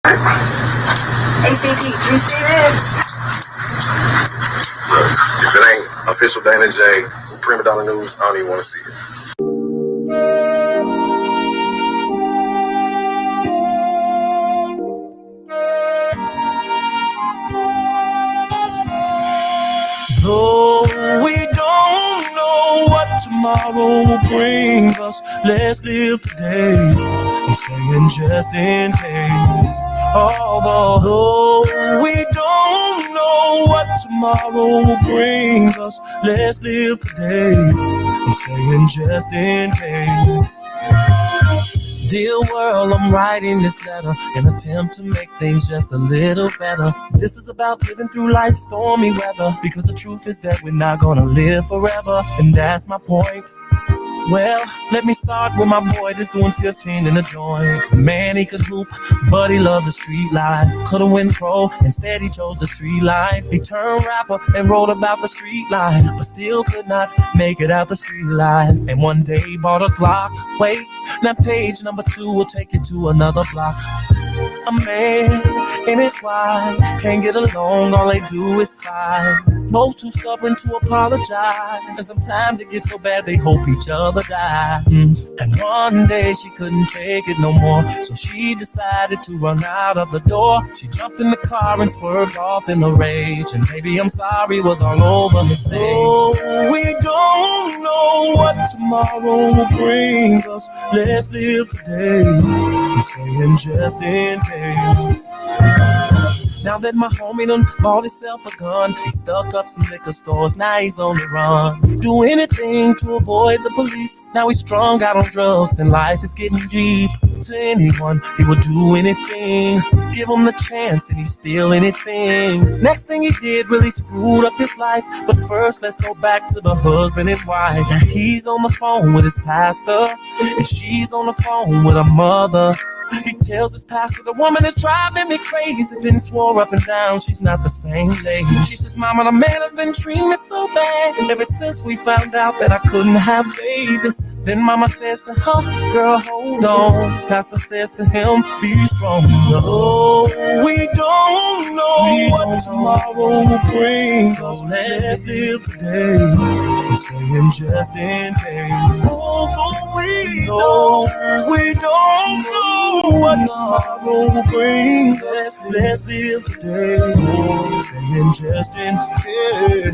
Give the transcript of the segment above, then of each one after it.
ACP, do you see this? Look, if it ain't official Dana J, Prima Donna News, I don't even want to see it. Though we don't know what tomorrow will bring us, let's live today. I'm saying just in case. Although we don't know what tomorrow will bring us, let's live today. I'm saying just in case. Dear world, I'm writing this letter in an attempt to make things just a little better. This is about living through life's stormy weather, because the truth is that we're not gonna live forever, and that's my point. Well, let me start with my boy that's doing 15 in the joint. Man, he could hoop, but he loved the street life. Could've went pro, instead he chose the street life. He turned rapper and wrote about the street life, but still could not make it out the street life. And one day he bought a Glock. Wait, now page number 2 will take you to another block. A man and his wife can't get along, all they do is fight. Both too stubborn to apologize, and sometimes it gets so bad they hope each other die. And one day she couldn't take it no more, so she decided to run out of the door. She jumped in the car and swerved off in a rage, and baby I'm sorry was all over his face. Oh, we don't know what tomorrow will bring us, let's live today. I'm saying just in case. Now that my homie done bought himself a gun, he stuck up some liquor stores, now he's on the run. Do anything to avoid the police, now he's strung out on drugs and life is getting deep. To anyone, he would do anything, give him the chance and he'd steal anything. Next thing he did really screwed up his life, but first let's go back to the husband and wife. Now he's on the phone with his pastor, and she's on the phone with her mother. He tells his pastor the woman is driving me crazy, then swore up and down she's not the same lady. She says, Mama, the man has been treating me so bad ever since we found out that I couldn't have babies. Then Mama says to her, girl, hold on. Pastor says to him, be strong. No, we don't know what tomorrow will bring, so let's live today. I'm saying just in case. Although we don't know what tomorrow will bring, let's live today. Saying just in case.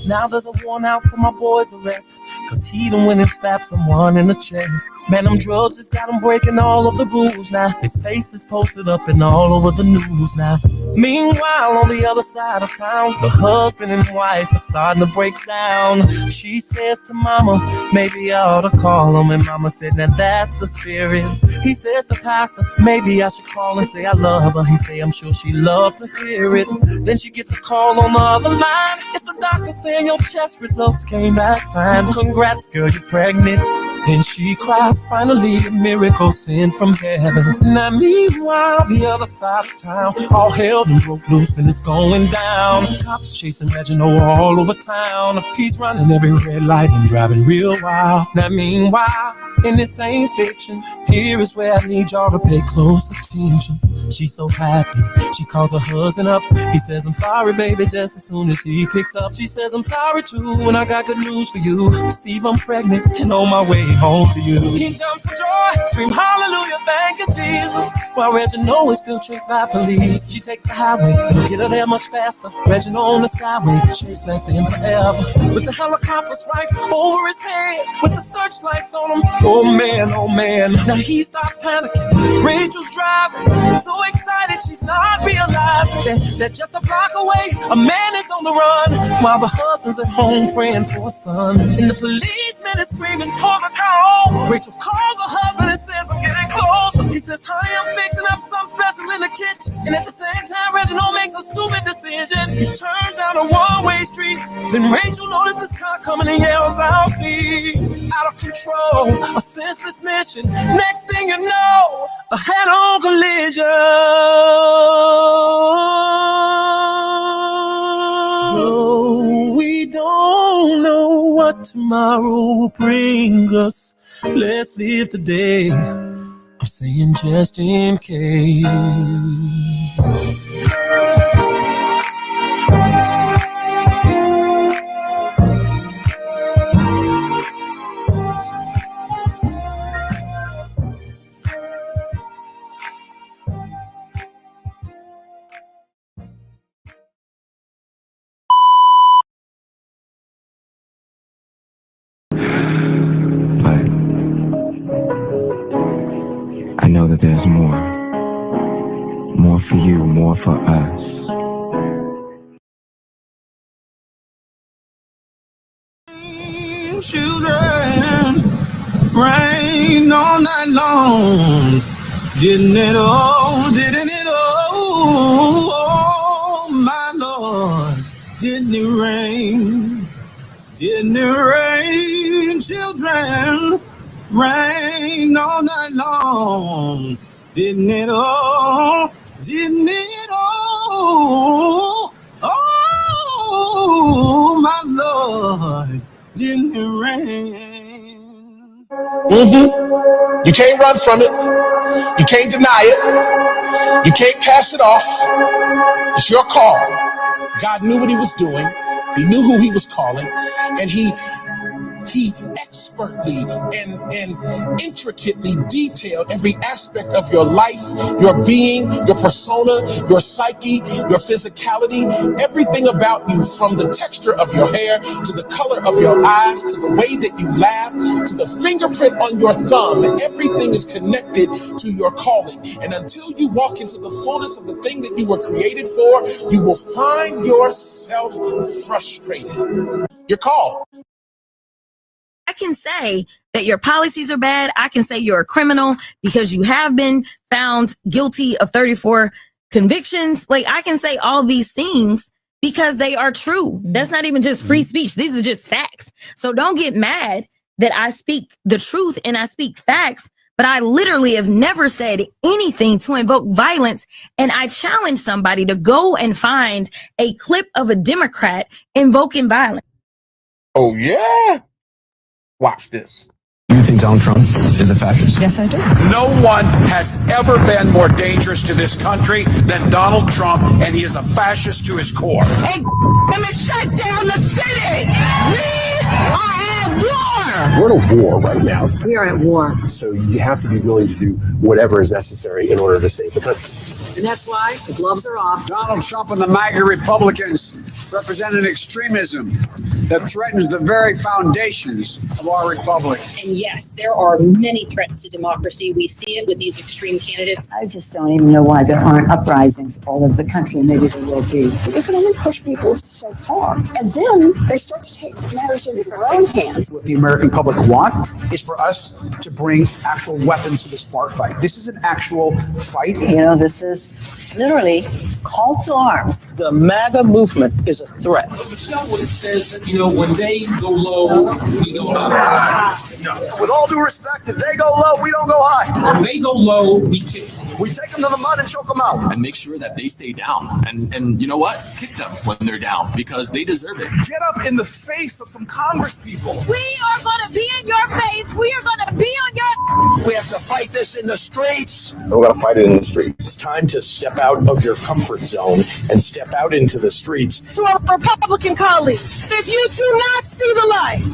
Now there's a warrant out for my boy's arrest, cause he done went and stabbed someone in the chest. Man, them drugs just got him breaking all of the rules now. His face is posted up and all over the news now. Meanwhile, on the other side of town, the husband and wife are starting to break down. She says to Mama, maybe I ought to call him. And Mama said, now that's the spirit. He says to Pastor, maybe I should call and say I love her. He say, I'm sure she loves to hear it. Then she gets a call on the other line. It's the doctor saying your test results came back fine. Congrats, girl, you're pregnant. Then she cries, finally a miracle sent from heaven. Now meanwhile, the other side of town, all hell done broke loose and it's going down. Cops chasing Reginald all over town. He's running every red light and driving real wild. Now meanwhile, and this ain't fiction, here is where I need y'all to pay close attention. She's so happy, she calls her husband up. He says, I'm sorry, baby, just as soon as he picks up. She says, I'm sorry too, and I got good news for you. Steve, I'm pregnant and on my way home to you. He jumps for joy, scream hallelujah, thank you, Jesus. While Reginald is still chased by police. She takes the highway, it'll get her there much faster. Reginald on the skyway, chase lasting forever. With the helicopters right over his head, with the searchlights on him. Oh man, now he starts panicking. Rachel's driving, so excited she's not realizing that just a block away, a man is on the run, while the husband's at home praying for a son. And the policeman is screaming for the call. Rachel calls her husband and says, I'm getting close. He says, honey, I'm fixing up something special in the kitchen. And at the same time, Reginald makes a stupid decision. He turns down a one-way street. Then Rachel notices this car coming and yells out, Steve, out of control, a senseless mission. Next thing you know, a head-on collision. Oh, we don't know what tomorrow will bring us. Let's live today. I'm saying just in case. I know that there's more for you, more for us. Children, rain all night long. Didn't it all, didn't it all, oh my Lord, didn't it rain? Didn't it rain, children? Rain all night long. Didn't it all? Didn't it all? Oh, my Lord, didn't it rain? You can't run from it. You can't deny it. You can't pass it off. It's your call. God knew what he was doing. He knew who he was calling, and he expertly and intricately detailed every aspect of your life, your being, your persona, your psyche, your physicality, everything about you, from the texture of your hair to the color of your eyes to the way that you laugh to the fingerprint on your thumb. Everything is connected to your calling, and until you walk into the fullness of the thing that you were created for, you will find yourself frustrated. You're called. I can say that your policies are bad. I can say you're a criminal because you have been found guilty of 34 convictions. Like, I can say all these things because they are true. That's not even just free speech. These are just facts. So don't get mad that I speak the truth and I speak facts, but I literally have never said anything to invoke violence. And I challenge somebody to go and find a clip of a Democrat invoking violence. Oh, yeah? Watch this. You think Donald Trump is a fascist? Yes, I do. No one has ever been more dangerous to this country than Donald Trump, and he is a fascist to his core. Hey, let me shut down the city! We are at war! We're at a war right now. We are at war. So you have to be willing to do whatever is necessary in order to save the country. And that's why the gloves are off. Donald Trump and the MAGA Republicans represent an extremism that threatens the very foundations of our republic. And yes, there are many threats to democracy. We see it with these extreme candidates. I just don't even know why there aren't uprisings all over the country. Maybe there will be. You can only push people so far. And then they start to take matters into their own hands. What the American public want is for us to bring actual weapons to the smart fight. This is an actual fight. You know, this is literally call to arms. The MAGA movement is a threat. Michelle would says that, when they go low, we go high. No. With all due respect, if they go low, we don't go high. When they go low, we kick. We take them to the mud and choke them out. And make sure that they stay down. And you know what? Kick them when they're down because they deserve it. Get up in the face of some Congress people. We are going to be in your face. We are going to be on your... We have to fight this in the streets. We're going to fight it in the streets. It's time to step out of your comfort zone and step out into the streets. To our Republican colleagues, if you do not see the light,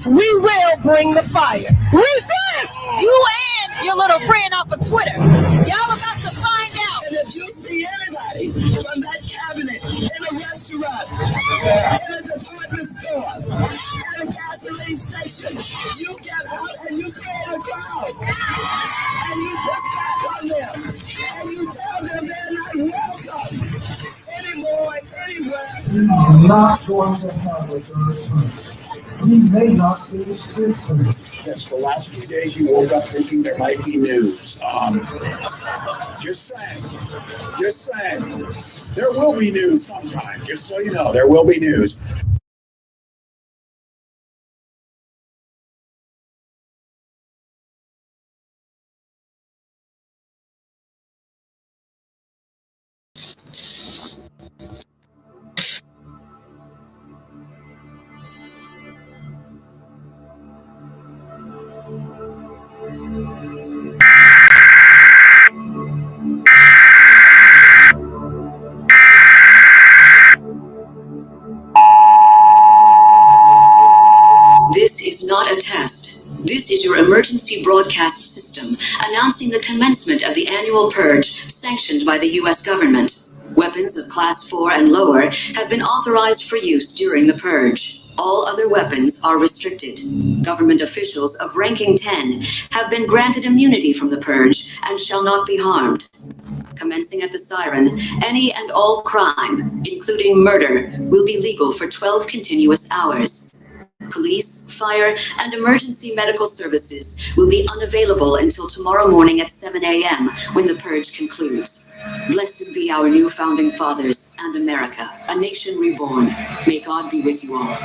we will bring the fire. Resist! You and your little friend off of Twitter. Y'all about to find out. And if you see anybody from that cabinet in a restaurant, in a department store, at a gasoline station, you get out and you create a crowd. And you push back on them. And you tell them they're not welcome anymore, anywhere. We are not going to have a third term. We may not see the streets. Yes, the last few days you woke up thinking there might be news. Just saying, there will be news sometime. Just so you know, there will be news. not a test. This is your emergency broadcast system announcing the commencement of the annual purge sanctioned by the U.S. government. Weapons of Class 4 and lower have been authorized for use during the purge. All other weapons are restricted. Government officials of ranking 10 have been granted immunity from the purge and shall not be harmed. Commencing at the siren, any and all crime, including murder, will be legal for 12 continuous hours. Police, fire, and emergency medical services will be unavailable until tomorrow morning at 7 a.m. when the purge concludes. Blessed be our new founding fathers and America, a nation reborn. May God be with you all.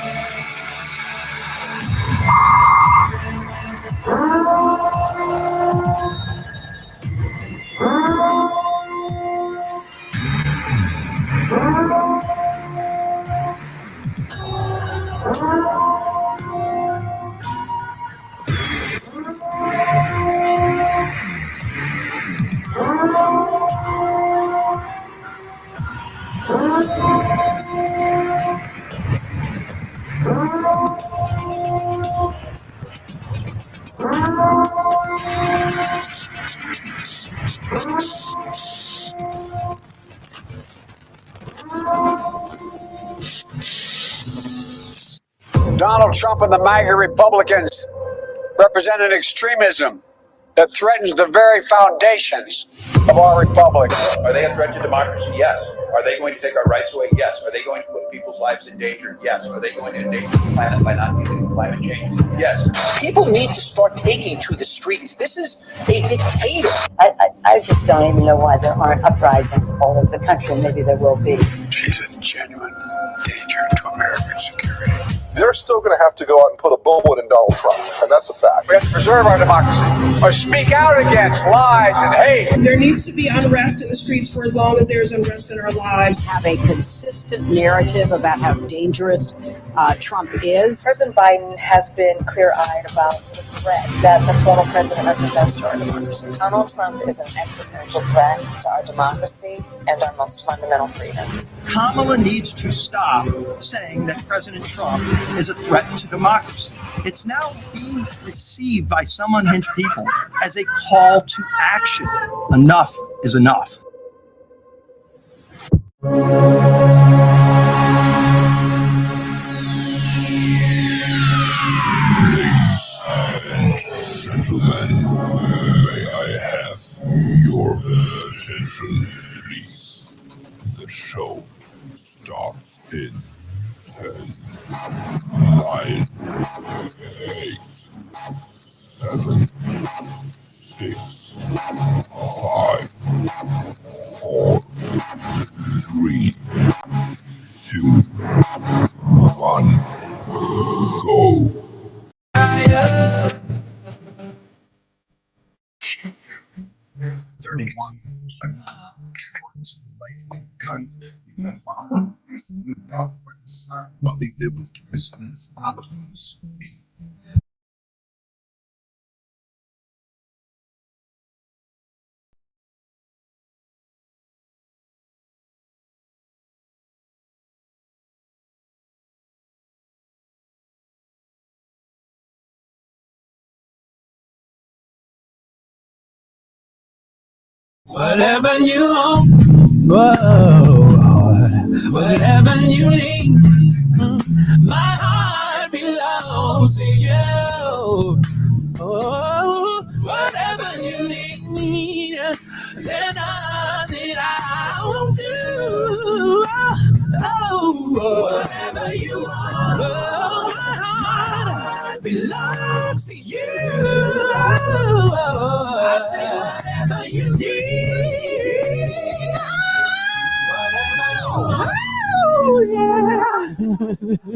Donald Trump and the MAGA Republicans represent an extremism that threatens the very foundations of our republic. Are they a threat to democracy? Yes. Are they going to take our rights away? Yes. Are they going to put people's lives in danger? Yes. Are they going to endanger the planet by not dealing with climate change? Yes. People need to start taking to the streets. This is a dictator. I just don't even know why there aren't uprisings all over the country. Maybe there will be. She's a genuine danger to American security. They're still going to have to go out and put a bullet in Donald Trump, and that's a fact. We have to preserve our democracy, or speak out against lies and hate. There needs to be unrest in the streets for as long as there's unrest in our lives. Have a consistent narrative about how dangerous Trump is. President Biden has been clear-eyed about the threat that the former president represents to our democracy. Donald Trump is an existential threat to our democracy and our most fundamental freedoms. Kamala needs to stop saying that President Trump is a threat to democracy. It's now being received by some unhinged people as a call to action. Enough is enough. Gentlemen, may I have your attention, please? The show starts in 10, 9, 8, 7, 6, 5, 4, 3, 2, 1, go. Gun in the farm without while he did was to his father's. Whatever you want, whoa, whatever you need, my heart belongs to you. Oh, whatever you need, there's nothing I won't do. Oh, whatever you want, oh, my heart belongs to you. Oh, I say whatever you need. Oh, yeah.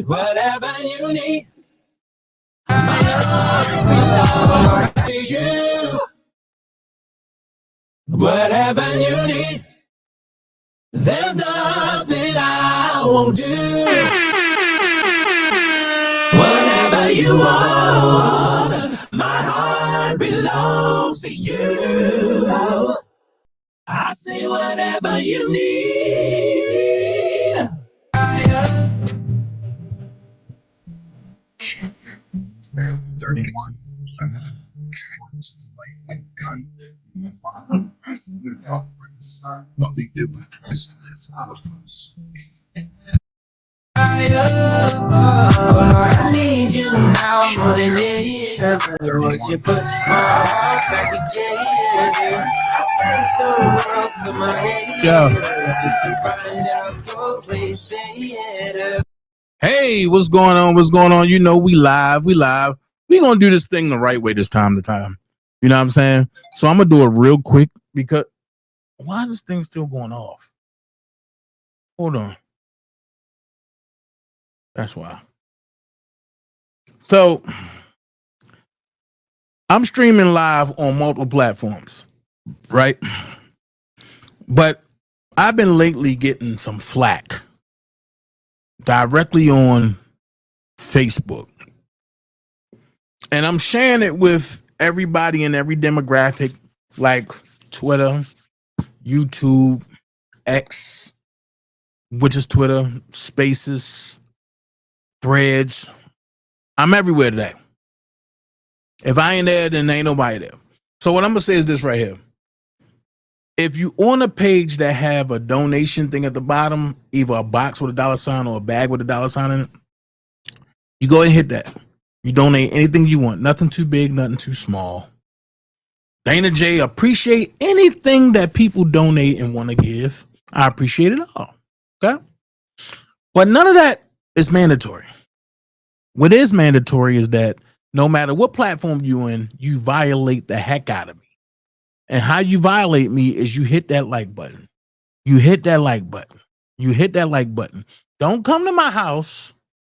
Whatever you need. My heart belongs to you. Whatever you need. There's nothing I won't do. Whatever you want, my heart belongs to you. I say whatever you need. everyone. A gun. Nothing did was all of us. I need you now more than ever. Would you put my heart back together? I searched the world to my head. Just to find out your ways better. Hey, what's going on? What's going on? You know, we live. We gonna do this thing the right way this time to time. You know what I'm saying? So I'm gonna do it real quick because why is this thing still going off? Hold on. That's why. So I'm streaming live on multiple platforms, right? But I've been lately getting some flack directly on Facebook. And I'm sharing it with everybody in every demographic, like Twitter, YouTube, X, which is Twitter, Spaces, Threads. I'm everywhere today. If I ain't there, then ain't nobody there. So what I'm gonna say is this right here. If you on a page that have a donation thing at the bottom, either a box with a dollar sign or a bag with a dollar sign in it, you go ahead and hit that. You donate anything you want. Nothing too big, nothing too small. DanaJay appreciate anything that people donate and want to give. I appreciate it all. Okay? But none of that is mandatory. What is mandatory is that no matter what platform you in, you violate the heck out of me. And how you violate me is you hit that like button. You hit that like button. You hit that like button. Don't come to my house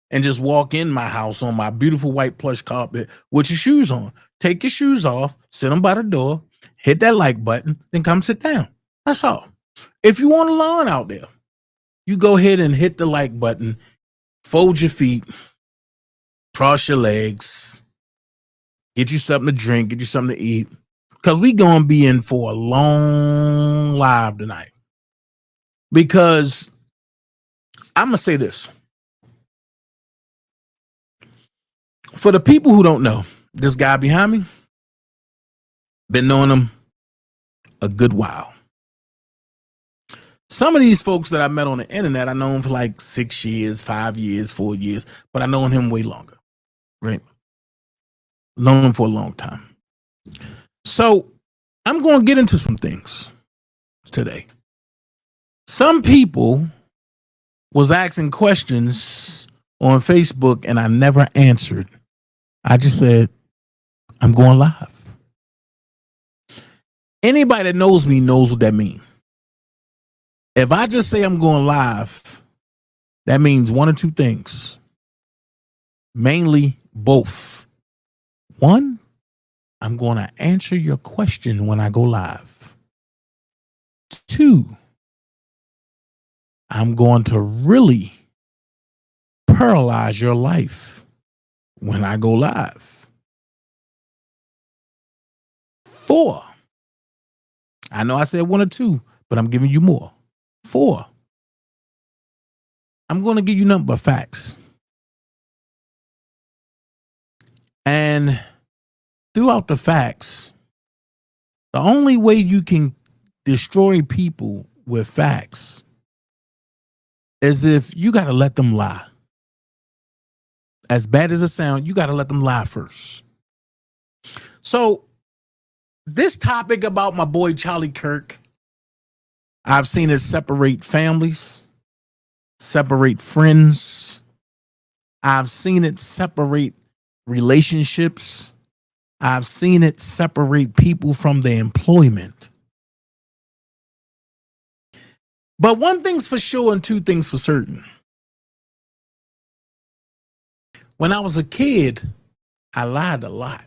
and just walk in my house on my beautiful white plush carpet with your shoes on. Take your shoes off, sit them by the door, hit that like button, then come sit down. That's all. If you want a lawn out there, you go ahead and hit the like button, fold your feet, cross your legs, get you something to drink, get you something to eat, because we going to be in for a long live tonight. Because I'm going to say this. For the people who don't know, this guy behind me, been knowing him a good while. Some of these folks that I met on the internet, I know him for like 6 years, 5 years, 4 years, but I known him way longer, right? Known him for a long time. So I'm going to get into some things today. Some people was asking questions on Facebook and I never answered. I just said, I'm going live. Anybody that knows me knows what that means. If I just say I'm going live, that means one or two things. Mainly both. One, I'm going to answer your question when I go live. Two, I'm going to really paralyze your life when I go live. 4, I know I said 1 or 2, but I'm giving you more. 4, I'm going to give you nothing but facts. And throughout the facts, the only way you can destroy people with facts is if you got to let them lie. As bad as it sounds, you got to let them lie first. So this topic about my boy Charlie Kirk, I've seen it separate families, separate friends. I've seen it separate relationships. I've seen it separate people from their employment. But one thing's for sure and two things for certain. When I was a kid, I lied a lot.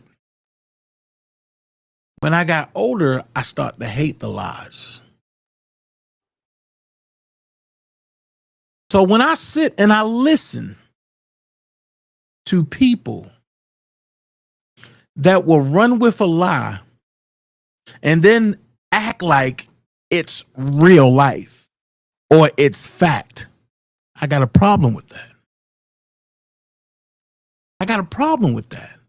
When I got older, I started to hate the lies. So when I sit and I listen to people that will run with a lie and then act like it's real life or it's fact, I got a problem with that. I got a problem with that.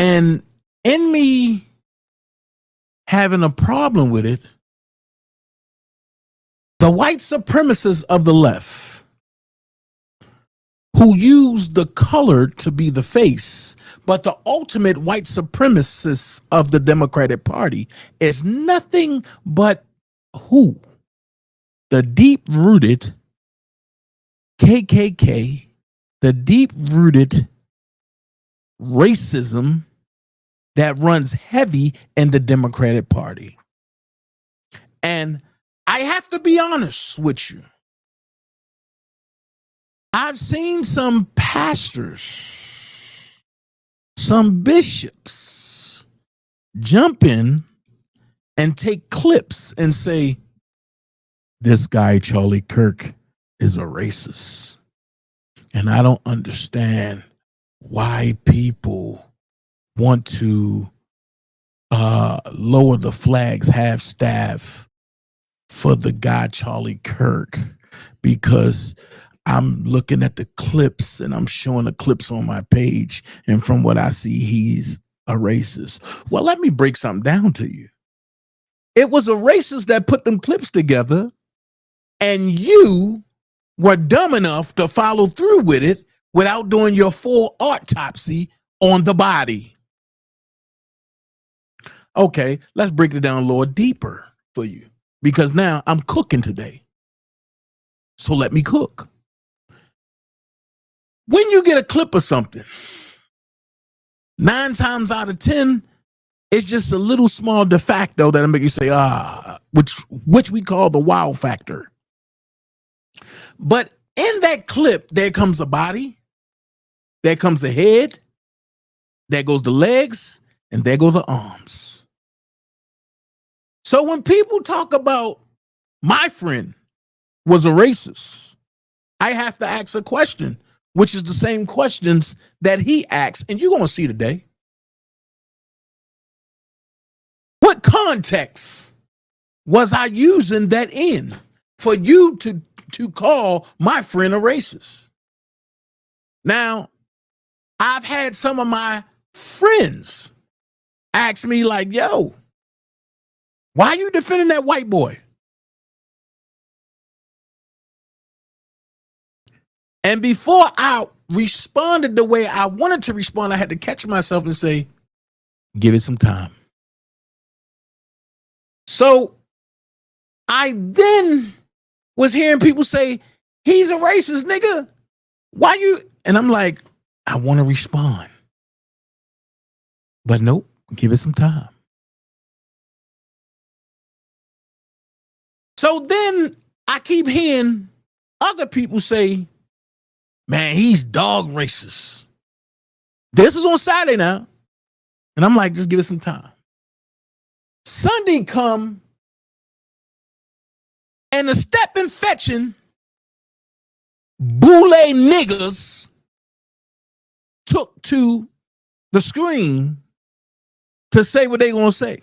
And in me having a problem with it, the white supremacists of the left, who use the color to be the face, but the ultimate white supremacists of the Democratic Party is nothing but who? The deep-rooted KKK, the deep-rooted racism that runs heavy in the Democratic Party. And I have to be honest with you. I've seen some pastors, some bishops jump in and take clips and say, this guy, Charlie Kirk, is a racist. And I don't understand why people want to lower the flags, have staff for the guy, Charlie Kirk, because I'm looking at the clips and I'm showing the clips on my page. And from what I see, he's a racist. Well, let me break something down to you. It was a racist that put them clips together, and you were dumb enough to follow through with it without doing your full autopsy on the body. Okay, let's break it down a little deeper for you, because now I'm cooking today. So let me cook. When you get a clip of something, 9 times out of 10, it's just a little small de facto that'll make you say, which we call the wow factor. But in that clip, there comes a body, there comes the head, there goes the legs, and there go the arms. So when people talk about my friend was a racist, I have to ask a question, which is the same questions that he asks, and you're going to see today. What context was I using that in for you to call my friend a racist? Now, I've had some of my friends ask me like, yo, why are you defending that white boy? And before I responded the way I wanted to respond, I had to catch myself and say, give it some time. So I then was hearing people say, he's a racist, nigga. Why you? And I'm like, I want to respond. But nope, give it some time. So then I keep hearing other people say, man, he's dog racist. This is on Saturday now. And I'm like, just give it some time. Sunday come, and the stepping fetching boule niggas took to the screen to say what they gonna say.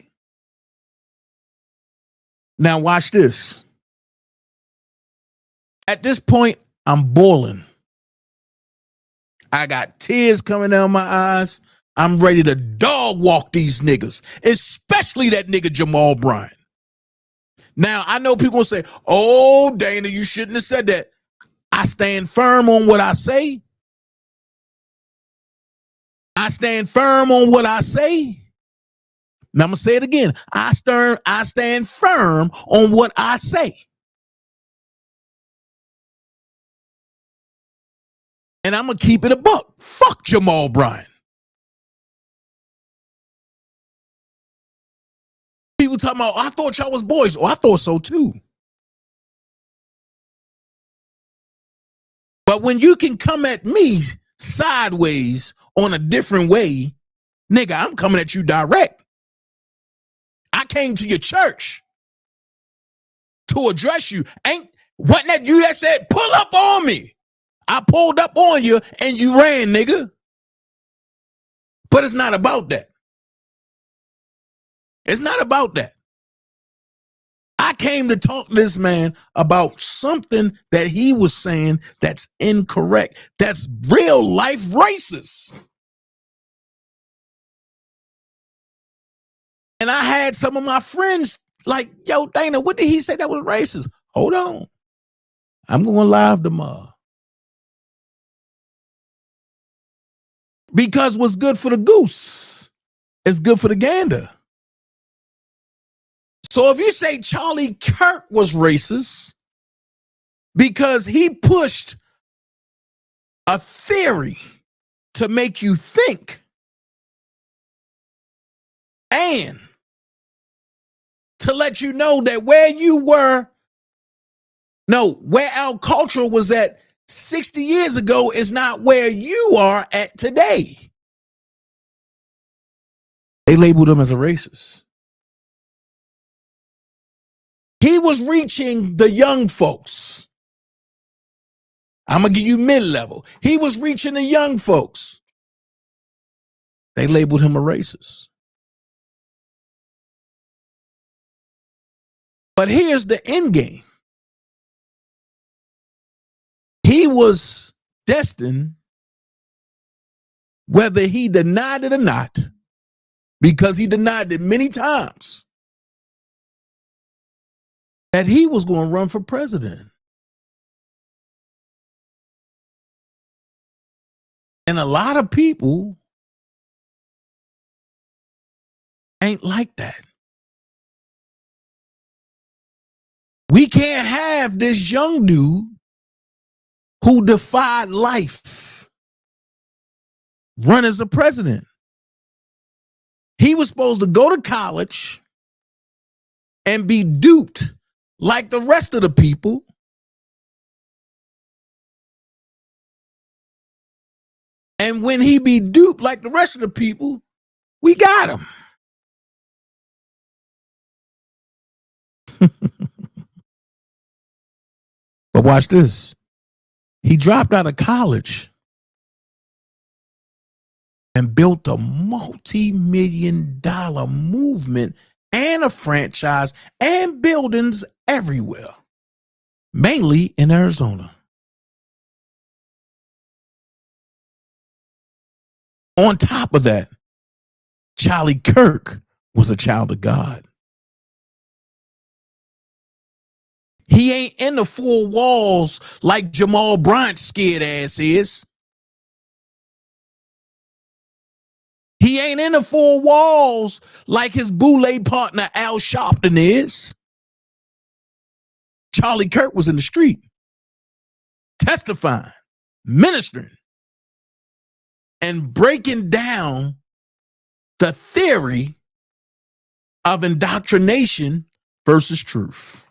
Now watch this. At this point, I'm boiling. I got tears coming down my eyes. I'm ready to dog walk these niggas, especially that nigga Jamal Bryant. Now, I know people will say, oh, Dana, you shouldn't have said that. I stand firm on what I say. I stand firm on what I say. Now, I'm going to say it again. I stand firm on what I say. And I'm going to keep it a buck. Fuck Jamal Bryant. People talking about, I thought y'all was boys. Oh, I thought so too. But when you can come at me sideways on a different way, nigga, I'm coming at you direct. I came to your church to address you. Wasn't that you that said, pull up on me? I pulled up on you and you ran, nigga. But it's not about that. It's not about that. I came to talk to this man about something that he was saying that's incorrect. That's real life racist. And I had some of my friends like, yo, Dana, what did he say that was racist? Hold on. I'm going live tomorrow. Because what's good for the goose is good for the gander. So if you say Charlie Kirk was racist because he pushed a theory to make you think and to let you know that where our culture was at 60 years ago is not where you are at today. They labeled him as a racist. He was reaching the young folks. I'm going to give you mid-level. He was reaching the young folks. They labeled him a racist. But here's the end game. He was destined, whether he denied it or not, because he denied it many times, that he was going to run for president. And a lot of people ain't like that. We can't have this young dude who defied life run as a president. He was supposed to go to college and be duped like the rest of the people. And when he be duped like the rest of the people, we got him. But watch this. He dropped out of college and built a multi-million-dollar movement and a franchise and buildings everywhere, mainly in Arizona. On top of that, Charlie Kirk was a child of God. He ain't in the four walls like Jamal Bryant's scared ass is. He ain't in the four walls like his boule partner Al Sharpton is. Charlie Kirk was in the street, testifying, ministering, and breaking down the theory of indoctrination versus truth.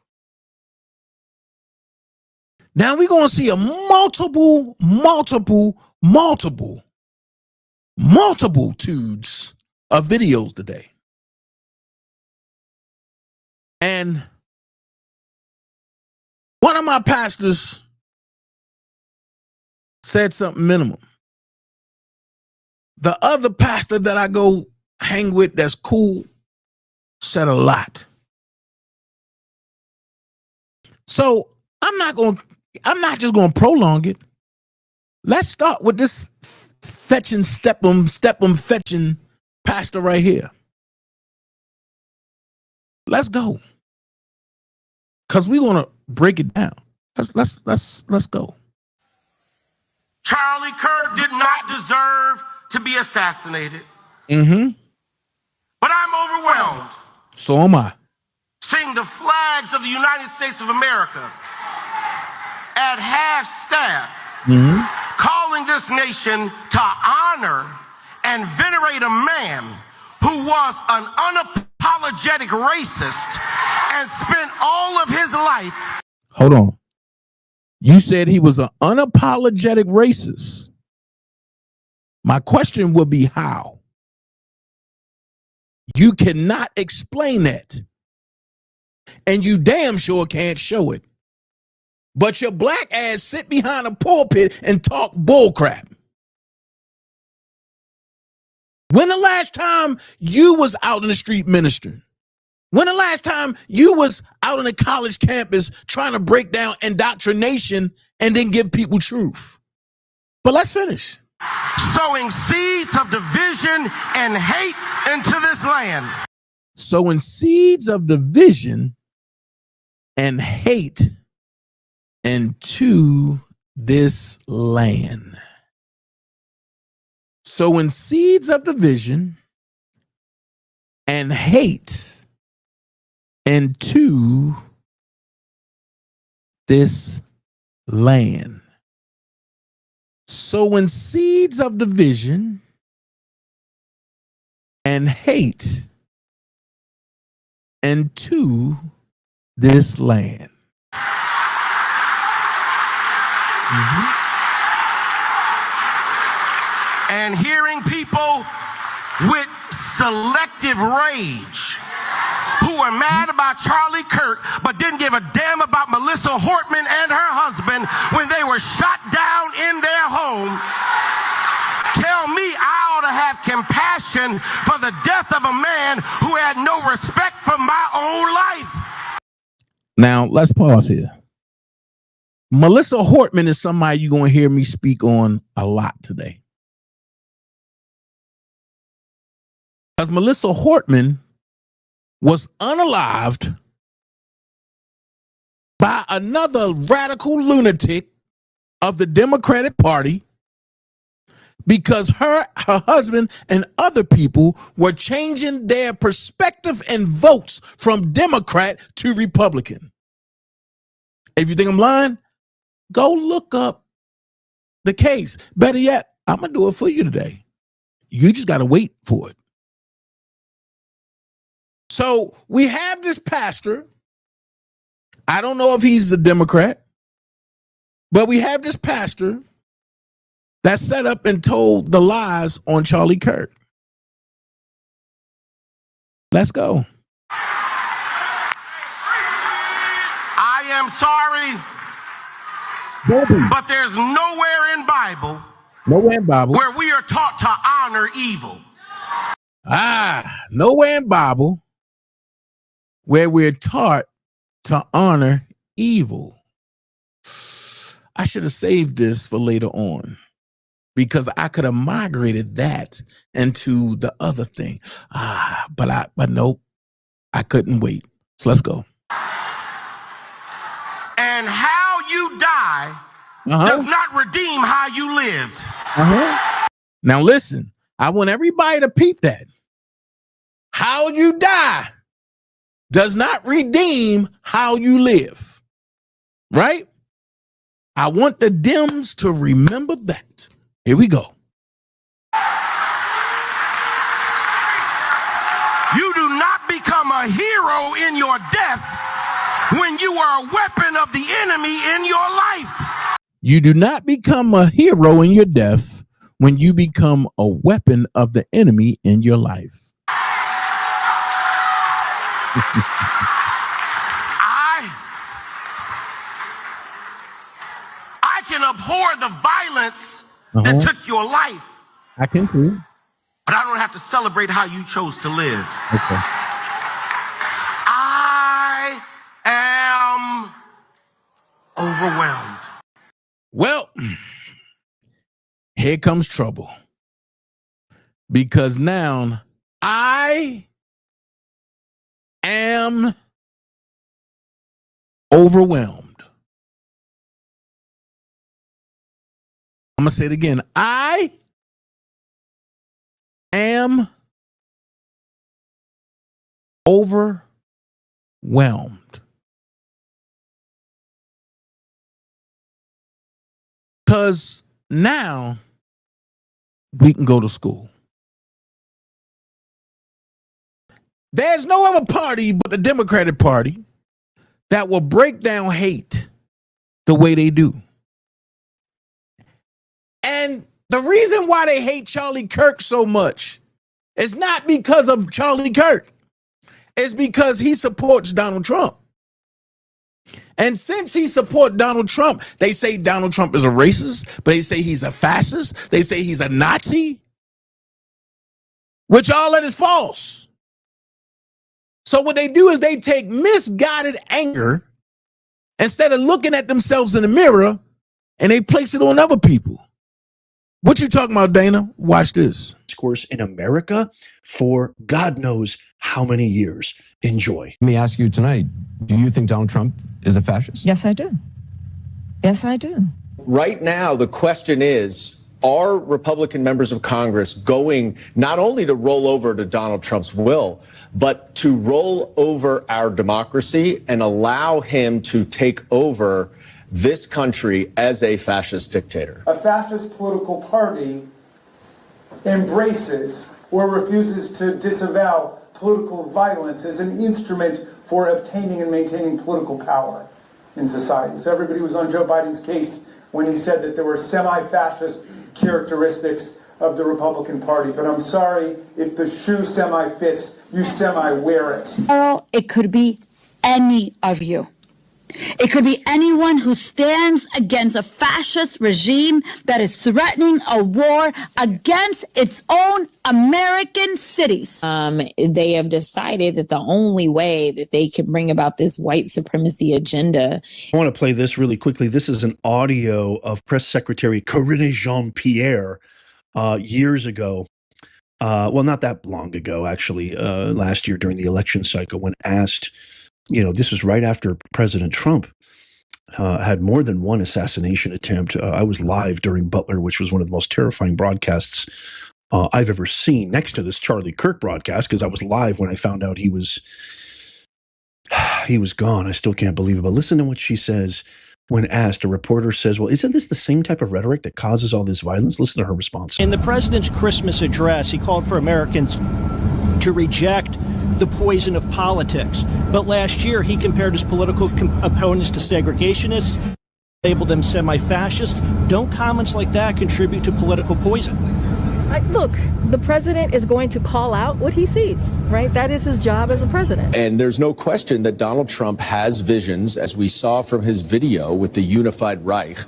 Now we're going to see a multitudes of videos today. And one of my pastors said something minimum. The other pastor that I go hang with that's cool said a lot. So I'm not just going to prolong it. Let's start with this fetching, step 'em fetching pastor right here. Let's go. Cause we're gonna break it down. Let's go. Charlie Kirk did not deserve to be assassinated. Mm-hmm. But I'm overwhelmed. So am I. Seeing the flags of the United States of America at half staff, calling this nation to honor and venerate a man who was an unapologetic racist and spent all of his life. Hold on. You said he was an unapologetic racist. My question would be how? You cannot explain that. And you damn sure can't show it. But your black ass sit behind a pulpit and talk bullcrap. When the last time you was out in the street ministering? When the last time you was out on a college campus trying to break down indoctrination and then give people truth? But let's finish. Sowing seeds of division and hate into this land. sowing seeds of division and hate into this land. Sowing seeds of division and hate into this land. Sowing seeds of division and hate into this land. And hearing people with selective rage who are mad about Charlie Kirk but didn't give a damn about Melissa Hortman and her husband when they were shot down in their home tell me I ought to have compassion for the death of a man who had no respect for my own life. Now, let's pause here. Melissa Hortman is somebody you're going to hear me speak on a lot today. Because Melissa Hortman was unalived by another radical lunatic of the Democratic Party because her husband and other people were changing their perspective and votes from Democrat to Republican. If you think I'm lying, go look up the case. Better yet, I'm going to do it for you today. You just got to wait for it. So we have this pastor. I don't know if he's a Democrat, but we have this pastor that set up and told the lies on Charlie Kirk. Let's go. I am sorry, but there's nowhere in Bible where we are taught to honor evil. Nowhere in Bible where we're taught to honor evil. I should have saved this for later on because I could have migrated that into the other thing. But nope, I couldn't wait. So let's go. And how you die does not redeem how you lived. Now listen, I want everybody to peep that. How you die does not redeem how you live. Right? I want the Dems to remember that. Here we go. You do not become a hero in your death when you are a weapon of the enemy in your life. You do not become a hero in your death when you become a weapon of the enemy in your life. I can abhor the violence that took your life. I can too. But I don't have to celebrate how you chose to live. Okay. I am overwhelmed. Well, here comes trouble. Because now I am overwhelmed. I'm going to say it again. I am overwhelmed. Because now we can go to school. There's no other party but the Democratic Party that will break down hate the way they do. And the reason why they hate Charlie Kirk so much is not because of Charlie Kirk. It's because he supports Donald Trump. And since he supports Donald Trump, they say Donald Trump is a racist, but they say he's a fascist. They say he's a Nazi, which all that is false. So what they do is they take misguided anger instead of looking at themselves in the mirror and they place it on other people. What you talking about, Dana? Watch this. discourse in America for God knows how many years. Enjoy. Let me ask you tonight, do you think Donald Trump is a fascist? Yes, I do. Yes, I do. Right now, the question is, are Republican members of Congress going not only to roll over to Donald Trump's will, but to roll over our democracy and allow him to take over this country as a fascist dictator? A fascist political party embraces or refuses to disavow political violence as an instrument for obtaining and maintaining political power in society. So everybody was on Joe Biden's case when he said that there were semi-fascist characteristics of the Republican Party. But I'm sorry, if the shoe semi-fits, you semi-wear it. Tomorrow, it could be any of you. It could be anyone who stands against a fascist regime that is threatening a war against its own American cities. They have decided that the only way that they can bring about this white supremacy agenda. I want to play this really quickly. This is an audio of Press Secretary Karine Jean-Pierre years ago. Well, not that long ago, actually, last year during the election cycle, when asked, this was right after President Trump had more than one assassination attempt. I was live during Butler, which was one of the most terrifying broadcasts I've ever seen, next to this Charlie Kirk broadcast, because I was live when I found out he was gone. I still can't believe it. But listen to what she says when asked. A reporter says, well, isn't this the same type of rhetoric that causes all this violence? Listen to her response. In the president's Christmas address, he called for Americans to reject the poison of politics. But last year, he compared his political opponents to segregationists, labeled them semi-fascist. Don't comments like that contribute to political poison? Look, the president is going to call out what he sees, right? That is his job as a president. And there's no question that Donald Trump has visions, as we saw from his video with the Unified Reich,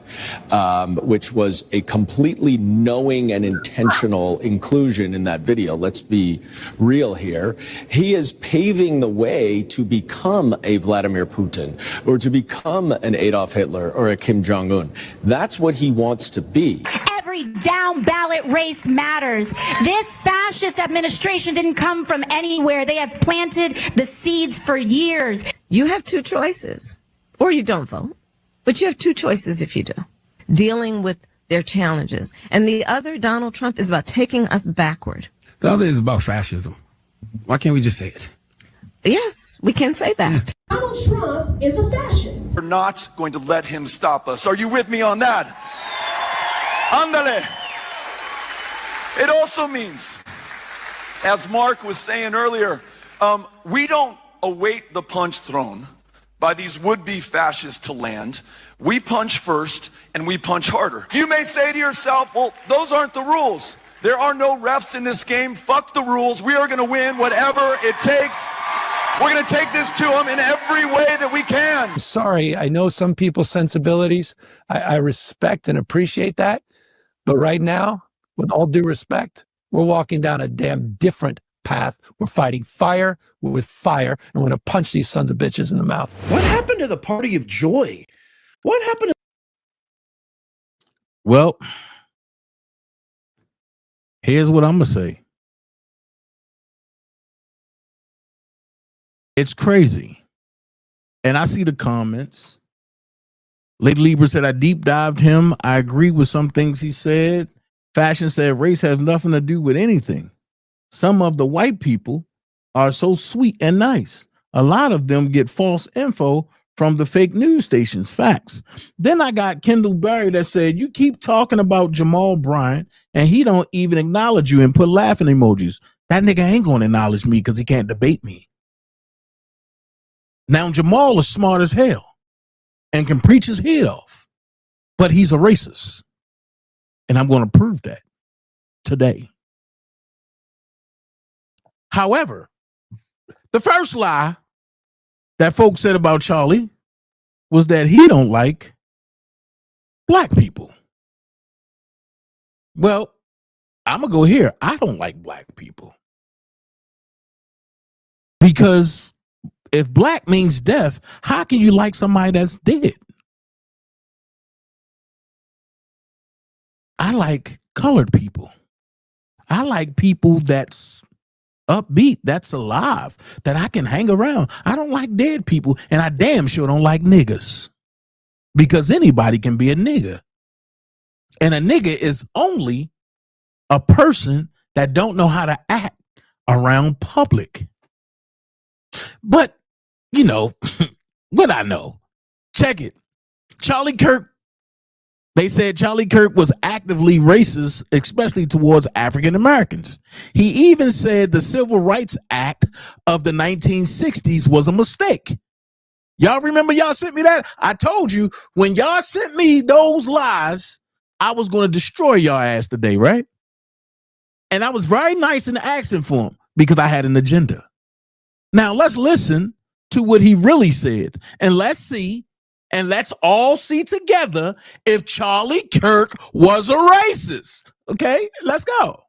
which was a completely knowing and intentional inclusion in that video. Let's be real here. He is paving the way to become a Vladimir Putin or to become an Adolf Hitler or a Kim Jong-un. That's what he wants to be. Every down ballot race matters. This fascist administration didn't come from anywhere. They have planted the seeds for years. You have two choices, or you don't vote, but you have two choices if you do. Dealing with their challenges. And the other, Donald Trump, is about taking us backward. The other is about fascism. Why can't we just say it? Yes, we can say that. Donald Trump is a fascist. We're not going to let him stop us. Are you with me on that? Ándale. It also means, as Mark was saying earlier, we don't await the punch thrown by these would-be fascists to land. We punch first, and we punch harder. You may say to yourself, well, those aren't the rules. There are no refs in this game. Fuck the rules. We are going to win whatever it takes. We're going to take this to them in every way that we can. Sorry, I know some people's sensibilities. I respect and appreciate that. But right now, with all due respect, we're walking down a damn different path. We're fighting fire with fire, and we're going to punch these sons of bitches in the mouth. What happened to the party of joy? What happened to... Well, here's what I'm going to say. It's crazy. And I see the comments. Lady Lieber said, I deep dived him. I agree with some things he said. Fashion said race has nothing to do with anything. Some of the white people are so sweet and nice. A lot of them get false info from the fake news stations. Facts. Then I got Kendall Berry that said, you keep talking about Jamal Bryant and he don't even acknowledge you and put laughing emojis. That nigga ain't going to acknowledge me because he can't debate me. Now Jamal is smart as hell and can preach his head off, but he's a racist. And I'm going to prove that today. However, the first lie that folks said about Charlie was that he don't like black people. Well, I'm going to go here. I don't like black people. Because if black means death, how can you like somebody that's dead? I like colored people. I like people that's upbeat, that's alive, that I can hang around. I don't like dead people, and I damn sure don't like niggas, because anybody can be a nigga. And a nigga is only a person that don't know how to act around public. But, you know, what I know. Check it. Charlie Kirk, they said Charlie Kirk was actively racist, especially towards African Americans. He even said the Civil Rights Act of the 1960s was a mistake. Y'all remember y'all sent me that? I told you when y'all sent me those lies, I was going to destroy y'all ass today, right? And I was very nice in asking for him because I had an agenda. Now let's listen to what he really said, and let's see, and let's all see together if Charlie Kirk was a racist. Okay, let's go.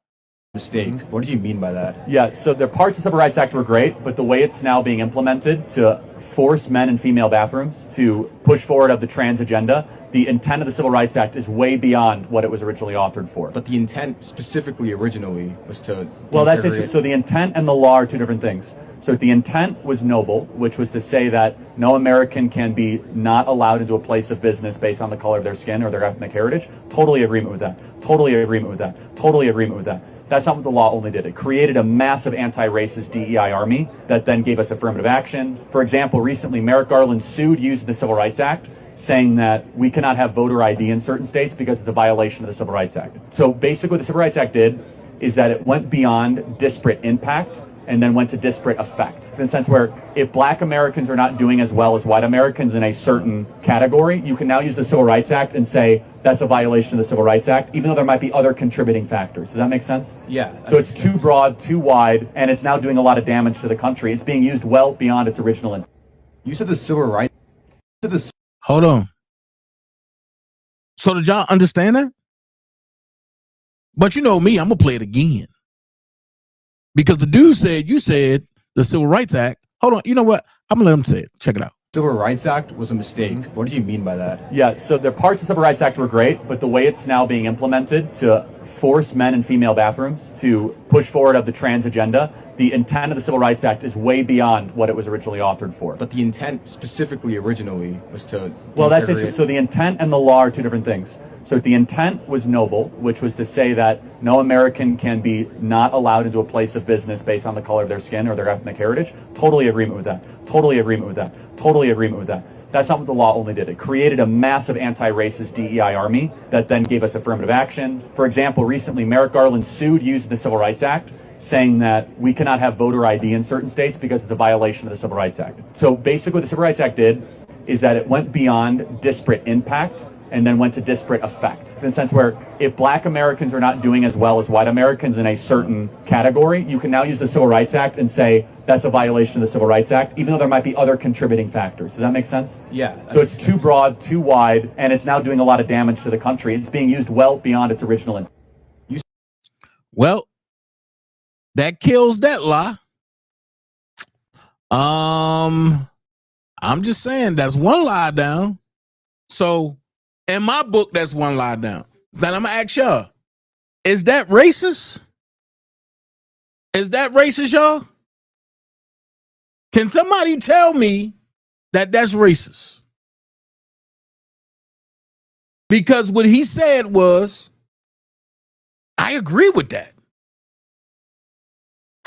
Mistake. What do you mean by that? Yeah, so the parts of the Civil Rights Act were great, but the way it's now being implemented to force men in female bathrooms, to push forward of the trans agenda, the intent of the Civil Rights Act is way beyond what it was originally authored for. But the intent specifically originally was to... Well, that's interesting. So the intent and the law are two different things. So the intent was noble, which was to say that no American can be not allowed into a place of business based on the color of their skin or their ethnic heritage. Totally agreement with that. Totally agreement with that. Totally agreement with that. That's not what the law only did. It created a massive anti-racist DEI army that then gave us affirmative action. For example, recently Merrick Garland sued using the Civil Rights Act, saying that we cannot have voter ID in certain states because it's a violation of the Civil Rights Act. So basically what the Civil Rights Act did is that it went beyond disparate impact and then went to disparate effect. In the sense where if black Americans are not doing as well as white Americans in a certain category, you can now use the Civil Rights Act and say that's a violation of the Civil Rights Act, even though there might be other contributing factors. Does that make sense? Yeah. So it's too broad, too wide, and it's now doing a lot of damage to the country. It's being used well beyond its original intent. You said the Civil Rights... Hold on. So did y'all understand that? But you know me, I'm going to play it again. Because the dude said, you said the Civil Rights Act. Hold on. You know what? I'm going to let him say it. Check it out. Civil Rights Act was a mistake. What do you mean by that? Yeah, so the parts of the Civil Rights Act were great, but the way it's now being implemented to force men in female bathrooms, to push forward of the trans agenda, the intent of the Civil Rights Act is way beyond what it was originally authored for. But the intent specifically originally was to... Well, that's interesting. So the intent and the law are two different things. So the intent was noble, which was to say that no American can be not allowed into a place of business based on the color of their skin or their ethnic heritage. Totally agreement with that. Totally agreement with that. Totally agreement with that. That's not what the law only did. It created a massive anti-racist DEI army that then gave us affirmative action. For example, recently Merrick Garland sued using the Civil Rights Act, saying that we cannot have voter ID in certain states because it's a violation of the Civil Rights Act. So basically what the Civil Rights Act did is that it went beyond disparate impact and then went to disparate effect. In the sense where if black Americans are not doing as well as white Americans in a certain category, you can now use the Civil Rights Act and say that's a violation of the Civil Rights Act, even though there might be other contributing factors. Does that make sense? Yeah. So it's too broad, too wide, and it's now doing a lot of damage to the country. It's being used well beyond its original intent. Well, that kills that lie. I'm just saying that's one lie down. So in my book, that's one lie down. Then I'm gonna ask y'all, is that racist? Is that racist, y'all? Can somebody tell me that that's racist? Because what he said was, I agree with that.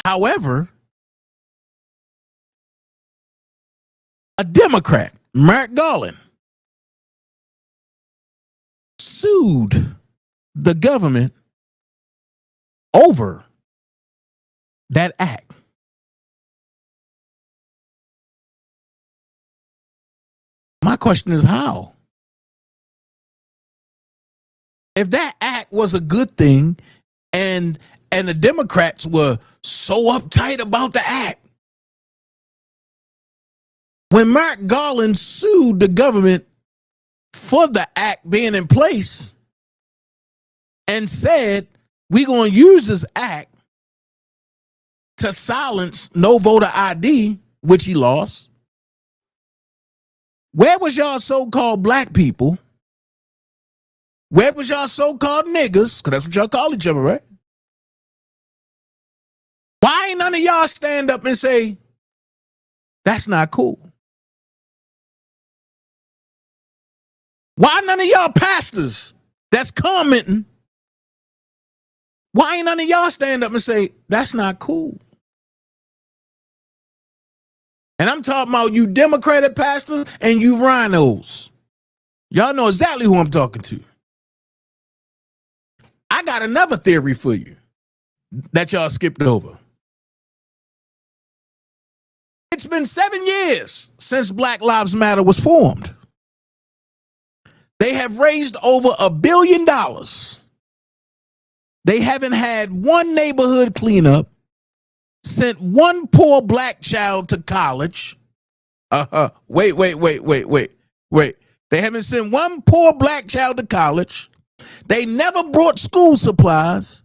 However, a Democrat, Merrick Garland, sued the government over that act. My question is how? If that act was a good thing and the Democrats were so uptight about the act, when Merrick Garland sued the government for the act being in place and said, we're going to use this act to silence no voter ID, which he lost, where was y'all so-called black people? Where was y'all so-called niggas? Because that's what y'all call each other, right? Why ain't none of y'all stand up and say, that's not cool? Why none of y'all pastors that's commenting, why ain't none of y'all stand up and say, that's not cool? And I'm talking about you Democratic pastors and you rhinos. Y'all know exactly who I'm talking to. I got another theory for you that y'all skipped over. It's been 7 years since Black Lives Matter was formed. They have raised over $1 billion. They haven't had one neighborhood cleanup, sent one poor black child to college. Wait. They haven't sent one poor black child to college. They never brought school supplies.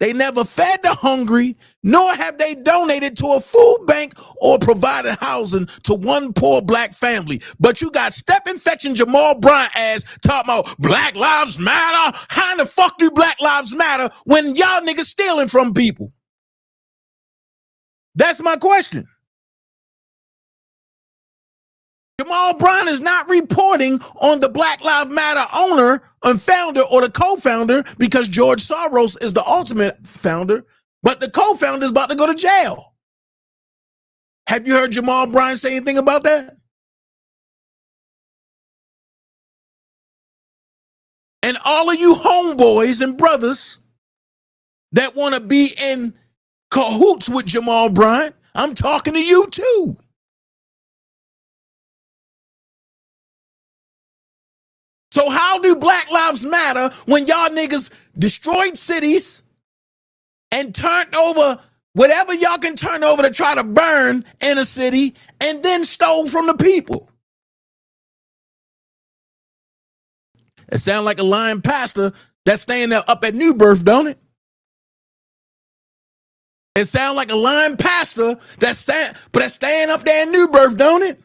They never fed the hungry, nor have they donated to a food bank or provided housing to one poor black family. But you got stepping, fetching Jamal Bryant ass talking about Black Lives Matter. How in the fuck do Black Lives Matter when y'all niggas stealing from people? That's my question. Jamal Bryant is not reporting on the Black Lives Matter owner and founder or the co-founder because George Soros is the ultimate founder, but the co-founder is about to go to jail. Have you heard Jamal Bryant say anything about that? And all of you homeboys and brothers that want to be in cahoots with Jamal Bryant, I'm talking to you too. So how do Black Lives Matter when y'all niggas destroyed cities and turned over whatever y'all can turn over to try to burn in a city and then stole from the people? It sounds like a lying pastor that's staying there up at New Birth, don't it? It sounds like a lying pastor that's staying up there in New Birth, don't it?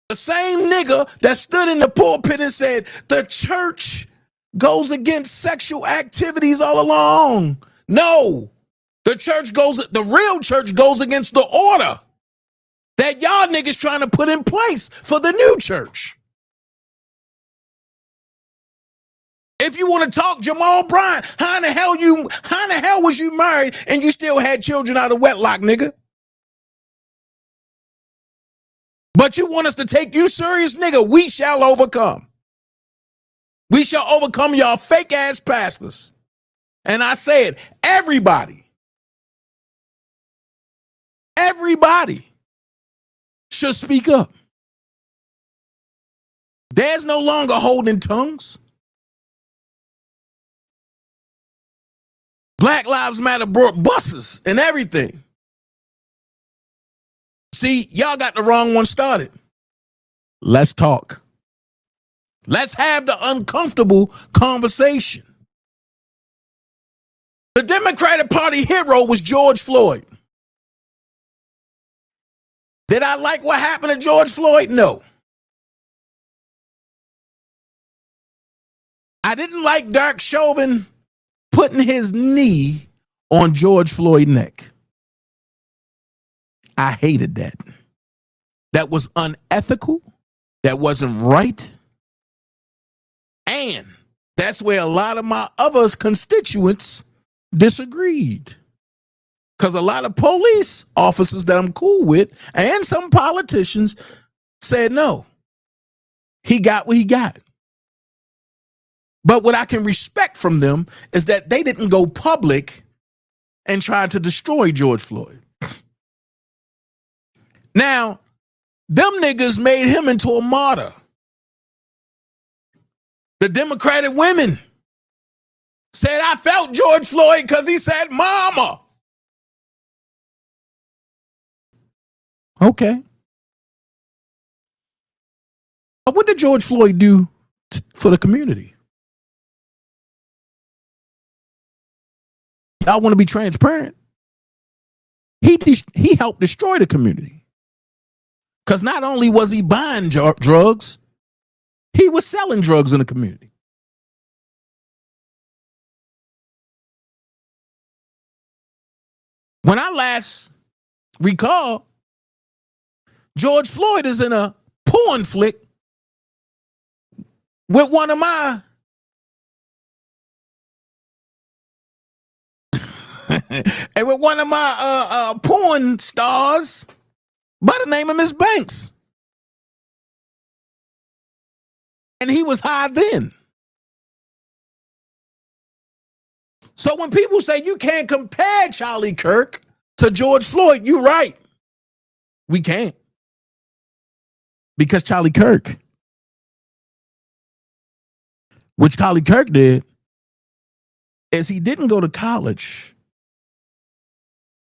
The same nigga that stood in the pulpit and said the church goes against sexual activities all along. No, the real church goes against the order that y'all niggas trying to put in place for the new church. If you want to talk Jamal Bryant, how in the hell was you married and you still had children out of wedlock, nigga? But you want us to take you serious, nigga? We shall overcome. We shall overcome y'all fake ass pastors. And I said, everybody should speak up. There's no longer holding tongues. Black Lives Matter brought buses and everything. See, y'all got the wrong one started. Let's talk. Let's have the uncomfortable conversation. The Democratic Party hero was George Floyd. Did I like what happened to George Floyd? No. I didn't like Derek Chauvin putting his knee on George Floyd's neck. I hated that. That was unethical. That wasn't right. And that's where a lot of my other constituents disagreed. Because a lot of police officers that I'm cool with and some politicians said no. He got what he got. But what I can respect from them is that they didn't go public and try to destroy George Floyd. Now, them niggas made him into a martyr. The Democratic women said, I felt George Floyd because he said, mama. Okay. What did George Floyd do for the community? Y'all want to be transparent? He helped destroy the community. Because not only was he buying drugs, he was selling drugs in the community. When I last recall, George Floyd is in a porn flick with one of my and with one of my porn stars by the name of Miss Banks. And he was high then. So when people say you can't compare Charlie Kirk to George Floyd, you're right. We can't. Because Charlie Kirk, which Charlie Kirk did, is he didn't go to college,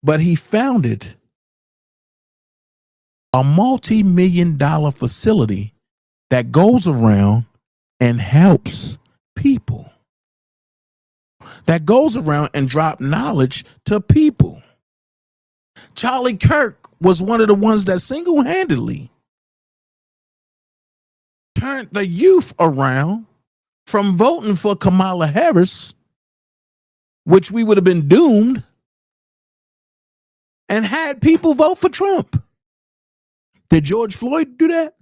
but he founded a multi-million-dollar facility that goes around and helps people. That goes around and drop knowledge to people. Charlie Kirk was one of the ones that single-handedly turned the youth around from voting for Kamala Harris, which we would have been doomed, and had people vote for Trump. Did George Floyd do that?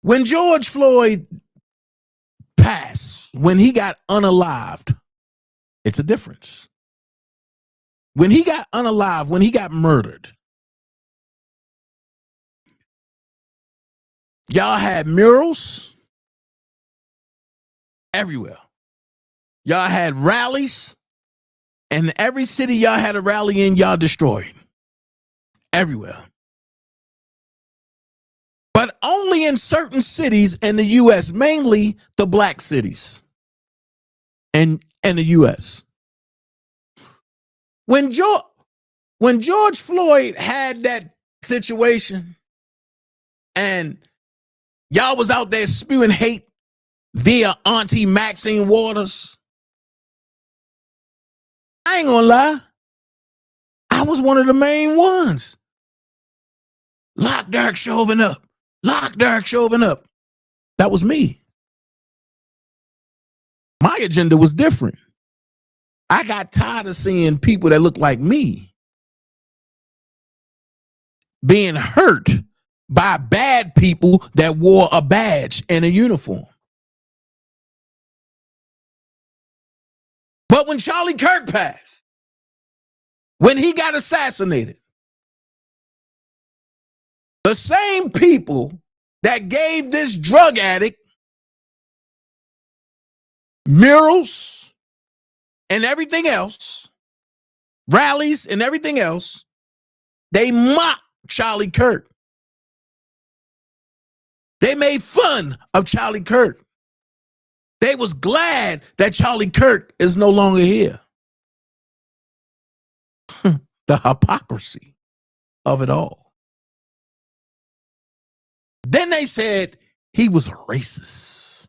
When George Floyd passed, when he got unalived, it's a difference. When he got unalived, when he got murdered, y'all had murals everywhere. Y'all had rallies, and every city y'all had a rally in, y'all destroyed. Everywhere. But only in certain cities in the U.S., mainly the black cities and the U.S. When George Floyd had that situation and y'all was out there spewing hate via Auntie Maxine Waters, I ain't gonna lie, I was one of the main ones. Lock Derek Chauvin up. Lock Derek Chauvin up. That was me. My agenda was different. I got tired of seeing people that look like me being hurt by bad people that wore a badge and a uniform. But when Charlie Kirk passed, when he got assassinated, the same people that gave this drug addict murals and everything else, rallies and everything else, they mocked Charlie Kirk. They made fun of Charlie Kirk. They was glad that Charlie Kirk is no longer here. The hypocrisy of it all. Then they said he was a racist.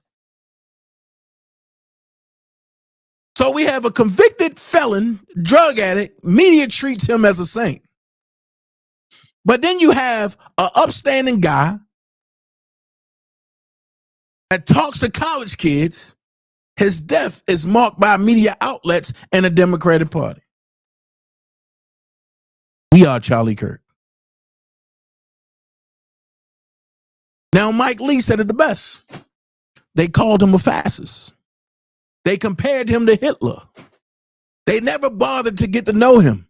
So we have a convicted felon, drug addict, media treats him as a saint. But then you have an upstanding guy that talks to college kids. His death is marked by media outlets and the Democratic Party. We are Charlie Kirk. Now, Mike Lee said it the best. They called him a fascist. They compared him to Hitler. They never bothered to get to know him.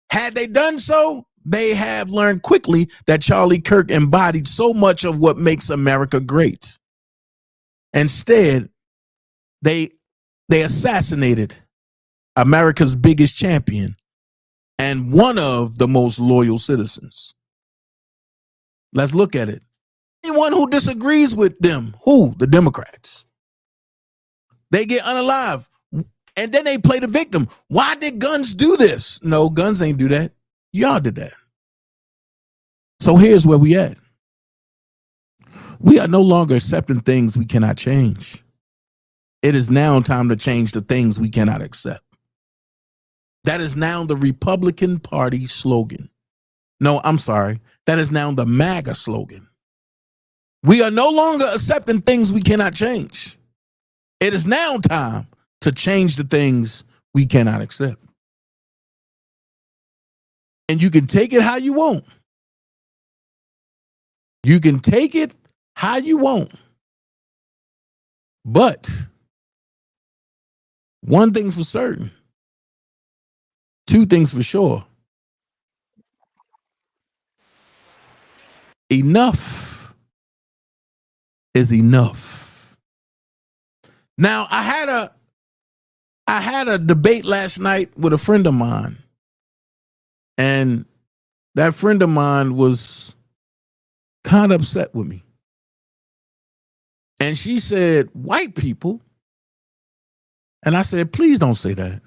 Had they done so, they have learned quickly that Charlie Kirk embodied so much of what makes America great. Instead, they assassinated America's biggest champion and one of the most loyal citizens. Let's look at it. Anyone who disagrees with them, who? The Democrats. They get unalive. And then they play the victim. Why did guns do this? No, guns ain't do that. Y'all did that. So here's where we at. We are no longer accepting things we cannot change. It is now time to change the things we cannot accept. That is now the Republican Party slogan. No, I'm sorry. That is now the MAGA slogan. We are no longer accepting things we cannot change. It is now time to change the things we cannot accept. And you can take it how you want. You can take it how you want. But one thing's for certain. Two things for sure. Enough is enough. Now, I had a debate last night with a friend of mine. And that friend of mine was kind of upset with me. And she said, white people. And I said, please don't say that.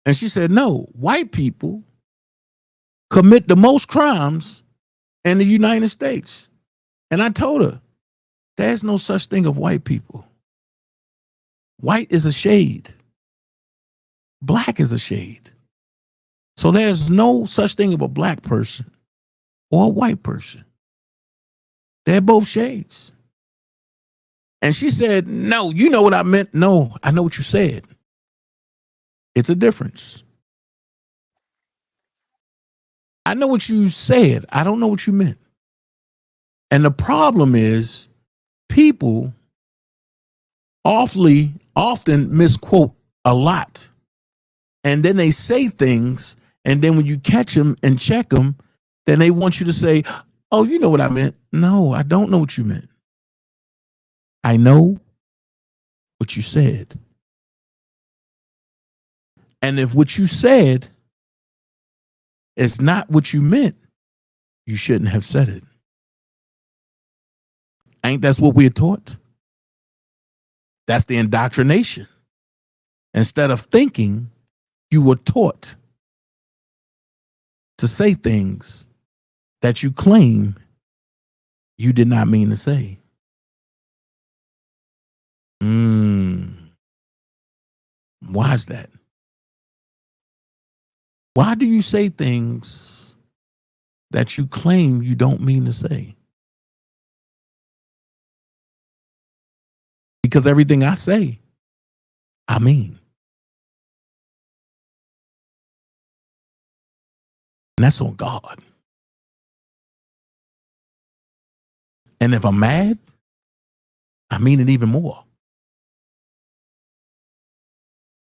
And she said, no, white people commit the most crimes in the United States. And I told her, there's no such thing of white people. White is a shade. Black is a shade. So there's no such thing of a black person or a white person. They're both shades. And she said, no, you know what I meant. No, I know what you said. It's a difference. I know what you said. I don't know what you meant. And the problem is people often misquote a lot. And then they say things, and then when you catch them and check them, then they want you to say, oh, you know what I meant. No, I don't know what you meant. I know what you said. And if what you said is not what you meant, you shouldn't have said it. Ain't that's what we're taught? That's the indoctrination. Instead of thinking, you were taught to say things that you claim you did not mean to say. Why is that? Why do you say things that you claim you don't mean to say? Because everything I say, I mean. And that's on God. And if I'm mad, I mean it even more.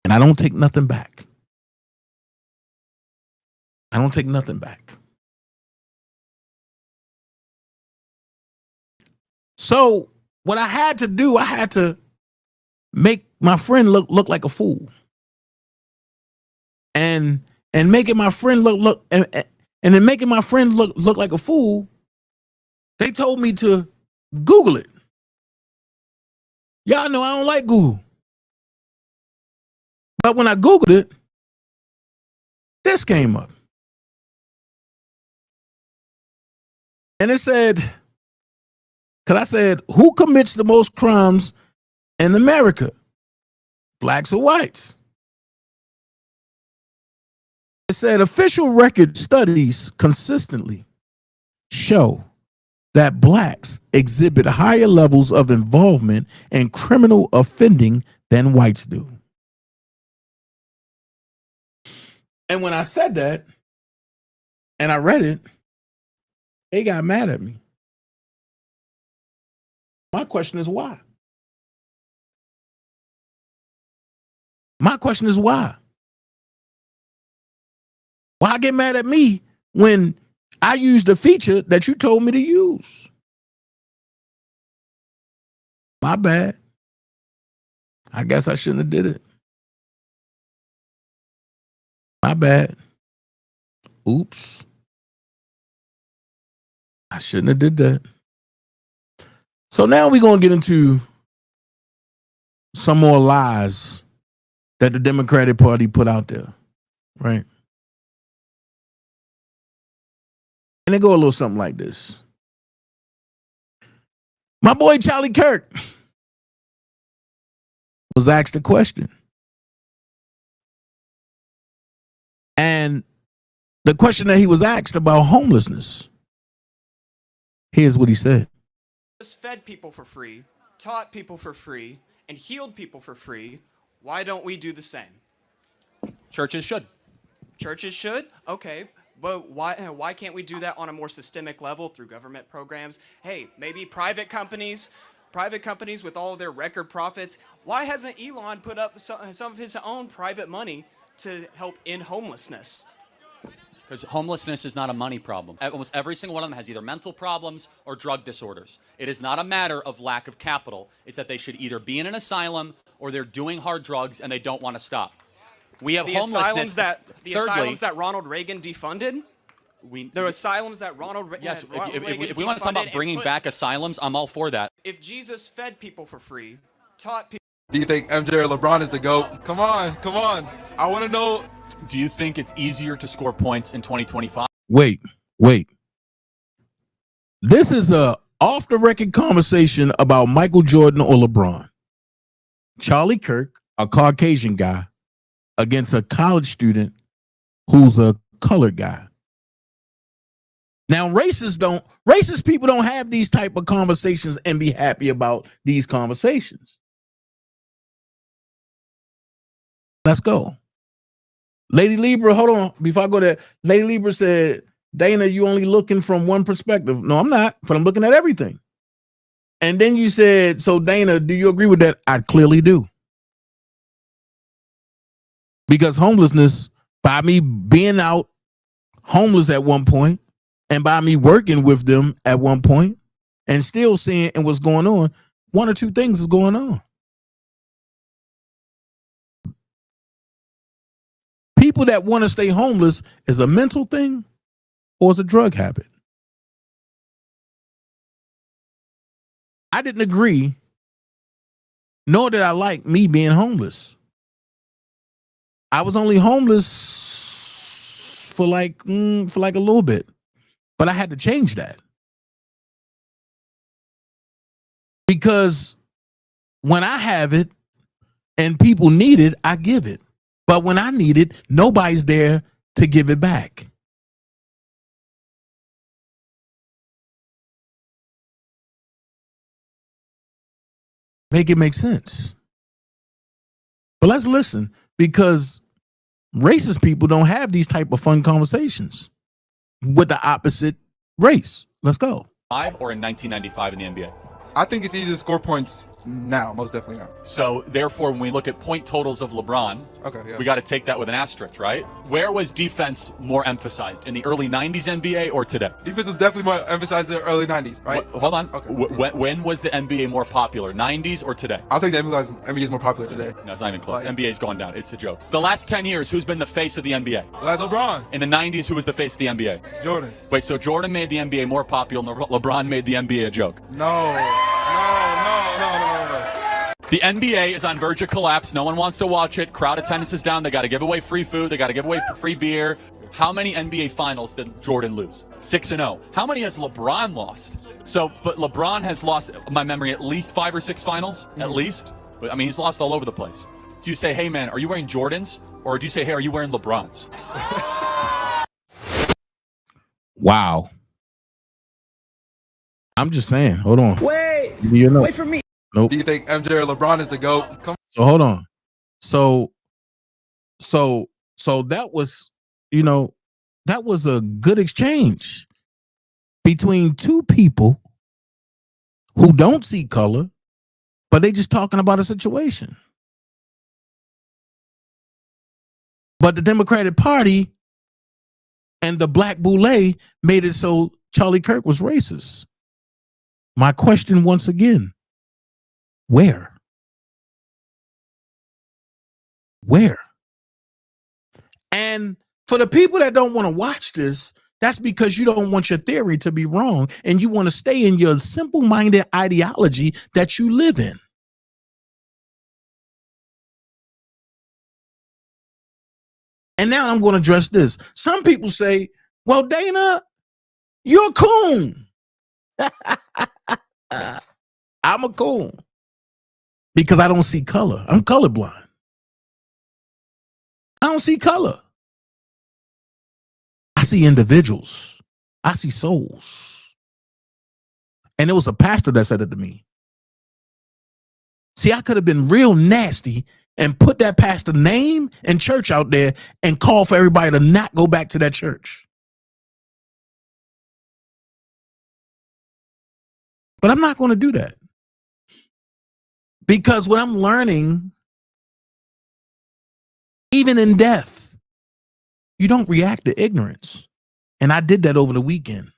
And I don't take nothing back. I don't take nothing back. So what I had to do, I had to make my friend look like a fool. And making my friend look and then making my friend look like a fool, they told me to Google it. Y'all know I don't like Google. But when I Googled it, this came up. And it said, because I said, who commits the most crimes in America? Blacks or whites? It said official record studies consistently show that blacks exhibit higher levels of involvement in criminal offending than whites do. And when I said that, and I read it, they got mad at me. My question is why? My question is why? Why get mad at me when I used the feature that you told me to use? My bad. I guess I shouldn't have did it. My bad. Oops. I shouldn't have did that. So now we're going to get into some more lies that the Democratic Party put out there, right? And they go a little something like this. My boy Charlie Kirk was asked a question. And the question that he was asked about homelessness, here's what he said. Just fed people for free, taught people for free, and healed people for free. Why don't we do the same? Churches should. Churches should? Okay. But why can't we do that on a more systemic level through government programs? Hey, maybe private companies with all of their record profits. Why hasn't Elon put up some of his own private money to help end homelessness? Because homelessness is not a money problem. Almost every single one of them has either mental problems or drug disorders. It is not a matter of lack of capital. It's that they should either be in an asylum or they're doing hard drugs and they don't want to stop. We have homelessness. Asylums that Ronald Reagan defunded? The asylums that Ronald Reagan Yes, if we want to talk about bringing back asylums, I'm all for that. If Jesus fed people for free, taught people... Do you think MJ or LeBron is the GOAT? Come on, come on. I want to know. Do you think it's easier to score points in 2025? Wait. This is a off-the-record conversation about Michael Jordan or LeBron. Charlie Kirk, a Caucasian guy, against a college student who's a colored guy. Now, racist people don't have these type of conversations and be happy about these conversations. Let's go. Lady Libra, hold on. Before I go there, Lady Libra said, Dana, you only looking from one perspective. No, I'm not, but I'm looking at everything. And then you said, so Dana, do you agree with that? I clearly do. Because homelessness, by me being out homeless at one point, and by me working with them at one point, and still seeing and what's going on, one or two things is going on. People that want to stay homeless is a mental thing or is a drug habit. I didn't agree, nor did I like me being homeless. I was only homeless for like a little bit, but I had to change that. Because when I have it and people need it, I give it. But when I need it, nobody's there to give it back. Make it make sense. But let's listen, because racist people don't have these type of fun conversations with the opposite race. Let's go. Or in 1995 in the NBA? I think it's easy to score points now, most definitely now. So therefore, when we look at point totals of LeBron, we got to take that with an asterisk, right? Where was defense more emphasized, in the early 90s NBA or today? Defense was definitely more emphasized in the early 90s, right? Hold on. When was the NBA more popular, 90s or today? I think the NBA is more popular today. No, it's not even close. NBA's going down. It's a joke. The last 10 years, who's been the face of the NBA? Like LeBron. In the 90s, who was the face of the NBA? Jordan. Wait, so Jordan made the NBA more popular and LeBron made the NBA a joke? No. The NBA is on verge of collapse. No one wants to watch it. Crowd attendance is down. They got to give away free food. They got to give away free beer. How many NBA finals did Jordan lose? 6-0. How many has LeBron lost? But LeBron has lost, my memory, at least 5 or 6 finals, at least. But I mean, he's lost all over the place. Do you say, hey man, are you wearing Jordans? Or do you say, hey, are you wearing LeBrons? Wow. I'm just saying, hold on. Wait for me. Nope. Do you think MJ or LeBron is the GOAT? So hold on. So that was, that was a good exchange between two people who don't see color, but they just talking about a situation. But the Democratic Party and the Black Boule made it so Charlie Kirk was racist. My question once again, where? And for the people that don't want to watch this, that's because you don't want your theory to be wrong and you want to stay in your simple-minded ideology that you live in. And now I'm going to address this. Some people say, well, Dana, you're a coon. I'm a coon because I don't see color. I'm colorblind. I don't see color. I see individuals. I see souls. And it was a pastor that said it to me. See, I could have been real nasty and put that pastor name and church out there and call for everybody to not go back to that church. But I'm not going to do that. Because what I'm learning, even in death, you don't react to ignorance. And I did that over the weekend.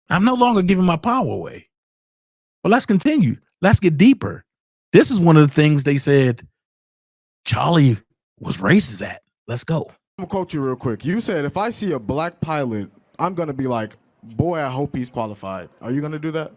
I'm no longer giving my power away. But let's continue. Let's get deeper. This is one of the things they said Charlie was racist at. Let's go. I'm gonna quote you real quick. You said, if I see a black pilot, I'm gonna be like, boy, I hope he's qualified. Are you gonna do that?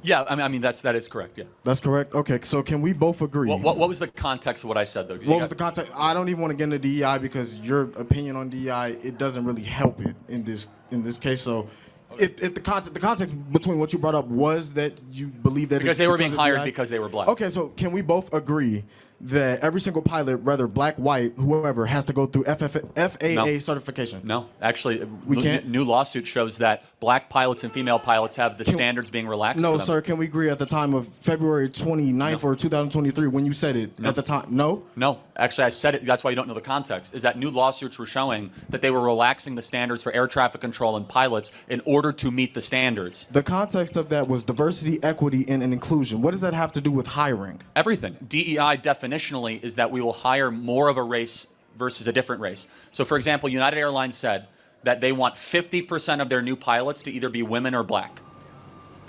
Yeah, I mean that is correct. Yeah, that's correct. Okay, so can we both agree? What was the context of what I said though? What was the context? I don't even want to get into DEI because your opinion on DEI, it doesn't really help it in this case. So, if the context between what you brought up was that you believe that because they were being hired because they were black. Okay, so can we both agree that every single pilot, whether black, white, whoever, has to go through FAA certification? No, actually, we can't. New lawsuit shows that black pilots and female pilots have the standards being relaxed. No, for them. sir. Can we agree at the time of February 29th or 2023 when you said it at the time? No? No. Actually, I said it. That's why you don't know the context. Is that new lawsuits were showing that they were relaxing the standards for air traffic control and pilots in order to meet the standards. The context of that was diversity, equity, and inclusion. What does that have to do with hiring? Everything. DEI definitionally is that we will hire more of a race versus a different race. So, for example, United Airlines said that they want 50% of their new pilots to either be women or black.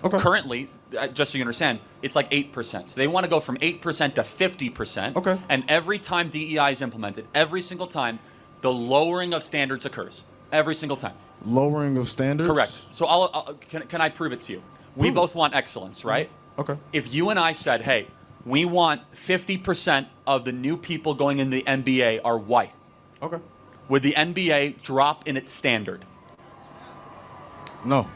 Okay. Currently, just so you understand, it's like 8%. So they want to go from 8% to 50%. Okay. And every time DEI is implemented, every single time, the lowering of standards occurs. Every single time. Lowering of standards? Correct. So can I prove it to you? We both want excellence, right? Okay. If you and I said, hey, we want 50% of the new people going in the NBA are white. Okay. Would the NBA drop in its standard? No.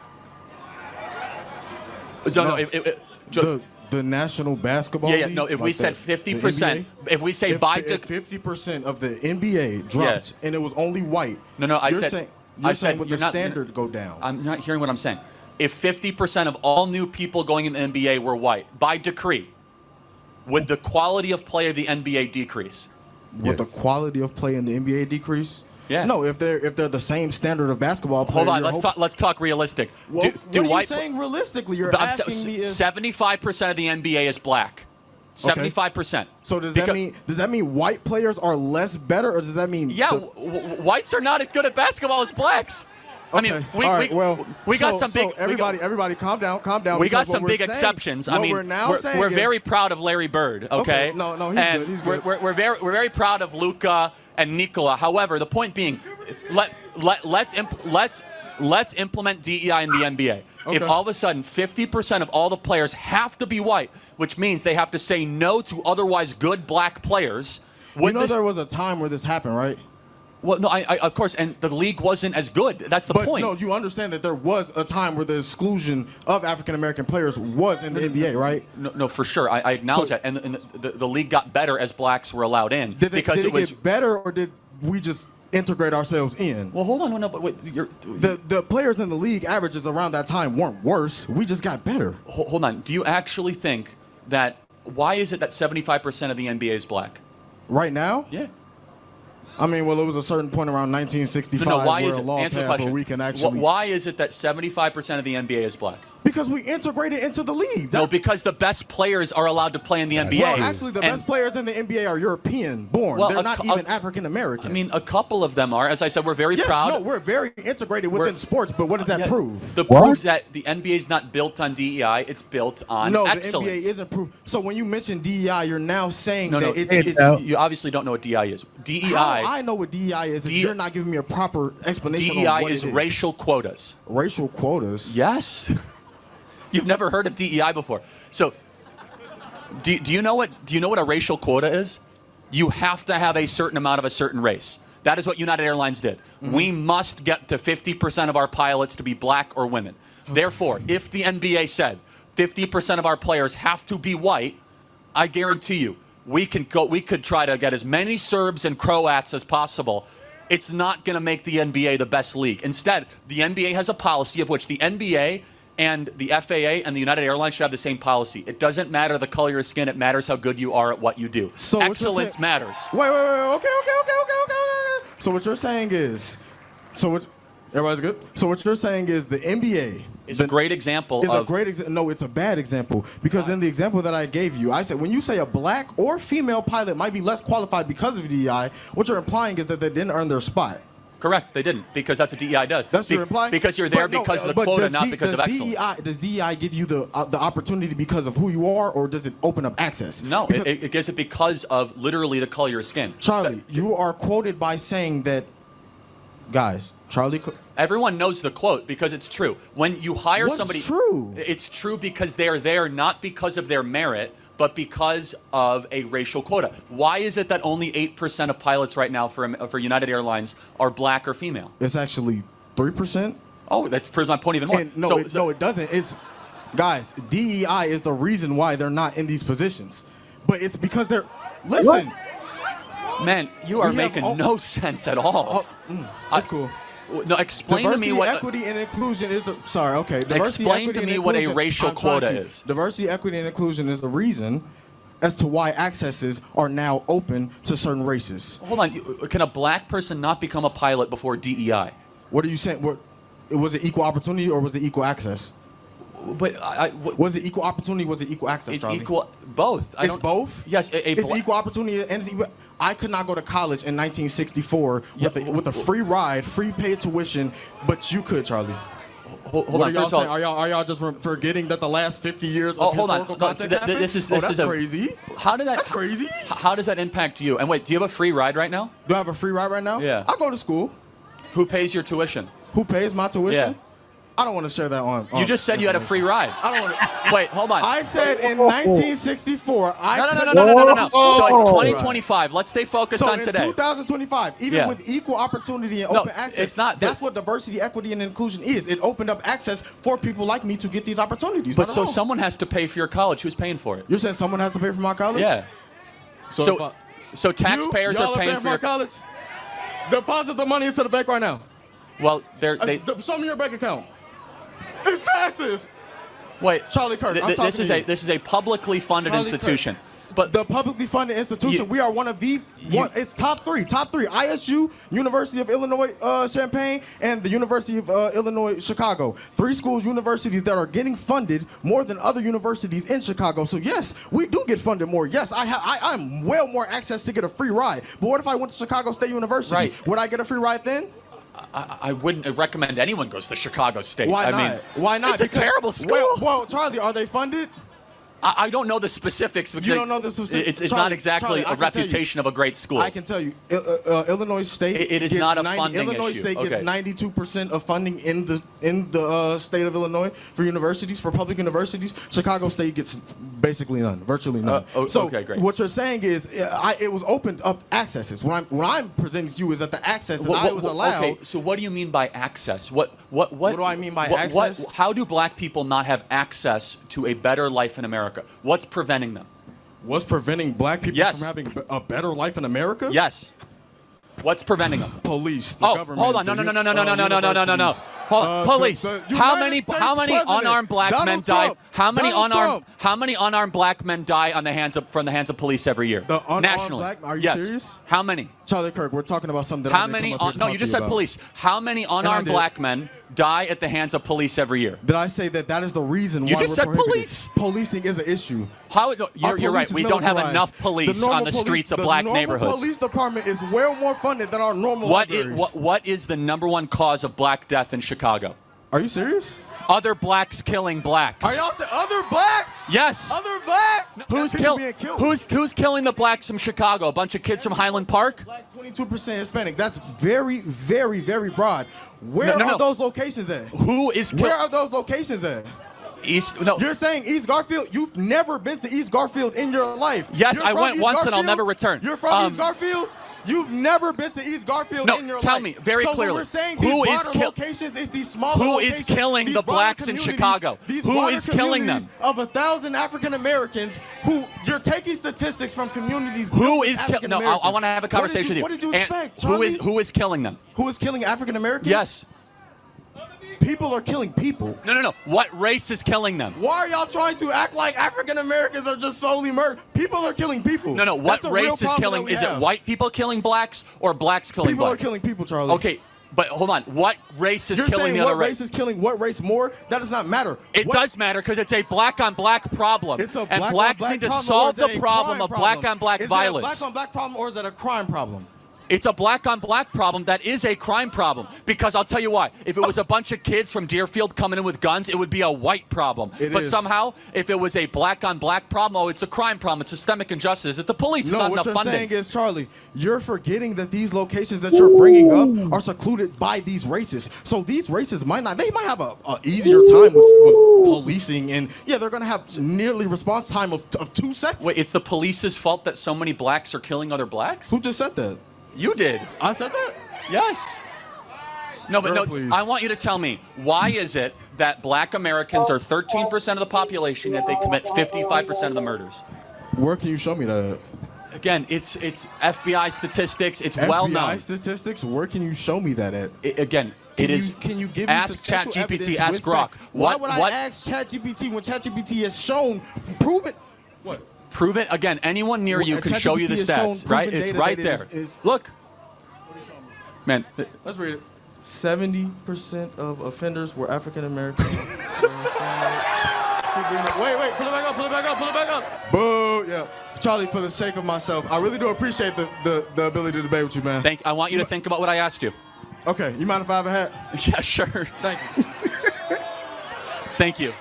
The National Basketball League? No, if we said 50%, if we say if 50% of the NBA dropped and it was only white. No, you're saying would the standard go down? I'm not hearing what I'm saying. If 50% of all new people going in the NBA were white, by decree, would the quality of play of the NBA decrease? Would the quality of play in the NBA decrease? Yeah. No, if they're the same standard of basketball play. Hold on, let's talk realistic. Well, what are you saying realistically? You're asking me if 75% of the NBA is black. 75%. So does that mean white players are less better, or does that mean whites are not as good at basketball as blacks? Okay. I mean, we got some big. Everybody, calm down. We got some big exceptions. I mean, we're very proud of Larry Bird. Okay. No, he's good. We're very proud of Luka and Nikola. However, the point being, let's implement DEI in the NBA. Okay. If all of a sudden 50% of all the players have to be white, which means they have to say no to otherwise good black players. There was a time where this happened, right? Well, no, I of course, and the league wasn't as good. That's the point. No, you understand that there was a time where the exclusion of African American players was in the NBA, right? No, for sure. I acknowledge that, and the league got better as blacks were allowed in. Did it get better, or did we just integrate ourselves in? Well, hold on, but wait, the players in the league averages around that time weren't worse. We just got better. Hold on. Do you actually think that? Why is it that 75% of the NBA is black? Right now? Yeah. I mean, well, it was a certain point around 1965 why where is a law passed where we can actually... Why is it that 75% of the NBA is black? Because we integrated into the league. No, because the best players are allowed to play in the NBA. Well, actually, the best players in the NBA are European-born. They're not even African-American. I mean, a couple of them are. As I said, we're very proud. No, we're very integrated within sports, but what does that prove? It proves that the NBA is not built on DEI. It's built on excellence. No, the NBA isn't proof. So when you mention DEI, you're now saying that it's... You obviously don't know what DEI is. DEI... How I know what DEI is if you're not giving me a proper explanation on what it is. DEI is racial quotas. Racial quotas? Yes. You've never heard of DEI before. So, do you know what a racial quota is? You have to have a certain amount of a certain race. That is what United Airlines did. Mm-hmm. We must get to 50% of our pilots to be black or women. Therefore, if the NBA said 50% of our players have to be white, I guarantee you, we could try to get as many Serbs and Croats as possible. It's not going to make the NBA the best league. Instead, the NBA has a policy of which the NBA And the FAA and the United Airlines should have the same policy. It doesn't matter the color of your skin. It matters how good you are at what you do. So excellence matters. Wait. Okay. So what you're saying is, everybody's good? So what you're saying is the NBA is a great example of... No, it's a bad example. Because in the example that I gave you, I said when you say a black or female pilot might be less qualified because of DEI, what you're implying is that they didn't earn their spot. Correct, they didn't, because that's what DEI does. That's what you're implying? Because you're there because of the quota, not because of excellence. Does DEI give you the opportunity because of who you are, or does it open up access? No, it gives it because of literally the color of your skin. Charlie, you are quoted by saying that, guys, Charlie... Everyone knows the quote because it's true. When you hire somebody... What's true? It's true because they're there not because of their merit, but because of a racial quota. Why is it that only 8% of pilots right now for United Airlines are black or female? It's actually 3%. Oh, that proves my point even more. And no, it doesn't. It's, guys, DEI is the reason why they're not in these positions. But it's because they're... Listen. Man, you are making no sense at all. That's cool. No, explain to me what... Diversity, equity, and inclusion is the... Sorry, okay. Explain to me what a racial quota is. Diversity, equity, and inclusion is the reason as to why accesses are now open to certain races. Hold on. Can a black person not become a pilot before DEI? What are you saying? Was it equal opportunity or was it equal access? But was it equal opportunity? Was it equal access? It's Charlie? Equal. Both. It's both. Yes. It's equal opportunity. And I could not go to college in 1964 with a free ride, free paid tuition, but you could, Charlie. Hold on. First of all, are y'all just forgetting that the last 50 years of historical context happened? This is crazy. That's crazy. How does that impact you? And wait, do you have a free ride right now? Do I have a free ride right now? Yeah. I go to school. Who pays your tuition? Who pays my tuition? Yeah. I don't want to share that on. You just said you had a free ride. I don't want to. Wait, hold on. I said in 1964. No. So it's 2025. Let's stay focused on today. So in 2025, even with equal opportunity and open access, it's not. That's what diversity, equity, and inclusion is. It opened up access for people like me to get these opportunities. But so someone has to pay for your college. Who's paying for it? You're saying someone has to pay for my college? Yeah. So taxpayers are paying for your college. Deposit the money into the bank right now. Well, show me your bank account. It's taxes. Wait, Charlie Kirk. This is a publicly funded institution. Kirk. But the publicly funded institution, we are one of the. It's top three. ISU, University of Illinois Champaign, and the University of Illinois Chicago. 3 schools, universities that are getting funded more than other universities in Chicago. So yes, we do get funded more. Yes, I'm well more access to get a free ride. But what if I went to Chicago State University? Right. Would I get a free ride then? I wouldn't recommend anyone goes to Chicago State. Why not? Why not? It's a terrible school. Well, Charlie, are they funded? I don't know the specifics. You don't know the specifics? It's not exactly a reputation of a great school. I can tell you, Illinois State. It is not a funding Illinois issue. State gets 92% of funding in the state of Illinois for universities, for public universities. Chicago State gets basically none, virtually none. Okay, great. What you're saying is, it was opened up accesses. What I'm presenting to you is that the access that I was allowed. Okay, so what do you mean by access? What do I mean by access? How do black people not have access to a better life in America? What's preventing them? What's preventing black people from having a better life in America? Yes. What's preventing them? Police, the government. Hold on. No. Police. How many unarmed black men die? How many unarmed black men die from the hands of police every year? The unarmed nationally? Black? Are you serious? How many? Charlie Kirk, we're talking about something that No, you just said police. How many unarmed black men die at the hands of police every year? Did I say that is the reason why you just said police? Policing is an issue. You're right. We don't have enough police on the streets of black neighborhoods. The police department is well more funded than our normal libraries. What is the #1 cause of black death in Chicago? Are you serious? Other blacks killing blacks. Are y'all saying other blacks? Yes. Other blacks? Who's killing the blacks from Chicago? A bunch of kids from Highland Park? Black, 22% Hispanic. That's very, very, very broad. Where are those locations at? Where are those locations at? East. No. You're saying East Garfield? You've never been to East Garfield in your life. Yes, I went once and I'll never return. You're from East Garfield? You've never been to East Garfield in your life. Tell me very clearly. So we're saying these broader locations is these smaller locations. Who is killing the blacks in Chicago? Who is killing them? Of 1,000 African Americans who you're taking statistics from communities. Who is killing? No, I want to have a conversation with you. What did you expect, Charlie? Who is killing them? Who is killing African Americans? Yes. People are killing people. No. What race is killing them? Why are y'all trying to act like African Americans are just solely murdered? People are killing people. No. What race is killing? Is it white people killing blacks or blacks killing people blacks? People are killing people, Charlie. Okay, but hold on. What race is You're killing saying the other what race is killing what race more? That does not matter. It does matter because it's a black-on-black problem. It's a and blacks need to solve the problem of black-on-black violence. Is it a black-on-black problem or is it a crime problem? It's a black-on-black problem that is a crime problem. Because I'll tell you why. If it was a bunch of kids from Deerfield coming in with guns, it would be a white problem. But somehow, if it was a black-on-black problem, oh, it's a crime problem. It's systemic injustice. If the police is not enough funding. No, what you're saying is, Charlie, you're forgetting that these locations that you're bringing up are secluded by these races. So these races might have a easier time with policing. And, yeah, they're going to have nearly response time of 2 seconds. Wait, it's the police's fault that so many blacks are killing other blacks? Who just said that? You did. I said that? Yes. No, but no, please. I want you to tell me, why is it that black Americans are 13% of the population, yet they commit 55% of the murders? Where can you show me that? Again, it's FBI statistics. It's well known. FBI statistics? Where can you show me that at? Can you give me ask ChatGPT, ask Grok. Why would I ask ChatGPT when ChatGPT has shown, prove it? What? Prove it. Again, anyone near you can show you the stats, right? It's right there. Look. Man. Let's read it. 70% of offenders were African American. Wait, pull it back up. Boo, yeah. Charlie, for the sake of myself, I really do appreciate the ability to debate with you, man. I want you to think about what I asked you. Okay, you mind if I have a hat? Yeah, sure. Thank you. Thank you.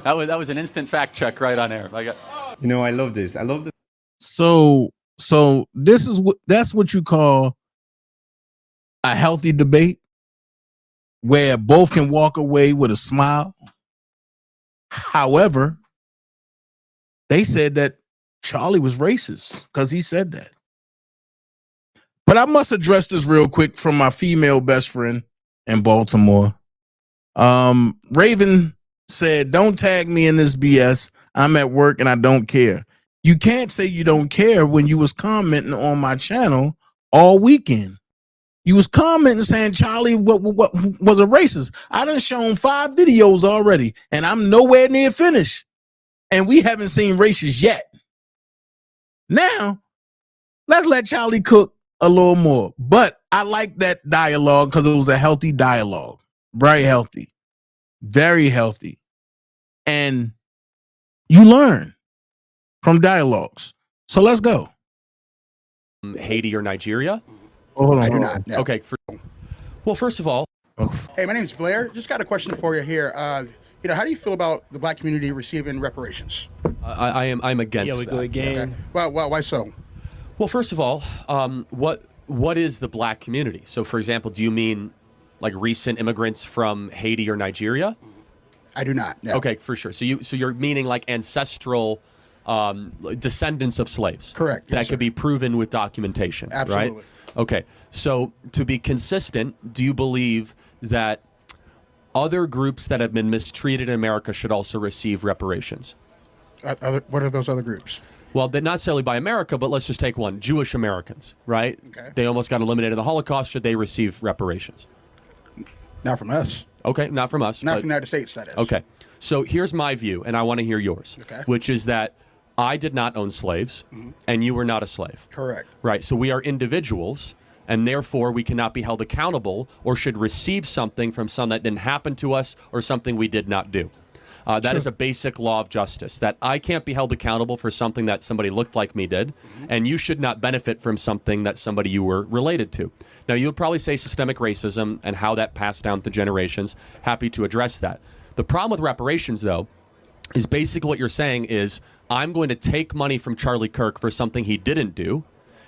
That was an instant fact check right on air. I love this. I love this. So that's what you call a healthy debate where both can walk away with a smile. However, they said that Charlie was racist because he said that. But I must address this real quick from my female best friend in Baltimore. Raven said, "Don't tag me in this BS. I'm at work and I don't care." You can't say you don't care when you was commenting on my channel all weekend. You was commenting saying Charlie what was a racist. I done shown 5 videos already and I'm nowhere near finished. And we haven't seen racist yet. Now, let's let Charlie cook a little more. But I like that dialogue because it was a healthy dialogue. Very healthy. Very healthy. And you learn from dialogues. So let's go. Haiti or Nigeria? Oh, hold on. I do not. No. Okay. Well, first of all, hey, my name's Blair. Just got a question for you here. How do you feel about the black community receiving reparations? I'm against. Yeah, we go again. Okay. Well, why so? Well, first of all, what is the black community? So, for example, do you mean like recent immigrants from Haiti or Nigeria? I do not. No. Okay, for sure. So you're meaning like ancestral descendants of slaves. Correct. That could be proven with documentation. Absolutely. Right? Okay. So to be consistent, do you believe that other groups that have been mistreated in America should also receive reparations? What are those other groups? Well, they're not necessarily by America, but let's just take one. Jewish Americans, right? Okay. They almost got eliminated in the Holocaust. Should they receive reparations? Not from us. Okay, not from us. Not from the United States, that is. Okay. So here's my view, and I want to hear yours, which is that I did not own slaves, and you were not a slave. Correct. Right. So we are individuals, and therefore we cannot be held accountable or should receive something from something that didn't happen to us or something we did not do. That is a basic law of justice, that I can't be held accountable for something that somebody looked like me did, and you should not benefit from something that somebody you were related to. Now, you'll probably say systemic racism and how that passed down to generations. Happy to address that. The problem with reparations, though, is basically what you're saying is I'm going to take money from Charlie Kirk for something he didn't do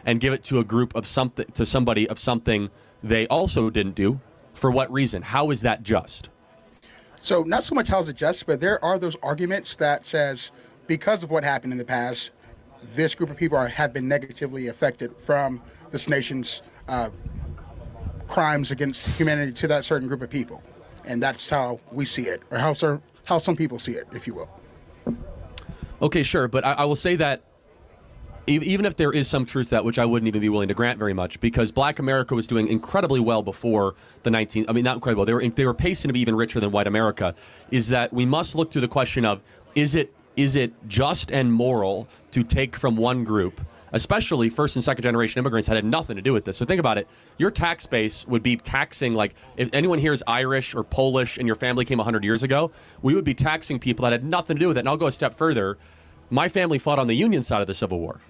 and give it to a group of something, to somebody of something they also didn't do. For what reason? How is that just? So not so much how is it just, but there are those arguments that says because of what happened in the past, this group of people have been negatively affected from this nation's crimes against humanity to that certain group of people. And that's how we see it, or how some people see it, if you will. Okay, sure, but I will say that even if there is some truth to that, which I wouldn't even be willing to grant very much, because Black America was doing incredibly well before the not incredible. They were pacing to be even richer than white America. Is that we must look through the question of is it just and moral to take from one group, especially first and second generation immigrants that had nothing to do with this. So think about it. Your tax base would be taxing, like if anyone here is Irish or Polish and your family came 100 years ago, we would be taxing people that had nothing to do with it. And I'll go a step further. My family fought on the Union side of the Civil War,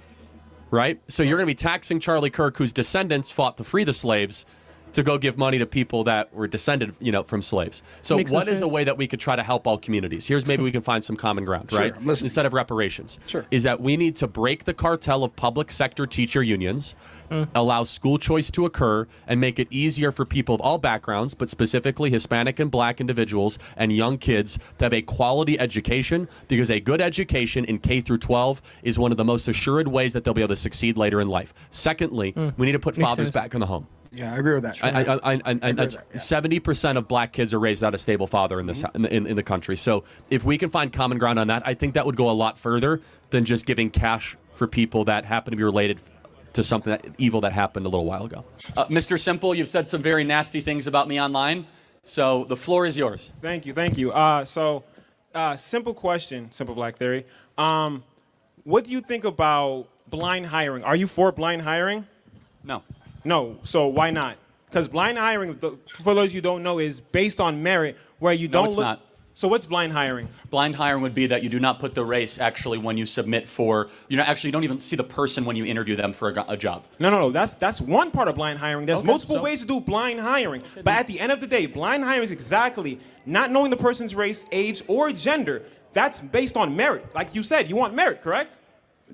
right? So you're going to be taxing Charlie Kirk, whose descendants fought to free the slaves, to go give money to people that were descended, from slaves. So what is a way that we could try to help all communities? Here's maybe we can find some common ground, right? Instead of reparations. Sure. Is that we need to break the cartel of public sector teacher unions, allow school choice to occur, and make it easier for people of all backgrounds, but specifically Hispanic and Black individuals and young kids to have a quality education, because a good education in K through 12 is one of the most assured ways that they'll be able to succeed later in life. Secondly, we need to put fathers back in the home. Yeah, I agree with that. 70% of Black kids are raised without a stable father in the country. So if we can find common ground on that, I think that would go a lot further than just giving cash for people that happen to be related to something evil that happened a little while ago. Mr. Simple, you've said some very nasty things about me online, so the floor is yours. Thank you. Simple question, Simple Black Theory. What do you think about blind hiring? Are you for blind hiring? No. No. So why not? Because blind hiring, for those you don't know, is based on merit, where you don't No, it's not. So what's blind hiring? Blind hiring would be that you do not put the race actually when you submit for, you don't even see the person when you interview them for a job. No. That's one part of blind hiring. There's multiple ways to do blind hiring. But at the end of the day, blind hiring is exactly not knowing the person's race, age, or gender. That's based on merit. Like you said, you want merit, correct?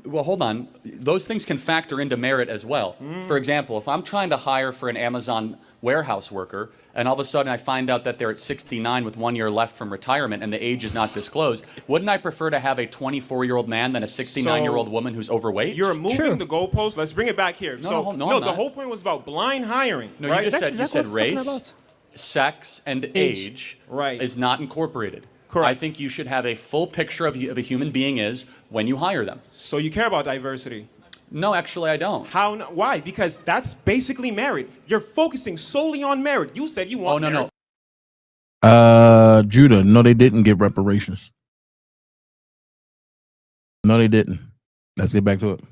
Well, hold on. Those things can factor into merit as well. For example, if I'm trying to hire for an Amazon warehouse worker, and all of a sudden I find out that they're at 69 with 1 year left from retirement and the age is not disclosed, wouldn't I prefer to have a 24-year-old man than a 69-year-old woman who's overweight? You're moving the goalposts. Let's bring it back here. No, the whole point was about blind hiring. No, right? you said race, sex, and age is not incorporated. Correct. I think you should have a full picture of a human being is when you hire them. So you care about diversity? No, actually I don't. How? Why? Because that's basically merit. You're focusing solely on merit. You said you want merit. Judah, no, they didn't give reparations. No, they didn't. Let's get back to it.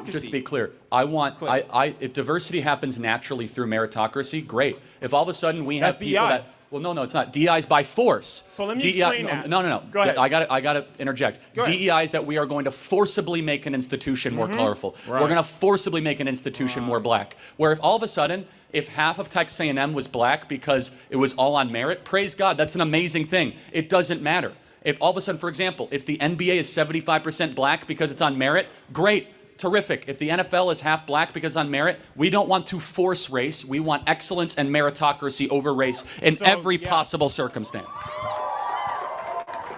Just to be clear, if diversity happens naturally through meritocracy, great. If all of a sudden we have people that, well, no, it's not. DEI is by force. So let me explain that. No. Go ahead. I got to interject. DEI is that we are going to forcibly make an institution more colorful. Right. We're going to forcibly make an institution more black. Where if all of a sudden, if half of Texas A&M was black because it was all on merit, praise God, that's an amazing thing. It doesn't matter. If all of a sudden, for example, if the NBA is 75% black because it's on merit, great. Terrific. If the NFL is half black because on merit, we don't want to force race. We want excellence and meritocracy over race in every possible circumstance.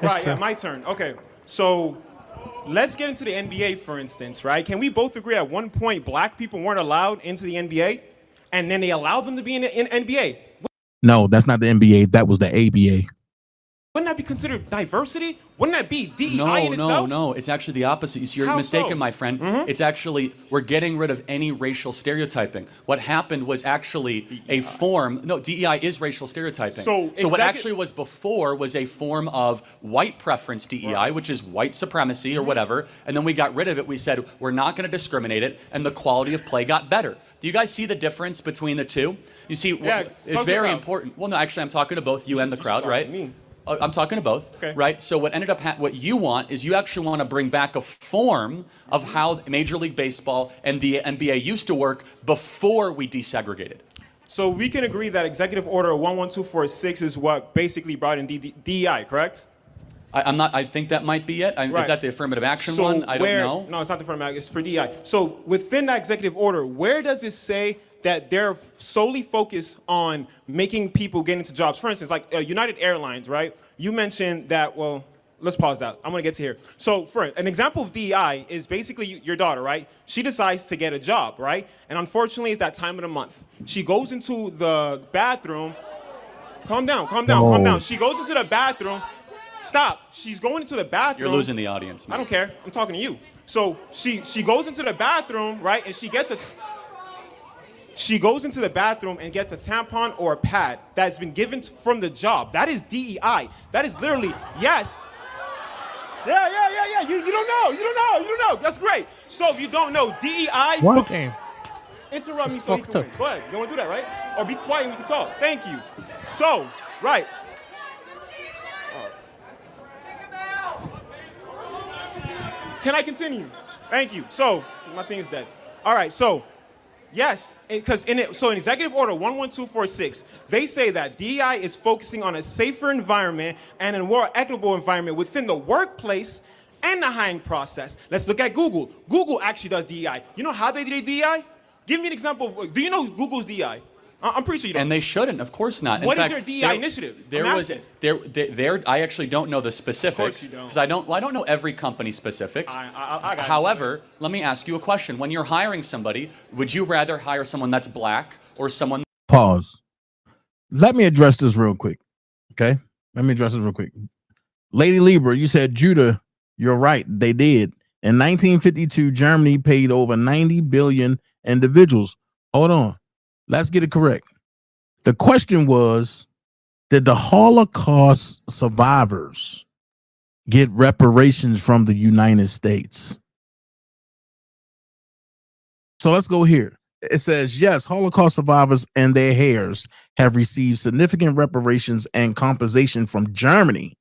Right, yeah, my turn. Okay, so let's get into the NBA, for instance, right? Can we both agree at one point black people weren't allowed into the NBA, and then they allowed them to be in the NBA? No, that's not the NBA. That was the ABA. Wouldn't that be considered diversity? Wouldn't that be DEI in itself? No. It's actually the opposite. You see, you're mistaken, my friend. It's actually, we're getting rid of any racial stereotyping. What happened was actually a form. No, DEI is racial stereotyping. So what actually was before was a form of white preference DEI, which is white supremacy or whatever. And then we got rid of it. We said, we're not going to discriminate it. And the quality of play got better. Do you guys see the difference between the two? You see, it's very important. Well, no, actually, I'm talking to both you and the crowd, right? I'm talking to both, right? So what ended up, what you want is you actually want to bring back a form of how Major League Baseball and the NBA used to work before we desegregated. So we can agree that Executive Order 11246 is what basically brought in DEI, correct? I think that might be it. Is that the affirmative action one? I don't know. No, it's not the affirmative action. It's for DEI. So within that executive order, where does it say that they're solely focused on making people get into jobs? For instance, like United Airlines, right? You mentioned that, well, let's pause that. I'm going to get to here. So for an example of DEI is basically your daughter, right? She decides to get a job, right? And unfortunately, it's that time of the month. She goes into the bathroom. Calm down. She goes into the bathroom. Stop. She's going into the bathroom. You're losing the audience, man. I don't care. I'm talking to you. So she goes into the bathroom, right? And she goes into the bathroom and gets a tampon or a pad that's been given from the job. That is DEI. That is literally, yes. Yeah. You don't know. That's great. So if you don't know, DEI. What? Interrupt me so you can win. Go ahead. You want to do that, right? Or be quiet and we can talk. Thank you. So, right. Can I continue? Thank you. So, my thing is dead. All right, so, yes, because in Executive Order 11246, they say that DEI is focusing on a safer environment and a more equitable environment within the workplace and the hiring process. Let's look at Google. Google actually does DEI. You know how they do DEI? Give me an example of, do you know Google's DEI? I'm pretty sure you don't. And they shouldn't, of course not. What is their DEI initiative? I actually don't know the specifics because I don't know every company's specifics. I got However, let me ask you a question. When you're hiring somebody, would you rather hire someone that's black or someone? Pause. Let me address this real quick. Okay, let me address this real quick. Lady Libra, you said Judah. You're right. They did. In 1952, Germany paid over 90 billion individuals. Hold on. Let's get it correct. The question was, did the Holocaust survivors get reparations from the United States? So let's go here. It says, yes, Holocaust survivors and their heirs have received significant reparations and compensation from Germany,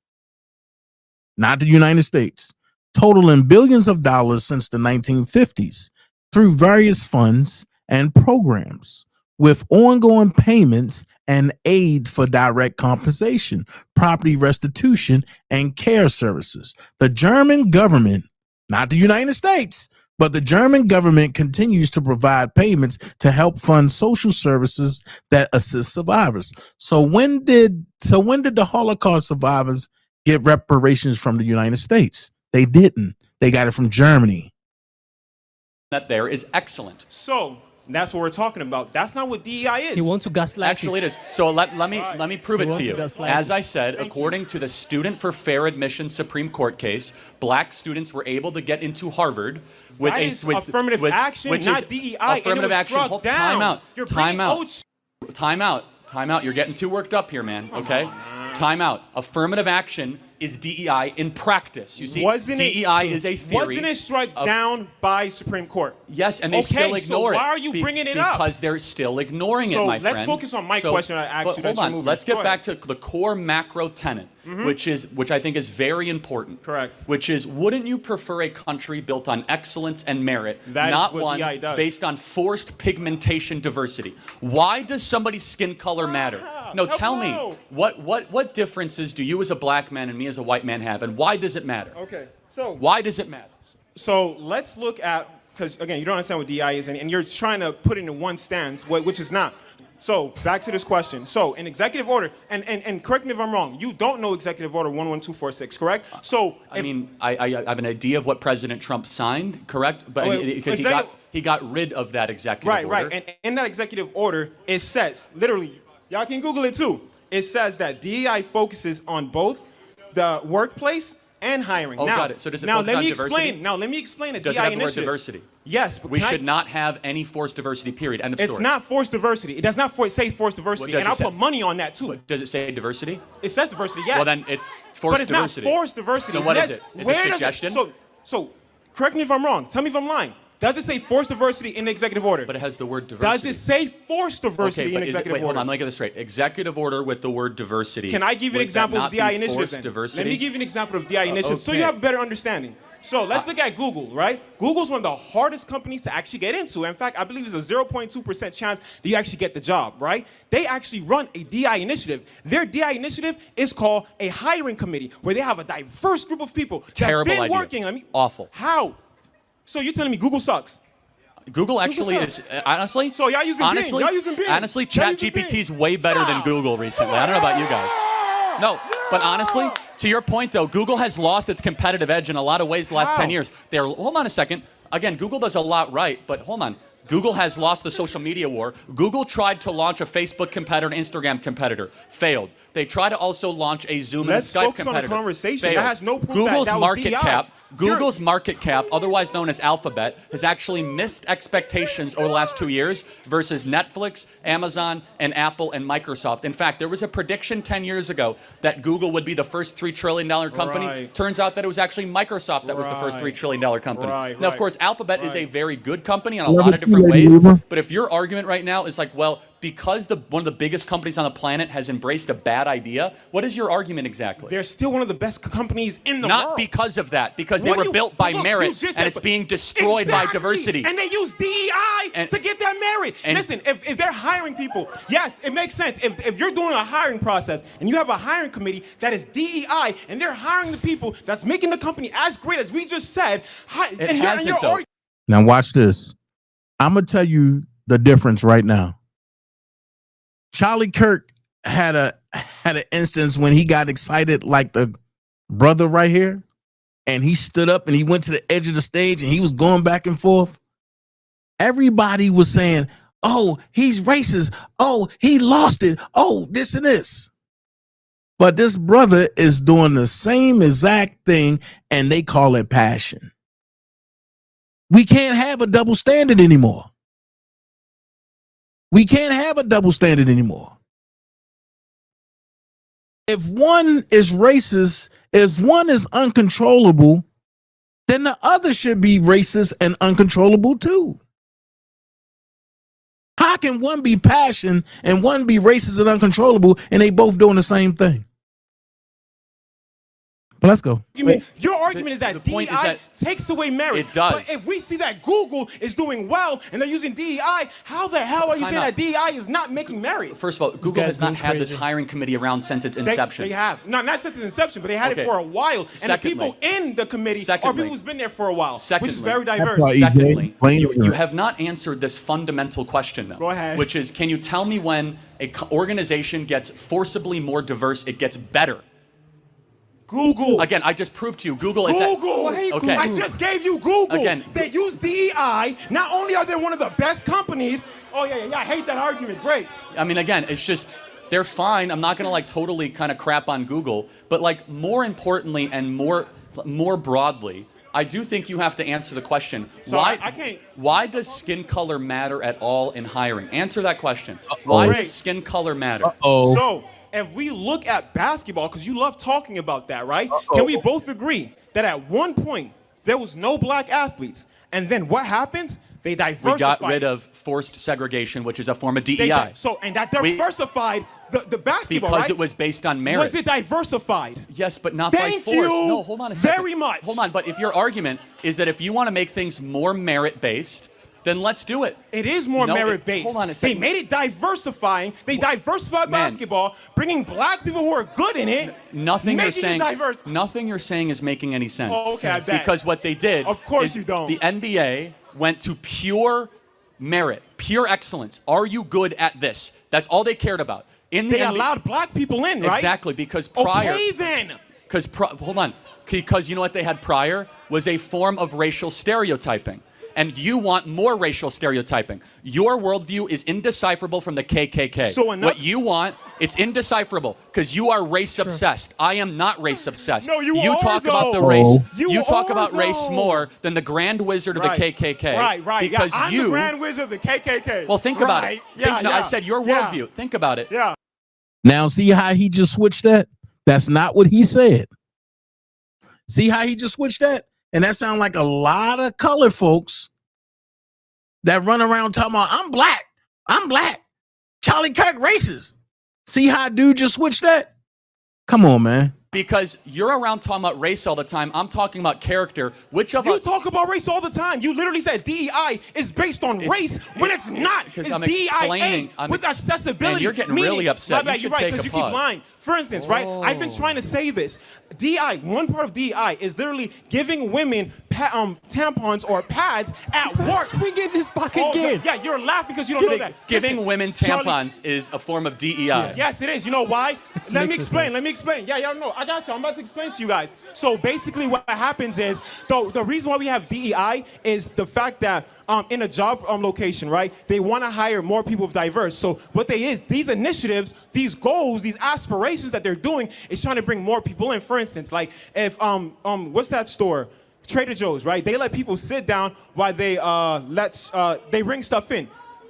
not the United States, totaling billions of dollars since the 1950s through various funds and programs, with ongoing payments and aid for direct compensation, property restitution, and care services. The German government, not the United States, but the German government continues to provide payments to help fund social services that assist survivors. So when did the Holocaust survivors get reparations from the United States? They didn't. They got it from Germany. That there is excellent. So that's what we're talking about. That's not what DEI is. He wants to gaslight. Actually, it is. So let me prove it to you. As I said, according to the Student for Fair Admission Supreme Court case, black students were able to get into Harvard with affirmative action, not DEI. Affirmative action. Time out. You're Time out. You're getting too worked up here, man. Okay. Time out. Affirmative action is DEI in practice. You see, DEI is a theory. Wasn't it struck down by Supreme Court? Yes, and they still ignore so it. Why are you bringing it up? Because they're still ignoring it, my friend. So let's focus on my question I asked you. Hold on. Let's get back to the core macro tenet, which I think is very important. Correct. Which is, wouldn't you prefer a country built on excellence and merit, not one based on forced pigmentation diversity? Why does somebody's skin color matter? No, tell me, what differences do you as a black man and me as a white man have, and why does it matter? Okay, so why does it matter? So let's look at, because again, you don't understand what DI is, and you're trying to put it in one stance, which is not. So back to this question. So in executive order, and correct me if I'm wrong, you don't know executive order 11246, correct? So I have an idea of what President Trump signed, correct? But because he got rid of that executive order. Right. And in that executive order, it says literally, y'all can Google it too. It says that DEI focuses on both the workplace and hiring. Oh, got it. So does it focus on diversity? Now let me explain the Does DEI it have the word initiative. diversity? Yes, but we should not have any forced diversity. Period. End of story. It's not forced diversity. It does not say forced diversity, and I'll put money on that too. Does it say diversity? It says diversity. Yes. Well, then it's forced diversity. But it's not forced diversity. So what is it? It's a suggestion. So correct me if I'm wrong. Tell me if I'm lying. Does it say forced diversity in the executive order? But it has the word diversity. Does it say forced diversity in the executive order? Hold on, let me get this straight. Executive order with the word diversity. Can I give you an example of DI initiative then? Diversity? Let me give you an example of DI initiative so you have a better understanding. So let's look at Google, right? Google's one of the hardest companies to actually get into. In fact, I believe there's a 0.2% chance that you actually get the job, right? They actually run a DI initiative. Their DI initiative is called a hiring committee, where they have a diverse group of people that have been working. Awful. How? So you're telling me Google sucks? Google actually is, honestly. So y'all using Bing. Y'all using Bing. Honestly, ChatGPT's way better than Google recently. I don't know about you guys. No, but honestly, to your point though, Google has lost its competitive edge in a lot of ways the last 10 years. Hold on a second. Again, Google does a lot right, but hold on. Google has lost the social media war. Google tried to launch a Facebook competitor, an Instagram competitor, failed. They tried to also launch a Zoom and a Skype competitor. Let's focus on the conversation. Failed. That has no proof Google's that was market DI. cap. Google's market cap, otherwise known as Alphabet, has actually missed expectations over the last 2 years versus Netflix, Amazon, and Apple and Microsoft. In fact, there was a prediction 10 years ago that Google would be the first $3 trillion company. Right. Turns out that it was actually Microsoft that was the first $3 trillion company. Now, of course, Alphabet is a very good company in a lot of different ways, but if your argument right now is like, well, because one of the biggest companies on the planet has embraced a bad idea, what is your argument exactly? They're still one of the best companies in the world. Not because of that, because they were built by merit, and it's being destroyed by diversity. And they use DEI to get that merit. Listen, if they're hiring people, yes, it makes sense. If you're doing a hiring process and you have a hiring committee that is DEI and they're hiring the people that's making the company as great as we just said, Now watch this. I'm gonna tell you the difference right now. Charlie Kirk had an instance when he got excited like the brother right here, and he stood up and he went to the edge of the stage and he was going back and forth. Everybody was saying, oh, he's racist. Oh, he lost it. Oh, this and this. But this brother is doing the same exact thing, and they call it passion. We can't have a double standard anymore. We can't have a double standard anymore. If one is racist, if one is uncontrollable, then the other should be racist and uncontrollable too. How can one be passion and one be racist and uncontrollable and they both doing the same thing? But let's go. Your argument is that DEI takes away merit. It does. But if we see that Google is doing well and they're using DEI, how the hell are you saying that DEI is not making merit? First of all, Google has not had this hiring committee around since its inception. They have. Not since its inception, but they had it for a while. And the people in the committee are people who's been there for a while, which is very diverse. Secondly, you have not answered this fundamental question, though. Go ahead. Which is, can you tell me when an organization gets forcibly more diverse, it gets better? Google. Again, I just proved to you. Google is Google. Okay. I just gave you Google. Again, they use DEI. Not only are they one of the best companies. Oh yeah. I hate that argument. Great. I mean, again, it's just they're fine. I'm not gonna like totally kind of crap on Google, but like more importantly and more broadly, I do think you have to answer the question. So why does skin color matter at all in hiring? Answer that question. Why does skin color matter? So if we look at basketball, because you love talking about that, right? Can we both agree that at one point there was no black athletes, and then what happened? They diversified. We got rid of forced segregation, which is a form of DEI. And that diversified the basketball, because it was based on merit. Was it diversified? Yes, but not by force. No, hold on a second. Very much. Hold on, but if your argument is that if you want to make things more merit-based, then let's do it. It is more merit-based. Hold on a second. They made it diversifying. They diversified basketball, bringing black people who are good in it. Nothing you're saying is making any sense. Oh, okay, I bet. Because what they did. Of course you don't. The NBA went to pure merit, pure excellence. Are you good at this? That's all they cared about. They allowed black people in, right? Exactly, because prior. Okay, then. Hold on. Because you know what they had prior was a form of racial stereotyping. And you want more racial stereotyping. Your worldview is indecipherable from the KKK. So what you want, it's indecipherable because you are race obsessed. I am not race obsessed. No, you talk about the race. You talk about race more than the Grand Wizard of the KKK. Right. Because I'm the Grand Wizard of the KKK. Well, think about it. I said your worldview. Think about it. Yeah. Now, see how he just switched that? That's not what he said. See how he just switched that? And that sounds like a lot of colored folks that run around talking about, I'm black. Charlie Kirk racist. See how dude just switched that? Come on, man. Because you're around talking about race all the time. I'm talking about character. You talk about race all the time. You literally said DEI is based on race when it's not. It's DEIA with accessibility. Man, you're getting really upset. You should take a pause. You keep lying. For instance, right? I've been trying to say this. DEI, one part of DEI is literally giving women tampons or pads at work. We get this back Oh, again. yeah, you're laughing because you don't know that. Giving Listen, women tampons is a form of DEI. Yes, it is. You know why? Let me explain. Let me explain. Yeah, no, I got you. I'm about to explain to you guys. So basically what happens is, the reason why we have DEI is the fact that in a job location, right, they want to hire more people of diverse. So what these initiatives, these goals, these aspirations that they're doing is trying to bring more people in. For instance, like if, what's that store? Trader Joe's, right? They let people sit down while they they bring stuff in.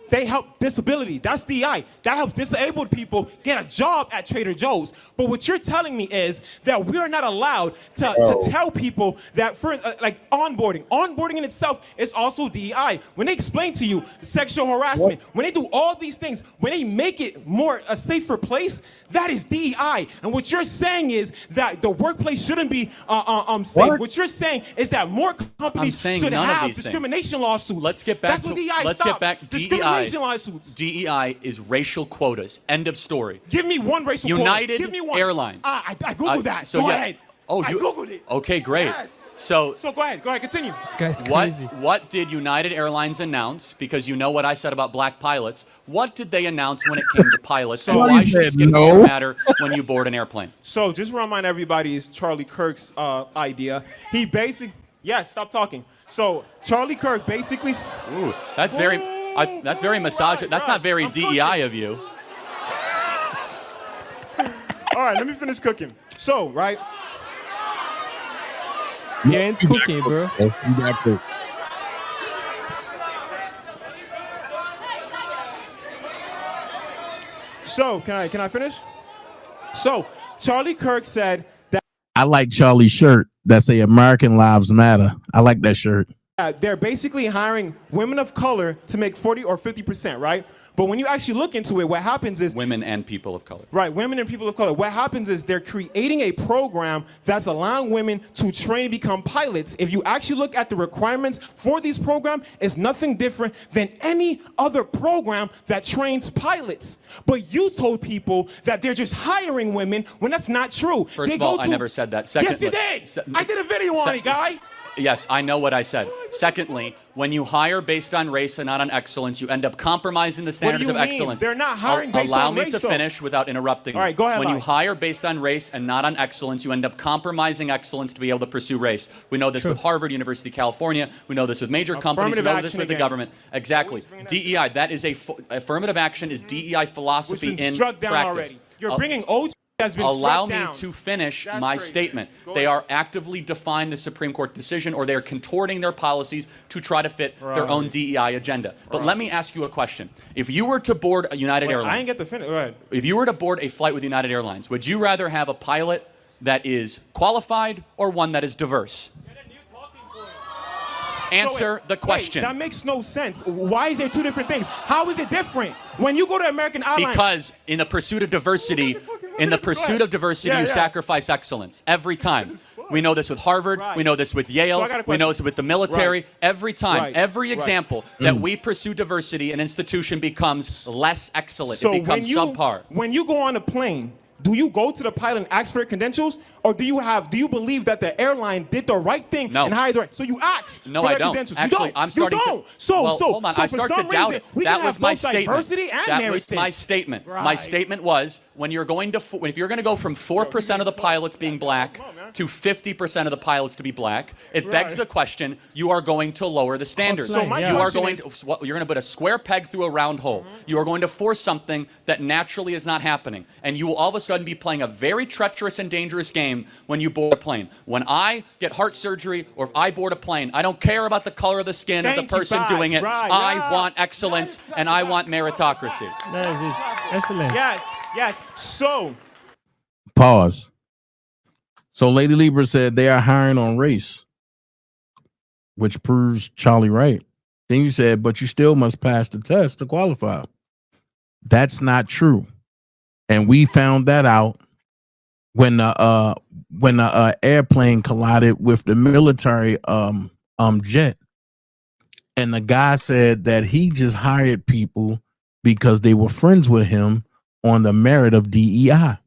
They help disability. That's DEI. That helps disabled people get a job at Trader Joe's. But what you're telling me is that we are not allowed to tell people that, for like onboarding. Onboarding in itself is also DEI. When they explain to you sexual harassment, when they do all these things, when they make it more a safer place, that is DEI. And what you're saying is that the workplace shouldn't be safe. What you're saying is that more companies should have discrimination lawsuits. Let's get back That's what DEI stops. get back. Discrimination lawsuits. DEI is racial quotas. End of story. Give me one racial United quota. Give me one. Airlines. I googled that. So go yeah. ahead. Oh, I googled it. Okay, great. Yes. So go ahead, continue. This guy's crazy. What did United Airlines announce? Because you know what I said about black pilots. What did they announce when it came to pilots? And why should skin color matter when you board an airplane? So just to remind everybody, is Charlie Kirk's idea. He basically, stop talking. So Charlie Kirk basically. Ooh, that's very misogynist. That's not very DEI of you. All right, let me finish cooking. So, right. Yeah, it's cooking, bro. So, can I finish? So, Charlie Kirk said that I like Charlie's shirt that say American Lives Matter. I like that shirt. They're basically hiring women of color to make 40 or 50%, right? But when you actually look into it, what happens is women and people of color. Right, women and people of color. What happens is they're creating a program that's allowing women to train and become pilots. If you actually look at the requirements for these programs, it's nothing different than any other program that trains pilots. But you told people that they're just hiring women when that's not true. First of all, I never said that. Secondly, yes, you did. I did a video on it, guy. Yes, I know what I said. Secondly, when you hire based on race and not on excellence, you end up compromising the standards of excellence. They're not hiring based on race. Allow me to finish without interrupting. All right, go ahead. When you hire based on race and not on excellence, you end up compromising excellence to be able to pursue race. We know this with Harvard, University of California. We know this with major companies. We know this with the government. Exactly. DEI, that is affirmative action is DEI philosophy in practice. Struck down already. You're bringing OJ. Allow me to finish my statement. They are actively defying the Supreme Court decision, or they're contorting their policies to try to fit their own DEI agenda. But let me ask you a question. If you were to board a United Airlines, I didn't get the finish. Go ahead. If you were to board a flight with United Airlines, would you rather have a pilot that is qualified or one that is diverse? Answer the question. Wait, that makes no sense. Why is there two different things? How is it different? When you go to American Airlines. Because in the pursuit of diversity, you sacrifice excellence every time. We know this with Harvard. We know this with Yale. We know this with the military. Every time, every example that we pursue diversity, an institution becomes less excellent. So it becomes subpar. When you go on a plane, do you go to the pilot and ask for their credentials? Or do you believe that the airline did the right thing and hired the right? So you ask for their credentials. Actually, I'm starting to. Hold on. I start to doubt it. That was my statement. That was my statement. My statement was if you're going to go from 4% of the pilots being black to 50% of the pilots to be black, it begs the question: you are going to lower the standards. You're going to put a square peg through a round hole. You are going to force something that naturally is not happening, and you will all of a sudden be playing a very treacherous and dangerous game when you board a plane. When I get heart surgery or if I board a plane, I don't care about the color of the skin of the person doing it. I want excellence and I want meritocracy. It's excellent. Yes. So. Pause. So Lady Libra said they are hiring on race, which proves Charlie right. Then you said, but you still must pass the test to qualify. That's not true. And we found that out when the airplane collided with the military jet, and the guy said that he just hired people because they were friends with him on the merit of DEI.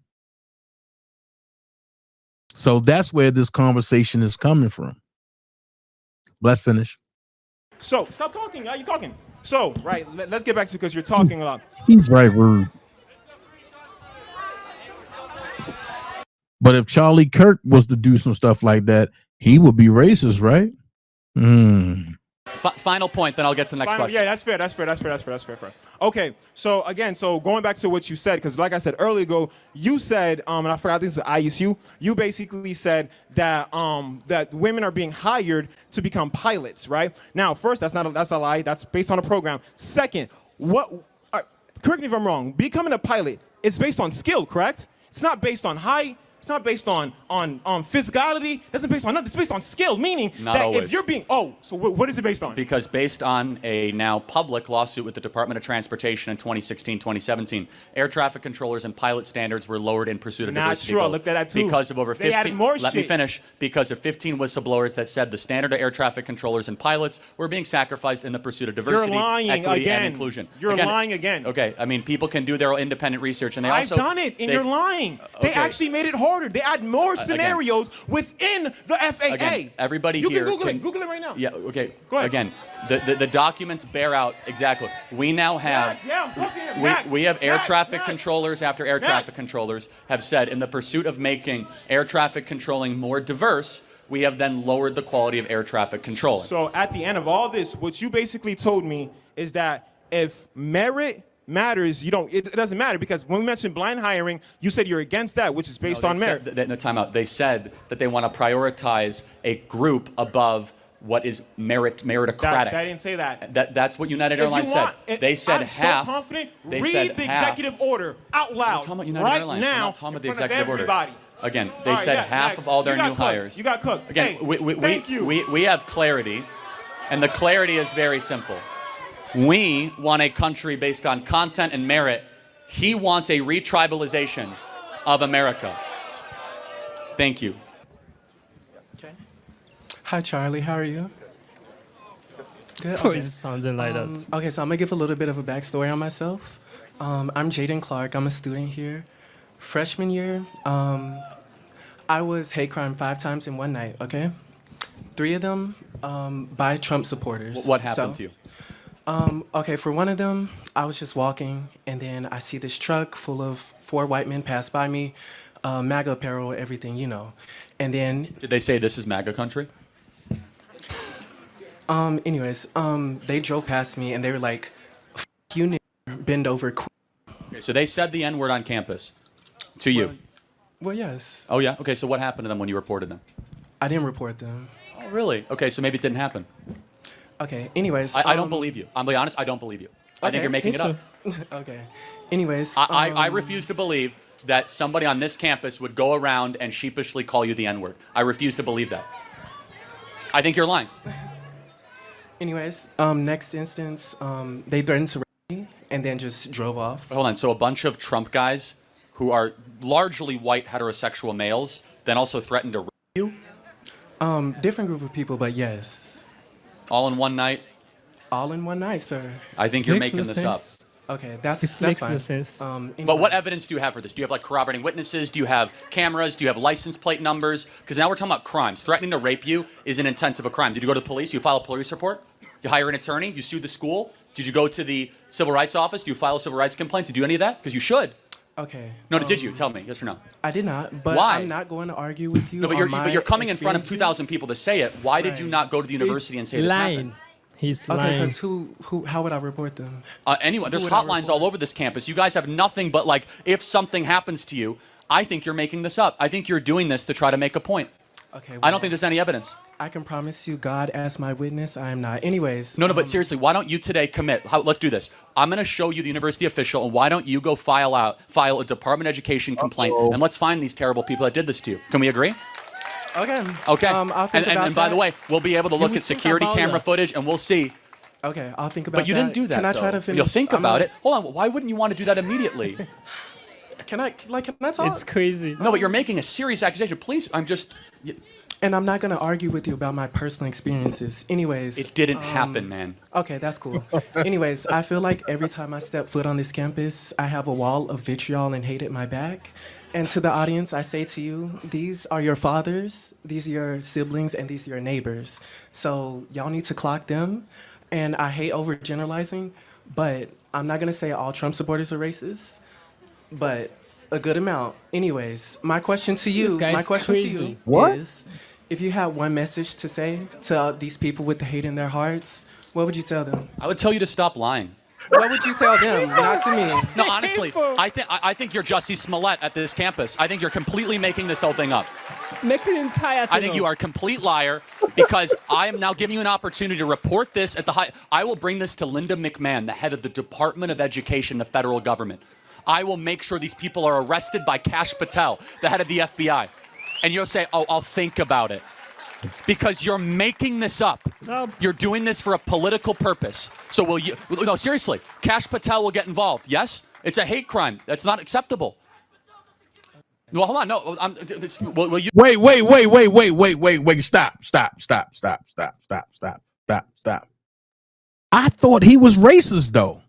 So that's where this conversation is coming from. Let's finish. So stop talking. How you talking? So right, let's get back to because you're talking a lot. He's very rude. But if Charlie Kirk was to do some stuff like that, he would be racist, right? Final point, then I'll get to the next question. Yeah, that's fair. Okay, so again, going back to what you said, because like I said earlier ago, you said, and I forgot this is ISU, you basically said that that women are being hired to become pilots, right? Now, first, that's a lie. That's based on a program. Second, correct me if I'm wrong, becoming a pilot is based on skill, correct? It's not based on height. It's not based on physicality. It isn't based on nothing. It's based on skill, meaning Not that always. if you're being so what is it based on? Because based on a now public lawsuit with the Department of Transportation in 2016, 2017, air traffic controllers and pilot standards were lowered in pursuit of diversity true. I goals. looked at that too. Because of over They 15. added more Let me shit. finish. Because of 15 whistleblowers that said the standard of air traffic controllers and pilots were being sacrificed in the pursuit of diversity, You're lying equity, again. and inclusion. You're lying again. Okay, I mean people can do their own independent research, and they I've also. done it, and you're lying. They Okay. actually made it harder. They add more scenarios within the FAA. Again, everybody you here can Google it. Google it right now. Yeah, okay. Go ahead. Again, the documents bear out exactly. We now have we have air traffic controllers after air traffic controllers have said in the pursuit of making air traffic controlling more diverse, we have then lowered the quality of air traffic controlling. So at the end of all this, what you basically told me is that if merit matters, it doesn't matter, because when we mentioned blind hiring, you said you're against that, which is based on merit. No, time out. They said that they want to prioritize a group above what is meritocratic. I didn't say that. That's what United Airlines said. They said I'm half. so confident. They Read said the half. executive order out loud. We're talking about United right Airlines. now. We're not talking about the in front of executive order. everybody. Again, they All right, said yeah, half next. of all their You got new Cook. hires. You got Cook. Again, Hey, thank you. We have clarity, and the clarity is very simple. We want a country based on content and merit. He wants a retribalization of America. Thank you. Hi, Charlie. How are you? Good. Why is it sounding like that? Okay, so I'm gonna give a little bit of a backstory on myself. I'm Jaden Clark. I'm a student here. Freshman year, I was hate crime 5 times in one night. Okay, 3 of them by Trump supporters. What happened to you? Okay, for one of them, I was just walking, and then I see this truck full of 4 white men pass by me, MAGA apparel, everything, you know. And then... Did they say this is MAGA country? Anyways, they drove past me, and they were like, "F you, nigger, bend over quick." Okay, so they said the N-word on campus to you. Well, yes. Oh, yeah? Okay, so what happened to them when you reported them? I didn't report them. Oh, really? Okay, so maybe it didn't happen. Okay, anyways. I don't believe you. I'm being honest, I don't believe you. I think you're making it up. Okay. Anyways. I refuse to believe that somebody on this campus would go around and sheepishly call you the N-word. I refuse to believe that. I think you're lying. Anyways, next instance, they threatened to rape me and then just drove off. Hold on, so a bunch of Trump guys who are largely white heterosexual males then also threatened to rape you? Different group of people, but yes. All in one night? All in one night, sir. I think you're making this up. Okay, that's makes fine. no sense. But what evidence do you have for this? Do you have like corroborating witnesses? Do you have cameras? Do you have license plate numbers? Because now we're talking about crimes. Threatening to rape you is an intent of a crime. Did you go to the police? You file a police report? You hire an attorney? You sue the school? Did you go to the civil rights office? Do you file a civil rights complaint? Did you do any of that? Because you should. Okay. No, did you? Tell me. Yes or no? I did not, but Why? I'm not going to argue with you. No, but you're coming in front of 2,000 people to say it. Why did you not go to the university and say this happened? He's okay, lying. because how would I report them? Anyone. There's Who would I hotlines all over this campus. You guys have nothing but like, if something happens to you, I think you're making this up. I think you're doing this to try to make a point. Okay. Well, I don't think there's any evidence. I can promise you, God as my witness, I am not. Anyways. No, but seriously, why don't you today commit? Let's do this. I'm going to show you the university official, and why don't you go file a Department of Education complaint, and let's find these terrible people that did this to you. Can we agree? Okay. Okay. I'll think about and by that. the way, we'll be able to look at security camera footage, and we'll see. Okay, I'll think about that. But you didn't do that. Can I though. try to finish? You'll think about it. Hold on. Why wouldn't you want to do that immediately? Can I talk? It's crazy. No, but you're making a serious accusation. Please, And I'm not going to argue with you about my personal experiences. Anyways. It didn't happen, man. Okay, that's cool. Anyways, I feel like every time I step foot on this campus, I have a wall of vitriol and hate at my back. And to the audience, I say to you, these are your fathers, these are your siblings, and these are your neighbors. So y'all need to clock them. And I hate overgeneralizing, but I'm not gonna say all Trump supporters are racist, but a good amount. Anyways, my question to you, is, if you had one message to say to these people with the hate in their hearts, what would you tell them? I would tell you to stop lying. What would you tell them? Not to me. No, honestly, I think you're Jussie Smollett at this campus. I think you're completely making this whole thing up. Make the entire thing I think you are a complete liar because I am now giving you an opportunity to report this at the high. I will bring this to Linda McMahon, the head of the Department of Education, the federal government. I will make sure these people are arrested by Kash Patel, the head of the FBI. And you'll say, oh, I'll think about it. Because you're making this up. No. You're doing this for a political purpose. So will you? No, seriously. Kash Patel will get involved. Yes, it's a hate crime. That's not acceptable. No, hold on. No, will you? Wait. Stop. I thought he was racist, though.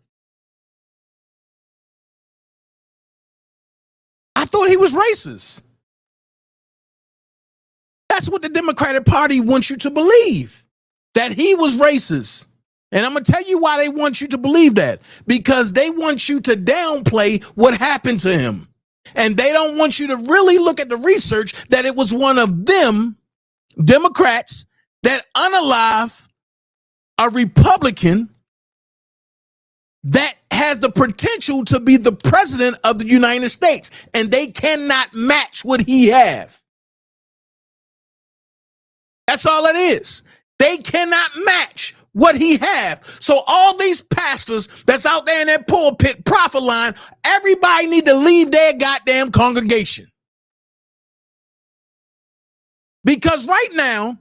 I thought he was racist. That's what the Democratic Party wants you to believe, that he was racist. And I'm going to tell you why they want you to believe that. Because they want you to downplay what happened to him. And they don't want you to really look at the research that it was one of them, Democrats, that unalive a Republican that has the potential to be the president of the United States. And they cannot match what he have. That's all it is. They cannot match what he have. So all these pastors that's out there in that pulpit prophet line, everybody need to leave their goddamn congregation. Because right now,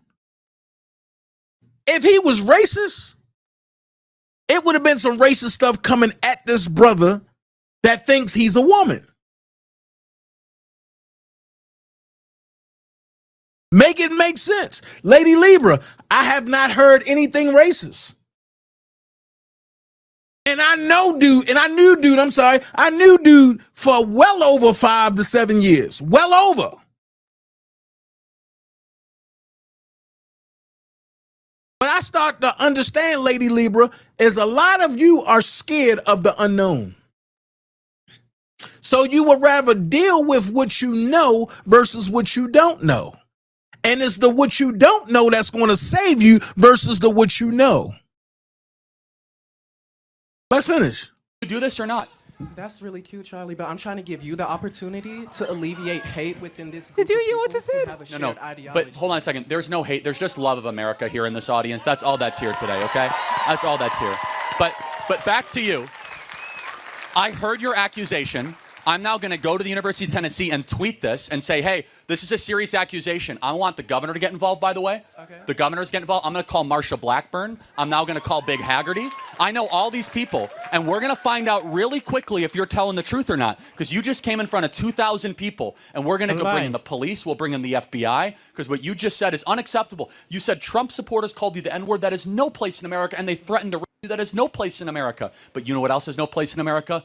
if he was racist, it would have been some racist stuff coming at this brother that thinks he's a woman. Make it make sense. Lady Libra, I have not heard anything racist. And I knew dude for well over 5 to 7 years. Well over. But I start to understand, Lady Libra, is a lot of you are scared of the unknown. So you would rather deal with what you know versus what you don't know. And it's the what you don't know that's going to save you versus the what you know. Let's finish. You do this or not? That's really cute, Charlie, but I'm trying to give you the opportunity to alleviate hate within this group. Did you want to say it? No. But hold on a second. There's no hate. There's just love of America here in this audience. That's all that's here today, okay? That's all that's here. But back to you. I heard your accusation. I'm now going to go to the University of Tennessee and tweet this and say, hey, this is a serious accusation. I want the governor to get involved, by the way. Okay. The governor's getting involved. I'm going to call Marsha Blackburn. I'm now going to call Big Haggerty. I know all these people, and we're going to find out really quickly if you're telling the truth or not, because you just came in front of 2,000 people, and we're going to go bring in the police. We'll bring in the FBI, because what you just said is unacceptable. You said Trump supporters called you the N-word. That is no place in America, and they threatened to rape you. That is no place in America. But you know what else is no place in America?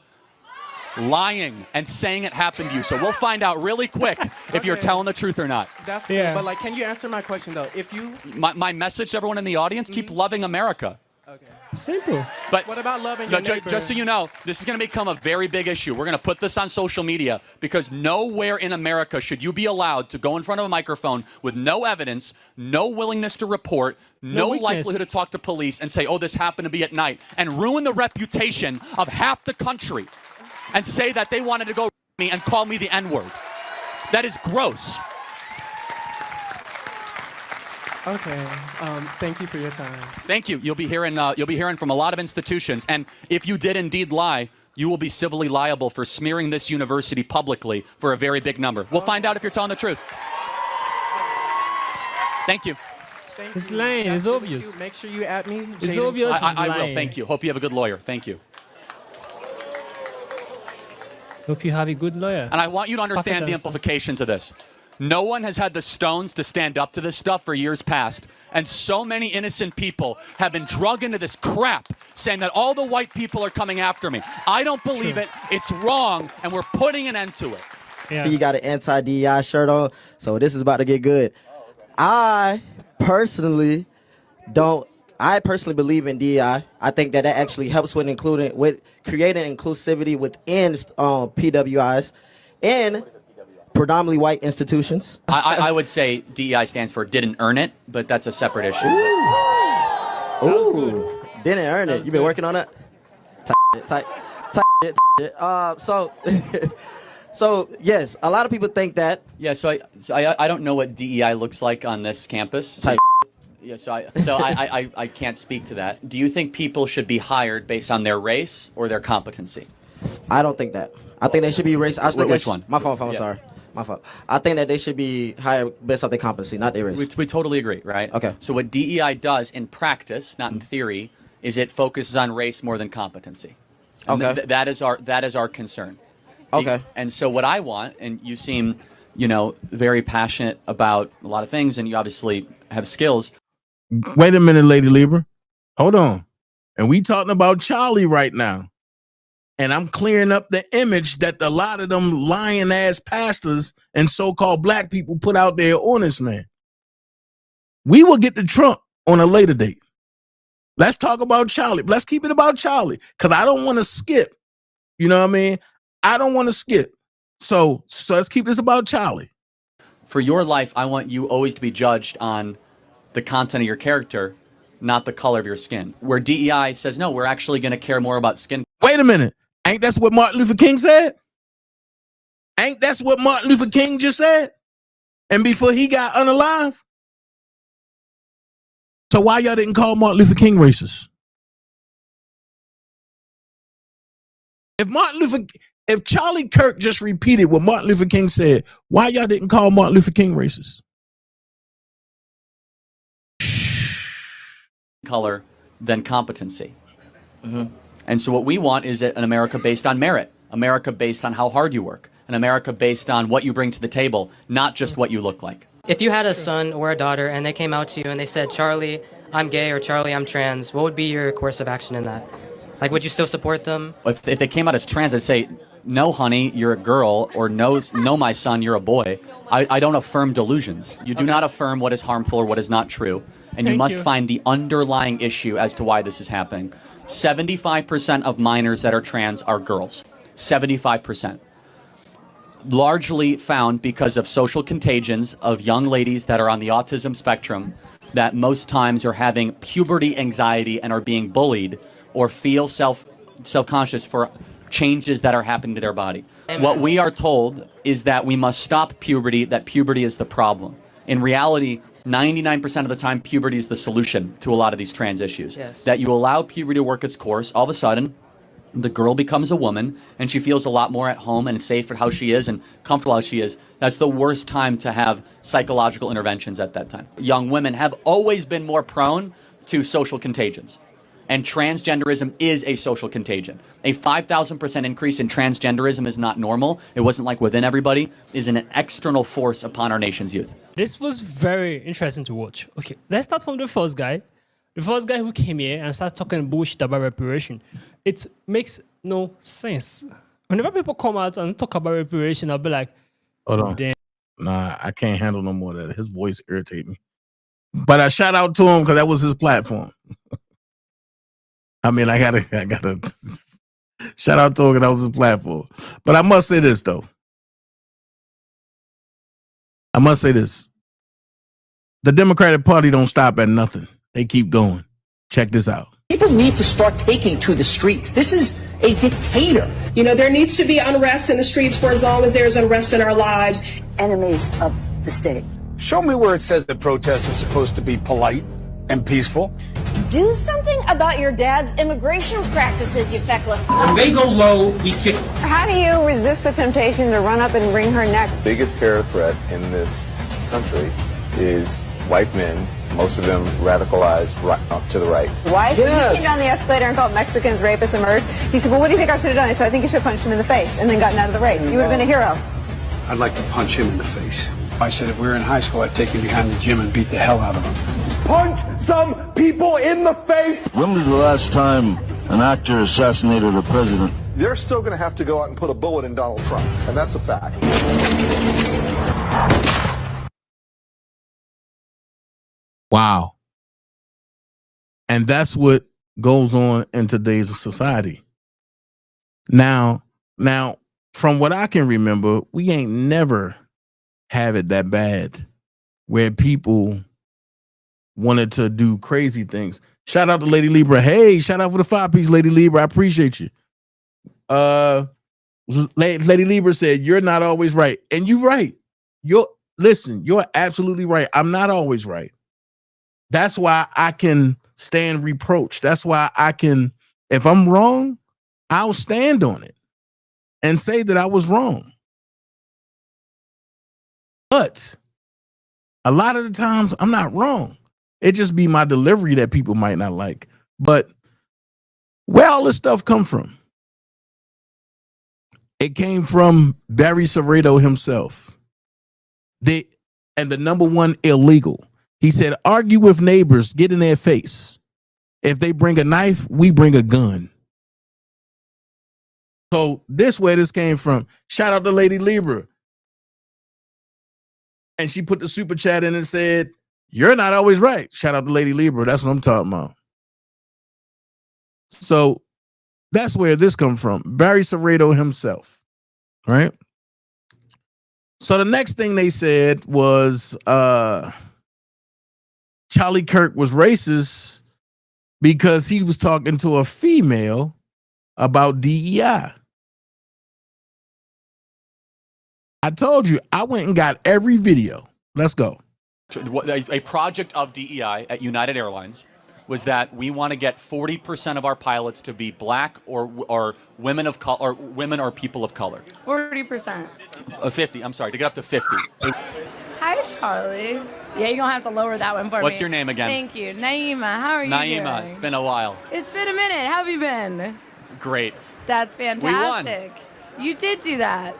Lying and saying it happened to you. So we'll find out really quick if you're telling the truth or not. That's good, but can you answer my question though? If you my message to everyone in the audience, keep loving America. Okay. Simple. But what about loving your neighbor? Just so you know, this is going to become a very big issue. We're going to put this on social media because nowhere in America should you be allowed to go in front of a microphone with no evidence, no willingness to report, no likelihood to talk to police and say, oh, this happened to be at night, and ruin the reputation of half the country and say that they wanted to go me and call me the N-word. That is gross. Okay. Thank you for your time. Thank you. You'll be hearing from a lot of institutions, and if you did indeed lie, you will be civilly liable for smearing this university publicly for a very big number. We'll find out if you're telling the truth. Thank you. It's lying. It's obvious. Make sure you at me. It's obvious. I will. Thank you. Hope you have a good lawyer. Thank you. Hope you have a good lawyer. And I want you to understand the implications of this. No one has had the stones to stand up to this stuff for years past. And so many innocent people have been drugged into this crap, saying that all the white people are coming after me. I don't believe it. It's wrong, and we're putting an end to it. Yeah. You got an anti-DEI shirt on, so this is about to get good. I personally believe in DEI. I think that actually helps with creating inclusivity within PWIs and predominantly white institutions. I would say DEI stands for didn't earn it, but that's a separate issue. Ooh, didn't earn it. You been working on that? Tight shit. So yes, a lot of people think that. Yeah, so I don't know what DEI looks like on this campus. Yeah, so I can't speak to that. Do you think people should be hired based on their race or their competency? I don't think that. I think they should be race. Which one? My fault. I'm sorry. My fault. I think that they should be hired based off their competency, not their race. We totally agree, right? Okay. So what DEI does in practice, not in theory, is it focuses on race more than competency. And Okay. that is our concern. Okay. And so what I want, and you seem, very passionate about a lot of things, and you obviously have skills. Wait a minute, Lady Lieber. Hold on. And we talking about Charlie right now. And I'm clearing up the image that a lot of them lying ass pastors and so-called black people put out there on this man. We will get to Trump on a later date. Let's talk about Charlie. Let's keep it about Charlie, because I don't want to skip. You know what I mean? I don't want to skip. So let's keep this about Charlie. For your life, I want you always to be judged on the content of your character, not the color of your skin. Where DEI says, no, we're actually going to care more about skin. Wait a minute. Ain't that's what Martin Luther King said? Ain't that's what Martin Luther King just said? And before he got unalive? So why y'all didn't call Martin Luther King racist? If Charlie Kirk just repeated what Martin Luther King said, why y'all didn't call Martin Luther King racist? Color than competency. And so what we want is an America based on merit, America based on how hard you work, an America based on what you bring to the table, not just what you look like. If you had a son or a daughter and they came out to you and they said, Charlie, I'm gay, or Charlie, I'm trans, what would be your course of action in that? Like, would you still support them? If they came out as trans, I'd say, no, honey, you're a girl, or no, my son, you're a boy. I don't affirm delusions. You do not affirm what is harmful or what is not true. And you must find the underlying issue as to why this is happening. 75% of minors that are trans are girls. 75%. Largely found because of social contagions of young ladies that are on the autism spectrum that most times are having puberty anxiety and are being bullied or feel self-conscious for changes that are happening to their body. What we are told is that we must stop puberty, that puberty is the problem. In reality, 99% of the time, puberty is the solution to a lot of these trans issues. Yes. That you allow puberty to work its course, all of a sudden, the girl becomes a woman, and she feels a lot more at home and safe at how she is and comfortable how she is. That's the worst time to have psychological interventions at that time. Young women have always been more prone to social contagions. And transgenderism is a social contagion. A 5,000% increase in transgenderism is not normal. It wasn't like within everybody. It is an external force upon our nation's youth. This was very interesting to watch. Okay, let's start from the first guy. The first guy who came here and started talking bullshit about reparation. It makes no sense. Whenever people come out and talk about reparation, I'll be like, hold on. Damn. Nah, I can't handle no more of that. His voice irritates me. But I shout out to him because that was his platform. I mean, I gotta shout out to him because that was his platform. But I must say this though. I must say this. The Democratic Party don't stop at nothing. They keep going. Check this out. People need to start taking to the streets. This is a dictator. You know, there needs to be unrest in the streets for as long as there's unrest in our lives. Enemies of the state. Show me where it says that protests are supposed to be polite and peaceful. Do something about your dad's immigration practices, you feckless. When they go low, we kick. How do you resist the temptation to run up and wring her neck? The biggest terror threat in this country is white men, most of them radicalized right up to the right. Why? Yes. He came down the escalator and called Mexicans rapists and murderers. He said, well, what do you think I should have done? I said, I think you should have punched him in the face and then gotten out of the race. You would have been a hero. I'd like to punch him in the face. I said if we were in high school, I'd take him behind the gym and beat the hell out of him. Punch some people in the face! When was the last time an actor assassinated a president? they're still going to have to go out and put a bullet in Donald Trump, and that's a fact. Wow. And that's what goes on in today's society. Now, from what I can remember, we ain't never have it that bad where people wanted to do crazy things. Shout out to Lady Libra. Hey, shout out for the 5-piece, Lady Libra. I appreciate you. Lady Libra said, you're not always right. And you're right. You're absolutely right. I'm not always right. That's why I can stand reproach. That's why I can, if I'm wrong, I'll stand on it and say that I was wrong. But a lot of the times I'm not wrong. It just be my delivery that people might not like. But where all this stuff come from? It came from Barry Soreto himself. And the number one illegal. He said, argue with neighbors, get in their face. If they bring a knife, we bring a gun. So this where this came from. Shout out to Lady Libra. And she put the super chat in and said, you're not always right. Shout out to Lady Libra. That's what I'm talking about. So that's where this comes from. Barry Soreto himself. Right? So the next thing they said was Charlie Kirk was racist because he was talking to a female about DEI. I told you, I went and got every video. Let's go. A project of DEI at United Airlines was that we want to get 40% of our pilots to be black or women of color, or women or people of color. 40%. 50. I'm sorry, to get up to 50. Hi, Charlie. Yeah, you're gonna have to lower that one for me. What's your name again? Thank you, Naima. How are you Naima, doing? it's been a while. It's been a minute. How have you been? Great. That's fantastic. You did do that.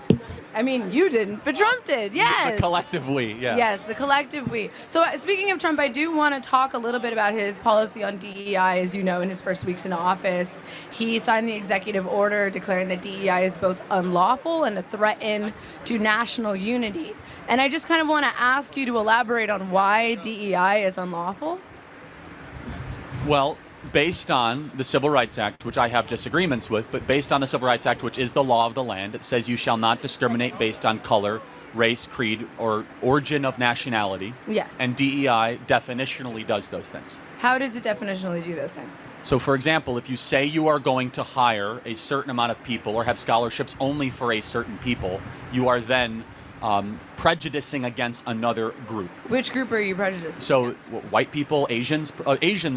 I mean, you didn't, but Trump did. Yes. The collective we, yeah. Yes, the collective we. So speaking of Trump, I do want to talk a little bit about his policy on DEI. As you know, in his first weeks in office, he signed the executive order declaring that DEI is both unlawful and a threat to national unity. And I just kind of want to ask you to elaborate on why DEI is unlawful. Well, based on the Civil Rights Act, which I have disagreements with, but based on the Civil Rights Act, which is the law of the land, it says you shall not discriminate based on color, race, creed, or origin of nationality. Yes. And DEI definitionally does those things. How does it definitionally do those things? So, for example, if you say you are going to hire a certain amount of people or have scholarships only for a certain people, you are then prejudicing against another group. Which group are you prejudicing So against? white people, Asians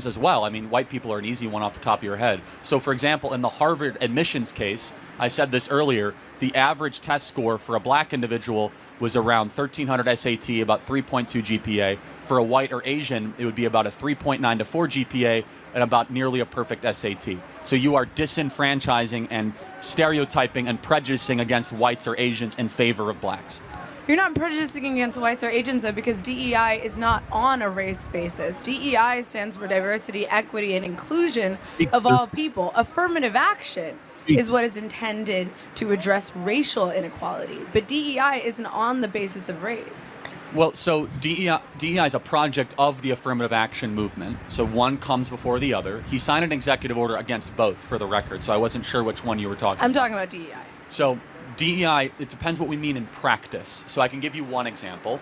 as well. I mean, white people are an easy one off the top of your head. So for example, in the Harvard admissions case, I said this earlier, the average test score for a black individual was around 1300 SAT, about 3.2 GPA. For a white or Asian, it would be about a 3.9 to 4 GPA and about nearly a perfect SAT. So you are disenfranchising and stereotyping and prejudicing against whites or Asians in favor of blacks. You're not prejudicing against whites or Asians, though, because DEI is not on a race basis. DEI stands for diversity, equity, and inclusion of all people. Affirmative action is what is intended to address racial inequality, but DEI isn't on the basis of race. Well, so DEI is a project of the affirmative action movement. So one comes before the other. He signed an executive order against both, for the record, so I wasn't sure which one you were talking about. I'm talking about DEI. So DEI, it depends what we mean in practice. So I can give you one example.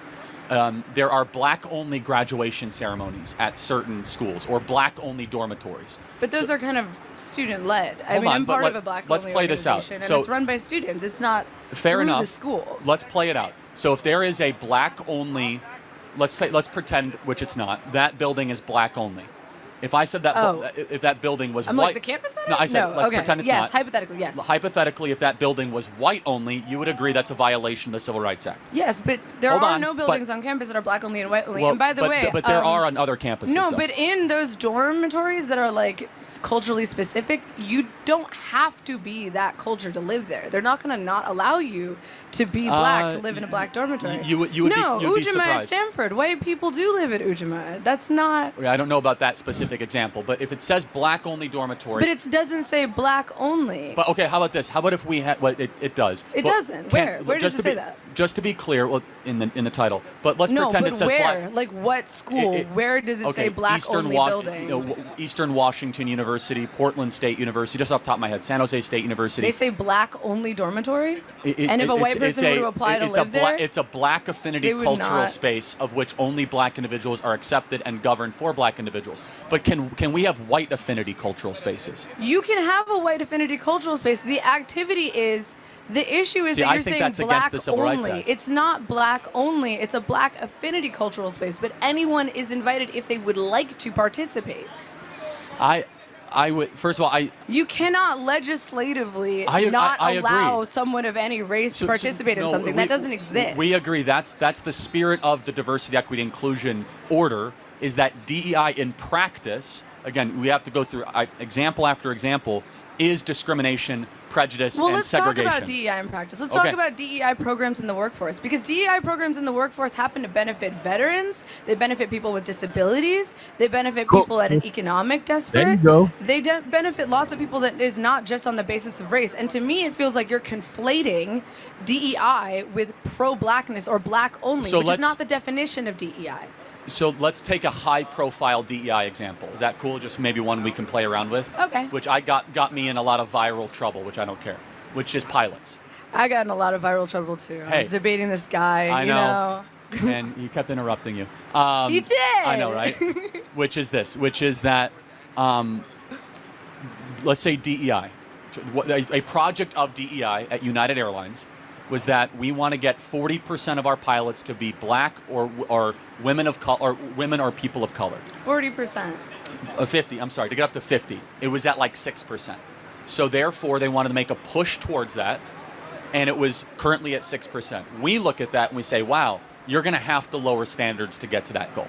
There are black-only graduation ceremonies at certain schools, or black-only dormitories. But those are kind of student-led. I'm but part of a black-only let's play this out. organization, and So- it's run by students. It's not Fair through enough. the school. Let's play it out. So if there is a black-only, let's pretend, which it's not, that building is black-only. If I said that, if that building was I'm white, like, the campus center? no, I said let's okay. pretend it's yes, not. hypothetically, yes. Hypothetically, if that building was white only, you would agree that's a violation of the Civil Rights Act. Yes, but there Hold are on, no buildings on campus that are black only and white only. Well, and by the way, but there are on other campuses. no, though. but in those dormitories that are like culturally specific, you don't have to be that culture to live there. They're not going to not allow you to be black to live in a black dormitory. You would no, be Ujima at surprised. Stanford. White people do live at Ujima. That's not. I don't know about that specific specific example, but if it says black-only dormitory... But it doesn't say black only. But okay, how about this? How about if we had... Well, it does. It doesn't. Where does it say that? Just to be clear, well, in the title. But let's no, pretend but it says where? black... Like what school? Where does it say black-only building? Eastern Washington University, Portland State University, just off the top of my head, San Jose State University. They say black-only dormitory? And if a white person were to apply to live there? It's a black affinity cultural space of which only black individuals are accepted and governed for black individuals. But can we have white affinity cultural spaces? You can have a white affinity cultural space. The activity is... The issue is that you're saying black only. It's not black only. It's a black affinity cultural space. But anyone is invited if they would like to participate. I would, first of all, you cannot legislatively not allow someone of any race to participate in something. That doesn't exist. We agree. That's the spirit of the diversity, equity, inclusion order, is that DEI in practice, again, we have to go through example after example, is discrimination, prejudice, and segregation. Well, let's talk about DEI in practice. Let's talk about DEI programs in the workforce, because DEI programs in the workforce happen to benefit veterans, they benefit people with disabilities, they benefit people at an economic desperate. There you go. They benefit lots of people that is not just on the basis of race. And to me, it feels like you're conflating DEI with pro-blackness or black only, which is not the definition of DEI. So let's take a high-profile DEI example. Is that cool? Just maybe one we can play around with. Okay. Which got me in a lot of viral trouble, which I don't care. Which is pilots. I got in a lot of viral trouble too. Hey, I was debating this guy. I know. And he kept interrupting you. He did. I know, right? Which is this? Which is that, let's say DEI, a project of DEI at United Airlines was that we want to get 40% of our pilots to be black or women of color, or women or people of color. 40%. 50. I'm sorry, to get up to 50. It was at like 6%. So therefore, they wanted to make a push towards that, and it was currently at 6%. We look at that and we say, wow, you're going to have to lower standards to get to that goal.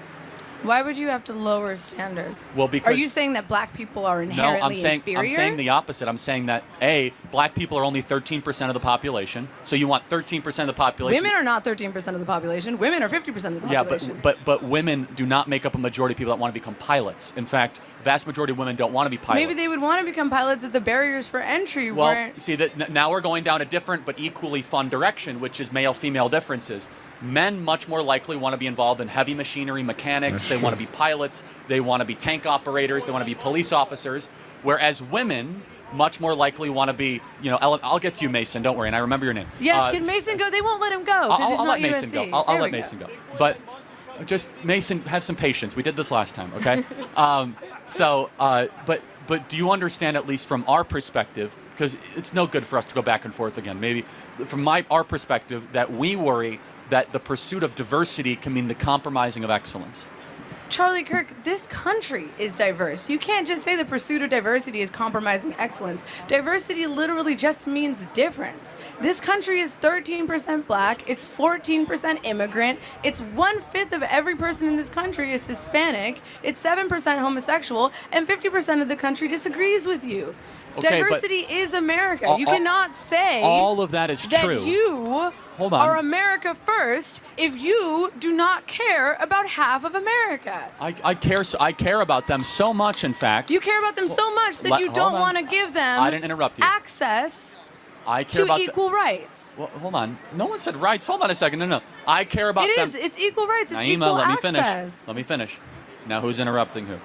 Why would you have to lower standards? Well, because... Are you saying that black people are inherently inferior? I'm saying the opposite. I'm saying that, A, black people are only 13% of the population, so you want 13% of the population... Women are not 13% of the population. Women are 50% of the population. Yeah, but women do not make up a majority of people that want to become pilots. In fact, vast majority of women don't want to be pilots. Maybe they would want to become pilots if the barriers for entry weren't... See, now we're going down a different but equally fun direction, which is male-female differences. Men much more likely want to be involved in heavy machinery mechanics. They want to be pilots. They want to be tank operators. They want to be police officers. Whereas women much more likely want to be, I'll get to you, Mason. Don't worry. And I remember your name. Yes, can Mason go? They won't let him go because he's not let USC. Mason go. I'll let Mason go. But just, Mason, have some patience. We did this last time, okay? But do you understand, at least from our perspective, because it's no good for us to go back and forth again, maybe from our perspective, that we worry that the pursuit of diversity can mean the compromising of excellence. Charlie Kirk, this country is diverse. You can't just say the pursuit of diversity is compromising excellence. Diversity literally just means difference. This country is 13% black, it's 14% immigrant, it's 1/5 of every person in this country is Hispanic, it's 7% homosexual, and 50% of the country disagrees with you. Okay, diversity is America. You cannot say all of that is true. That you are America first if you do not care about half of America. I care about them so much, in fact. You care about them so much that you don't want to give them I didn't interrupt you. access I care to about equal rights. Well, hold on. No one said rights. Hold on a second. No. I care about them. It is. It's equal rights. It's Naima, equal let access. me finish. Now, who's interrupting who?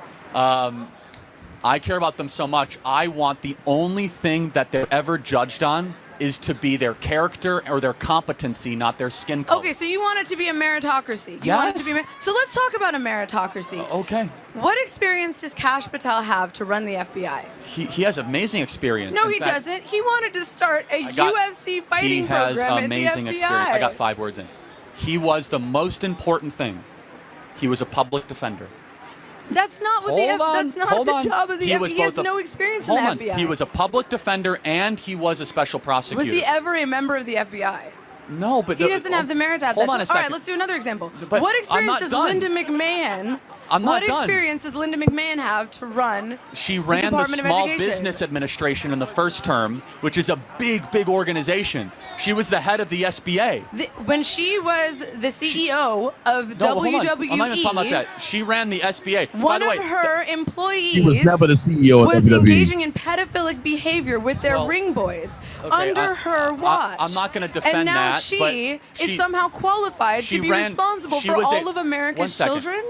I care about them so much, I want the only thing that they're ever judged on is to be their character or their competency, not their skin color. Okay, so you want it to be a meritocracy. Yes. Want it to be so let's talk about a meritocracy. Okay. What experience does Kash Patel have to run the FBI? He has amazing experience. No, he doesn't. He wanted to start a UFC fighting program He has amazing experience. I got 5 words in. He was the most important thing. He was a public defender. That's not what that's not the job of the FBI. He has no experience in the FBI. He was a public defender and he was a special prosecutor. Was he ever a member of the FBI? No, but he doesn't have the merit to have that. Hold on a second. All right, let's do another example. But what experience does done. Linda McMahon I'm not What done. experience does Linda McMahon have to run She ran the Department of Small Education? Business Administration in the first term, which is a big, big organization. She was the head of the SBA. When she was the CEO of No, hold on. WWE, I'm not even talking about that. She ran the SBA. By one the way, of her employees She was never the CEO of was WWE. engaging in pedophilic behavior with their ring boys under her watch. I'm not going to defend and now that. she but is somehow qualified to be responsible for all of America's children?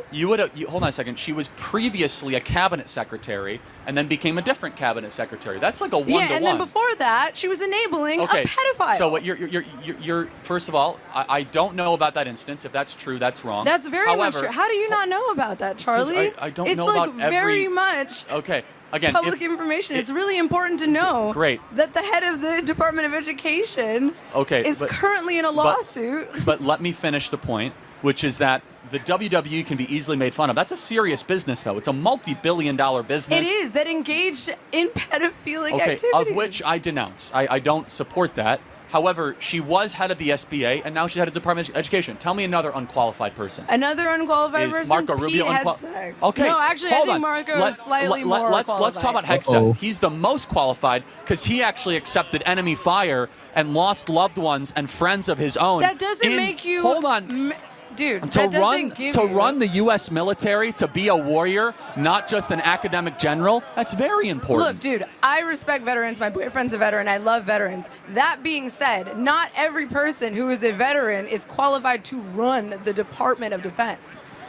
Hold on a second. She was previously a cabinet secretary and then became a different cabinet secretary. That's like a one-to-one. Yeah, and then before that, she was enabling a pedophile. So what you're first of all, I don't know about that instance. If that's true, that's wrong. That's very much However, true. How do you not know about that, Charlie? I don't it's know like about very every. much Okay. Again, public information. It's really important to know that the head of the Department of Education is currently in a lawsuit. But let me finish the point, which is that the WWE can be easily made fun of. That's a serious business, though. It's a multi-billion-dollar business. It is, that engaged in pedophilic activities. Of which I denounce. I don't support that. However, she was head of the SBA, and now she's head of the Department of Education. Tell me another unqualified person. Another unqualified Is person? Marco Rubio Pete unqualified? Hegseth. Okay. No, actually, I think Marco is slightly more qualified. Let's talk about Hegseth. He's the most qualified because he actually accepted enemy fire and lost loved ones and friends of his own. That doesn't make you... Hold on. Dude, to that doesn't give you... run the U.S. military, to be a warrior, not just an academic general, that's very important. Look, dude, I respect veterans. My boyfriend's a veteran. I love veterans. That being said, not every person who is a veteran is qualified to run the Department of Defense.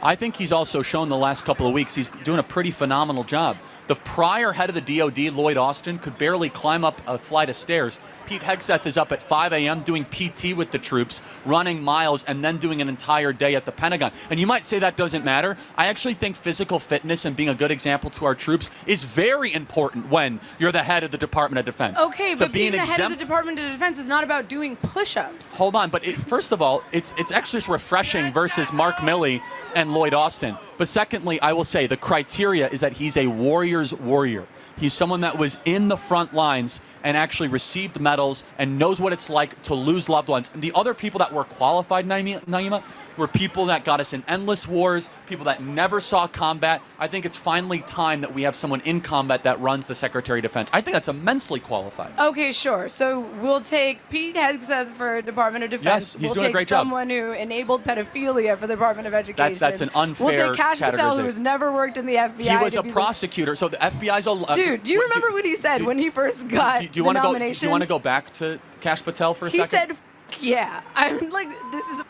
I think he's also shown the last couple of weeks he's doing a pretty phenomenal job. The prior head of the DOD, Lloyd Austin, could barely climb up a flight of stairs. Pete Hegseth is up at 5 a.m. doing PT with the troops, running miles, and then doing an entire day at the Pentagon. And you might say that doesn't matter. I actually think physical fitness and being a good example to our troops is very important when you're the head of the Department of Defense. Okay, but being the head of the Department of Defense is not about doing push-ups. Hold on, but first of all, it's actually just refreshing versus Mark Milley and Lloyd Austin. But secondly, I will say the criteria is that he's a warrior's warrior. He's someone that was in the front lines and actually received medals and knows what it's like to lose loved ones. And the other people that were qualified, Naima, were people that got us in endless wars, people that never saw combat. I think it's finally time that we have someone in combat that runs the Secretary of Defense. I think that's immensely qualified. Okay, sure. So we'll take Pete Hegseth for Department of Defense. Yes, he's doing a great job. We'll take someone who enabled pedophilia for the Department of Education. That's an unfair We'll take Kash Patel, who categorization. has never worked in the FBI. He was a prosecutor, so the FBI's a... Dude, do you remember what he said when he first got Do you the want to go? nomination? Do you want to go back to Kash Patel for a He second? said, yeah. I'm like, this is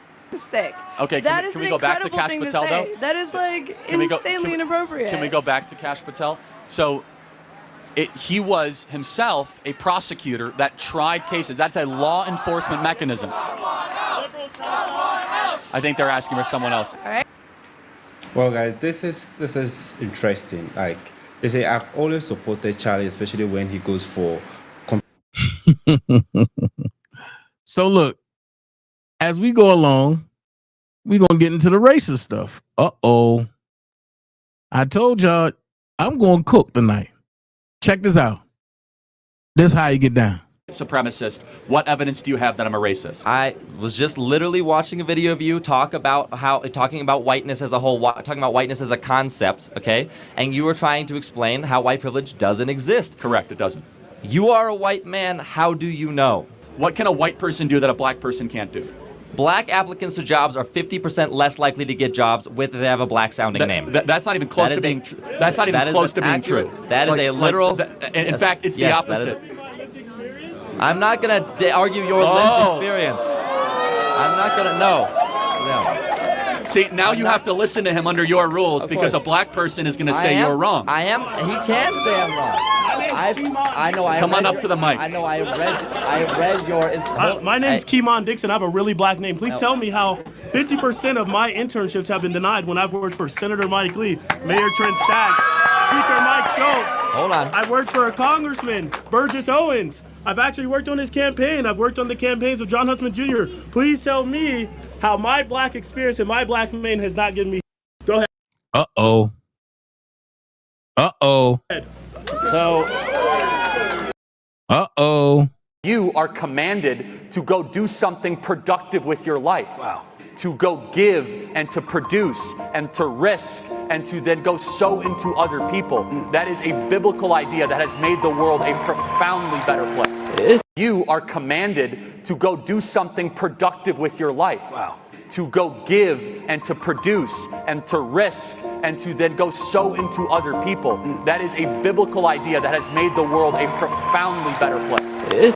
sick. Okay, That can is we go an back to incredible Kash thing Patel, to say. though? That is like Can we go- insanely inappropriate. Can we go back to Kash Patel? So he was himself a prosecutor that tried cases. That's a law enforcement mechanism. I think they're asking for someone else. All right. Well, guys, this is interesting. Like they say, I've always supported Charlie, especially when he goes for. So look, as we go along, we're gonna get into the racist stuff. Uh-oh. I told y'all I'm gonna cook tonight. Check this out. This is how you get down. Supremacist, what evidence do you have that I'm a racist? I was just literally watching a video of you talking about whiteness as a whole, talking about whiteness as a concept, okay? And you were trying to explain how white privilege doesn't exist. Correct, it doesn't. You are a white man, how do you know? What can a white person do that a black person can't do? Black applicants to jobs are 50% less likely to get jobs if they have a black sounding name. That's not even close to being true. That's not even close to being true. That is a literal. In fact, it's the opposite. I'm not going to argue your lived experience. I'm not going to, no. See, now you have to listen to him under your rules because a black person is going to say you're wrong. I am. He can say I'm wrong. I know. Come on up to the mic. I know. I read your. My name's Keemon Dixon. I have a really black name. Please tell me how 50% of my internships have been denied when I've worked for Senator Mike Lee, Mayor Trent Sachs, Speaker Mike Schultz. Hold on. I worked for a Congressman, Burgess Owens. I've actually worked on his campaign. I've worked on the campaigns of John Huntsman Jr. Please tell me how my black experience and my black name has not given me. Go ahead. Uh-oh. Uh-oh. So. Uh-oh. You are commanded to go do something productive with your life. Wow. to go give and to produce and to risk and to then go sow into other people. That is a biblical idea that has made the world a profoundly better place. You are commanded to go do something productive with your life. Wow. To go give and to produce and to risk and to then go sow into other people. That is a biblical idea that has made the world a profoundly better place.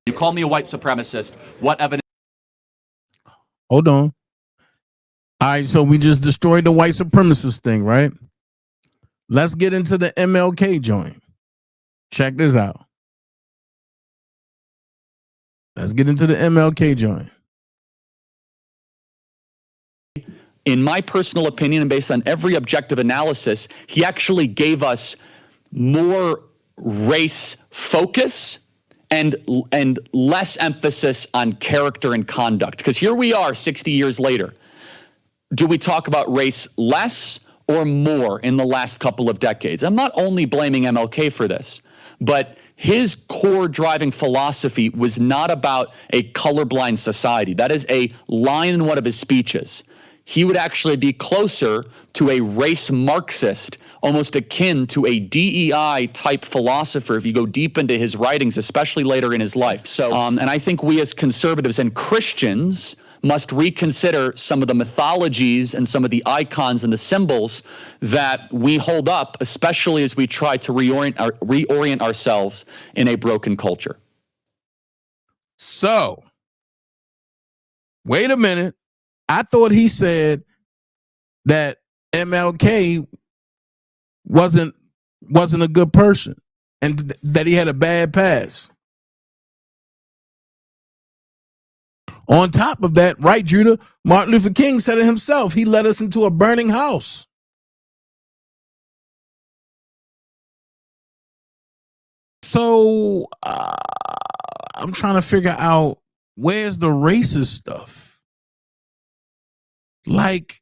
You call me a white supremacist. What evidence? Hold on. All right, so we just destroyed the white supremacist thing, right? Let's get into the MLK joint. Check this out. Let's get into the MLK joint. In my personal opinion, and based on every objective analysis, he actually gave us more race focus and less emphasis on character and conduct. Because here we are 60 years later. Do we talk about race less or more in the last couple of decades? I'm not only blaming MLK for this, but his core driving philosophy was not about a colorblind society. That is a line in one of his speeches. He would actually be closer to a race Marxist, almost akin to a DEI type philosopher if you go deep into his writings, especially later in his life. So, and I think we as conservatives and Christians must reconsider some of the mythologies and some of the icons and the symbols that we hold up, especially as we try to reorient ourselves in a broken culture. So, wait a minute. I thought he said that MLK wasn't a good person and that he had a bad past. On top of that, right, Judah, Martin Luther King said it himself. He led us into a burning house. So I'm trying to figure out where's the racist stuff. Like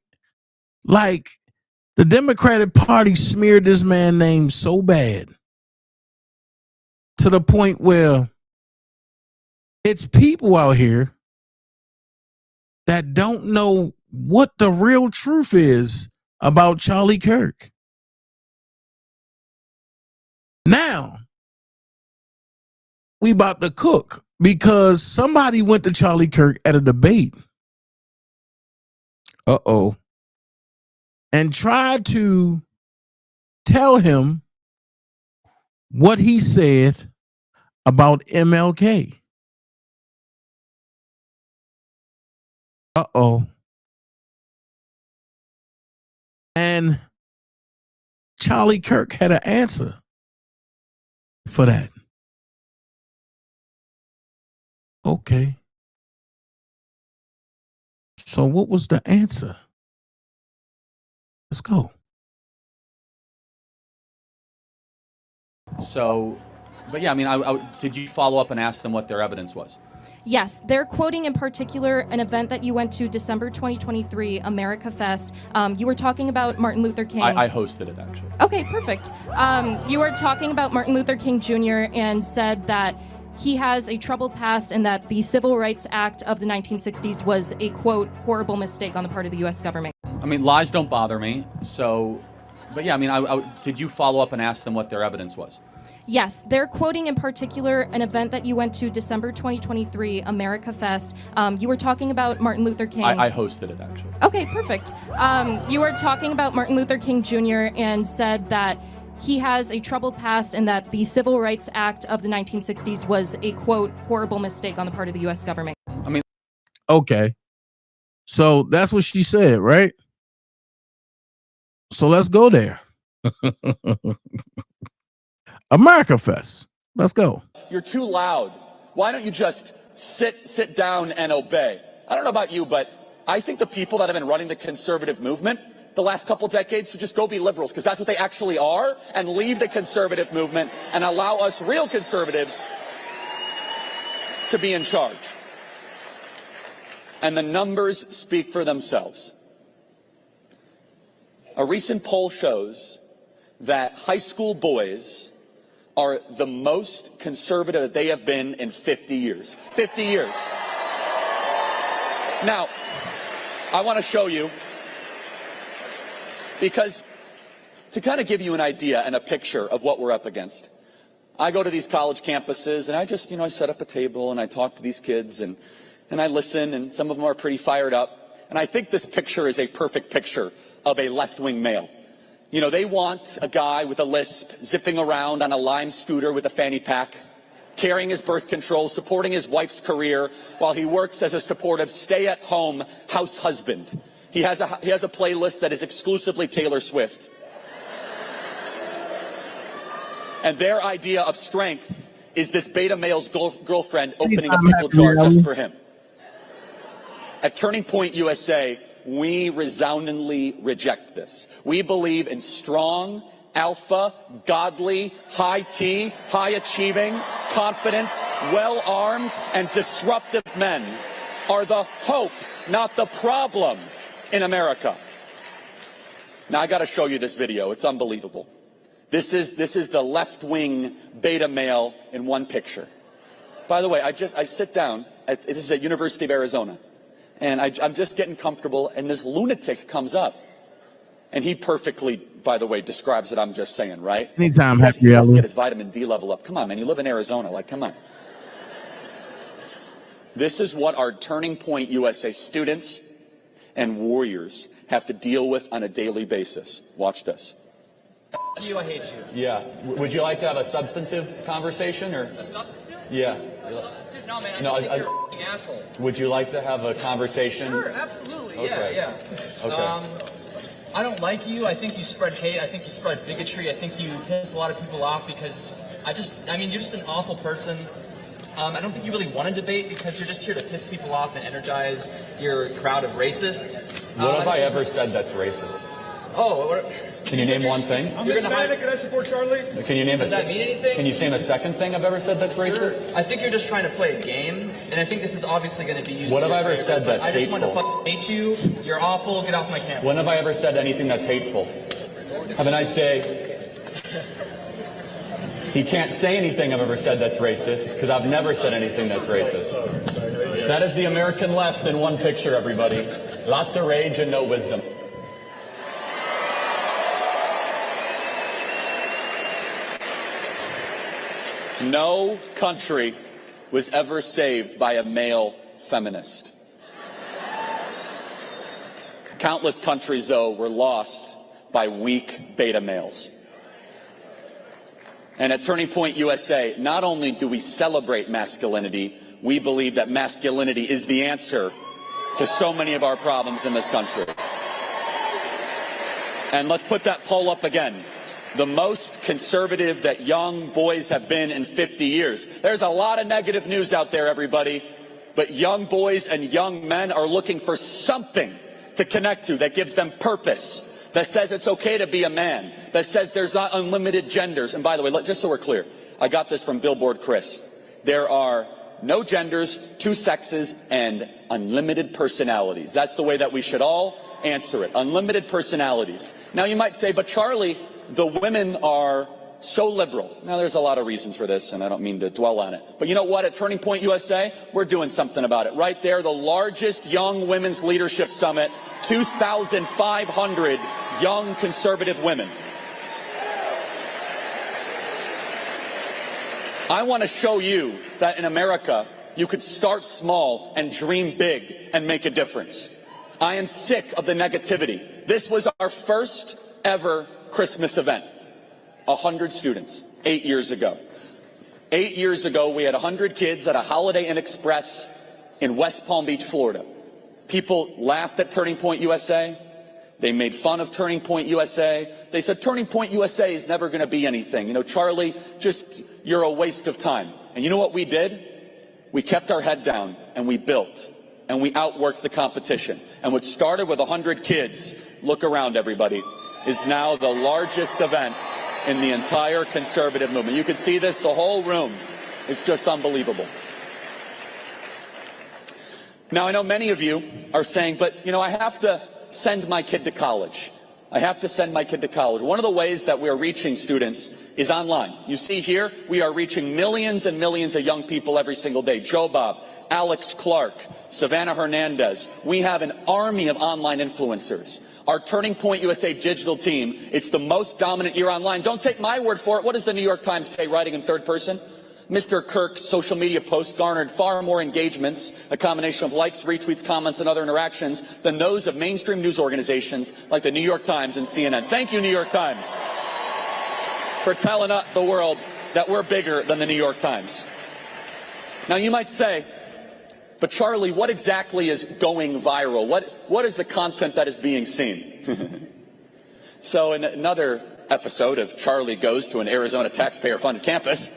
the Democratic Party smeared this man's name so bad to the point where it's people out here that don't know what the real truth is about Charlie Kirk. Now, we about to cook because somebody went to Charlie Kirk at a debate. And tried to tell him what he said about MLK. And Charlie Kirk had an answer for that. Okay. So what was the answer? Let's go. So, but yeah, I mean, did you follow up and ask them what their evidence was? Yes, they're quoting in particular an event that you went to December 2023, America Fest. You were talking about Martin Luther King. I hosted it, actually. Okay, perfect. You were talking about Martin Luther King Jr. and said that he has a troubled past and that the Civil Rights Act of the 1960s was a, quote, horrible mistake on the part of the U.S. government. I mean, lies don't bother me. So, but yeah, I mean, did you follow up and ask them what their evidence was? Yes, they're quoting in particular an event that you went to December 2023, America Fest. You were talking about Martin Luther King. I hosted it, actually. Okay, perfect. You were talking about Martin Luther King Jr. and said that he has a troubled past and that the Civil Rights Act of the 1960s was a, quote, horrible mistake on the part of the U.S. government. I mean, okay. So that's what she said, right? So let's go there. America Fest. Let's go. You're too loud. Why don't you just sit down and obey? I don't know about you, but I think the people that have been running the conservative movement the last couple decades should just go be liberals, because that's what they actually are, and leave the conservative movement and allow us real conservatives to be in charge. And the numbers speak for themselves. A recent poll shows that high school boys are the most conservative that they have been in 50 years. 50 years. Now, I want to show you, because to kind of give you an idea and a picture of what we're up against, I go to these college campuses and I just, I set up a table and I talk to these kids and I listen, and some of them are pretty fired up. And I think this picture is a perfect picture of a left-wing male. They want a guy with a lisp, zipping around on a Lime scooter with a fanny pack, carrying his birth control, supporting his wife's career while he works as a supportive stay-at-home house husband. He has a playlist that is exclusively Taylor Swift. And their idea of strength is this beta male's girlfriend opening a pickle jar just for him. At Turning Point USA, we resoundingly reject this. We believe in strong, alpha, godly, high T, high-achieving, confident, well-armed, and disruptive men are the hope, not the problem in America. Now, I got to show you this video. It's unbelievable. This is the left-wing beta male in one picture. By the way, I sit down. This is at University of Arizona. And I'm just getting comfortable, and this lunatic comes up. And he perfectly, by the way, describes what I'm just saying, right? Anytime, he has to Happy get his vitamin D level up. Come on, man, you live in Arizona. Like, come on. This is what our Turning Point USA students and warriors have to deal with on a daily basis. Watch this. You, I hate you. Yeah. Would you like to have a substantive conversation, or? A substitute? Yeah. A substitute? No, man, No, you're a f***ing asshole. Would you like to have a conversation? Sure, absolutely. Okay. Yeah. Okay. I don't like you. I think you spread hate. I think you spread bigotry. I think you piss a lot of people off because you're just an awful person. I don't think you really want to debate because you're just here to piss people off and energize your crowd of racists. What have I ever said that's racist? Oh, Can you name one thing? I'm Hispanic and I support Charlie. Can you name Does that mean anything? Can you name a second thing I've ever said that's racist? Sure. I think you're just trying to play a game, and I think this is obviously going to be used. What have I ever said that's I just hateful? want to hate you. You're awful. Get off my campus. When have I ever said anything that's hateful? Have a nice day. He can't say anything I've ever said that's racist because I've never said anything that's racist. That is the American left in one picture, everybody. Lots of rage and no wisdom. No country was ever saved by a male feminist. Countless countries, though, were lost by weak beta males. And at Turning Point USA, not only do we celebrate masculinity, we believe that masculinity is the answer to so many of our problems in this country. And let's put that poll up again. The most conservative that young boys have been in 50 years. There's a lot of negative news out there, everybody. But young boys and young men are looking for something to connect to that gives them purpose, that says it's okay to be a man, that says there's not unlimited genders. And by the way, just so we're clear, I got this from Billboard Chris. There are no genders, two sexes, and unlimited personalities. That's the way that we should all answer it. Unlimited personalities. Now you might say, but Charlie, the women are so liberal. Now, there's a lot of reasons for this, and I don't mean to dwell on it. But you know what? At Turning Point USA, we're doing something about it. Right there, the largest young women's leadership summit, 2,500 young conservative women. I want to show you that in America, you could start small and dream big and make a difference. I am sick of the negativity. This was our first ever Christmas event. 100 students, 8 years ago. 8 years ago, we had 100 kids at a Holiday Inn Express in West Palm Beach, Florida. People laughed at Turning Point USA. They made fun of Turning Point USA. They said, Turning Point USA is never going to be anything. You know, Charlie, you're a waste of time. And you know what we did? We kept our head down and we built and we outworked the competition. And what started with 100 kids, look around everybody, is now the largest event in the entire conservative movement. You can see this, the whole room. It's just unbelievable. Now, I know many of you are saying, but, you know, I have to send my kid to college. I have to send my kid to college. One of the ways that we're reaching students is online. You see here, we are reaching millions and millions of young people every single day. Joe Bob, Alex Clark, Savannah Hernandez. We have an army of online influencers. Our Turning Point USA digital team, it's the most dominant year online. Don't take my word for it. What does the New York Times say, writing in third person? Mr. Kirk's social media posts garnered far more engagements, a combination of likes, retweets, comments, and other interactions, than those of mainstream news organizations like the New York Times and CNN. Thank you, New York Times, for telling the world that we're bigger than the New York Times. Now, you might say, but Charlie, what exactly is going viral? What is the content that is being seen? So in another episode of Charlie Goes to an Arizona Taxpayer-Funded Campus,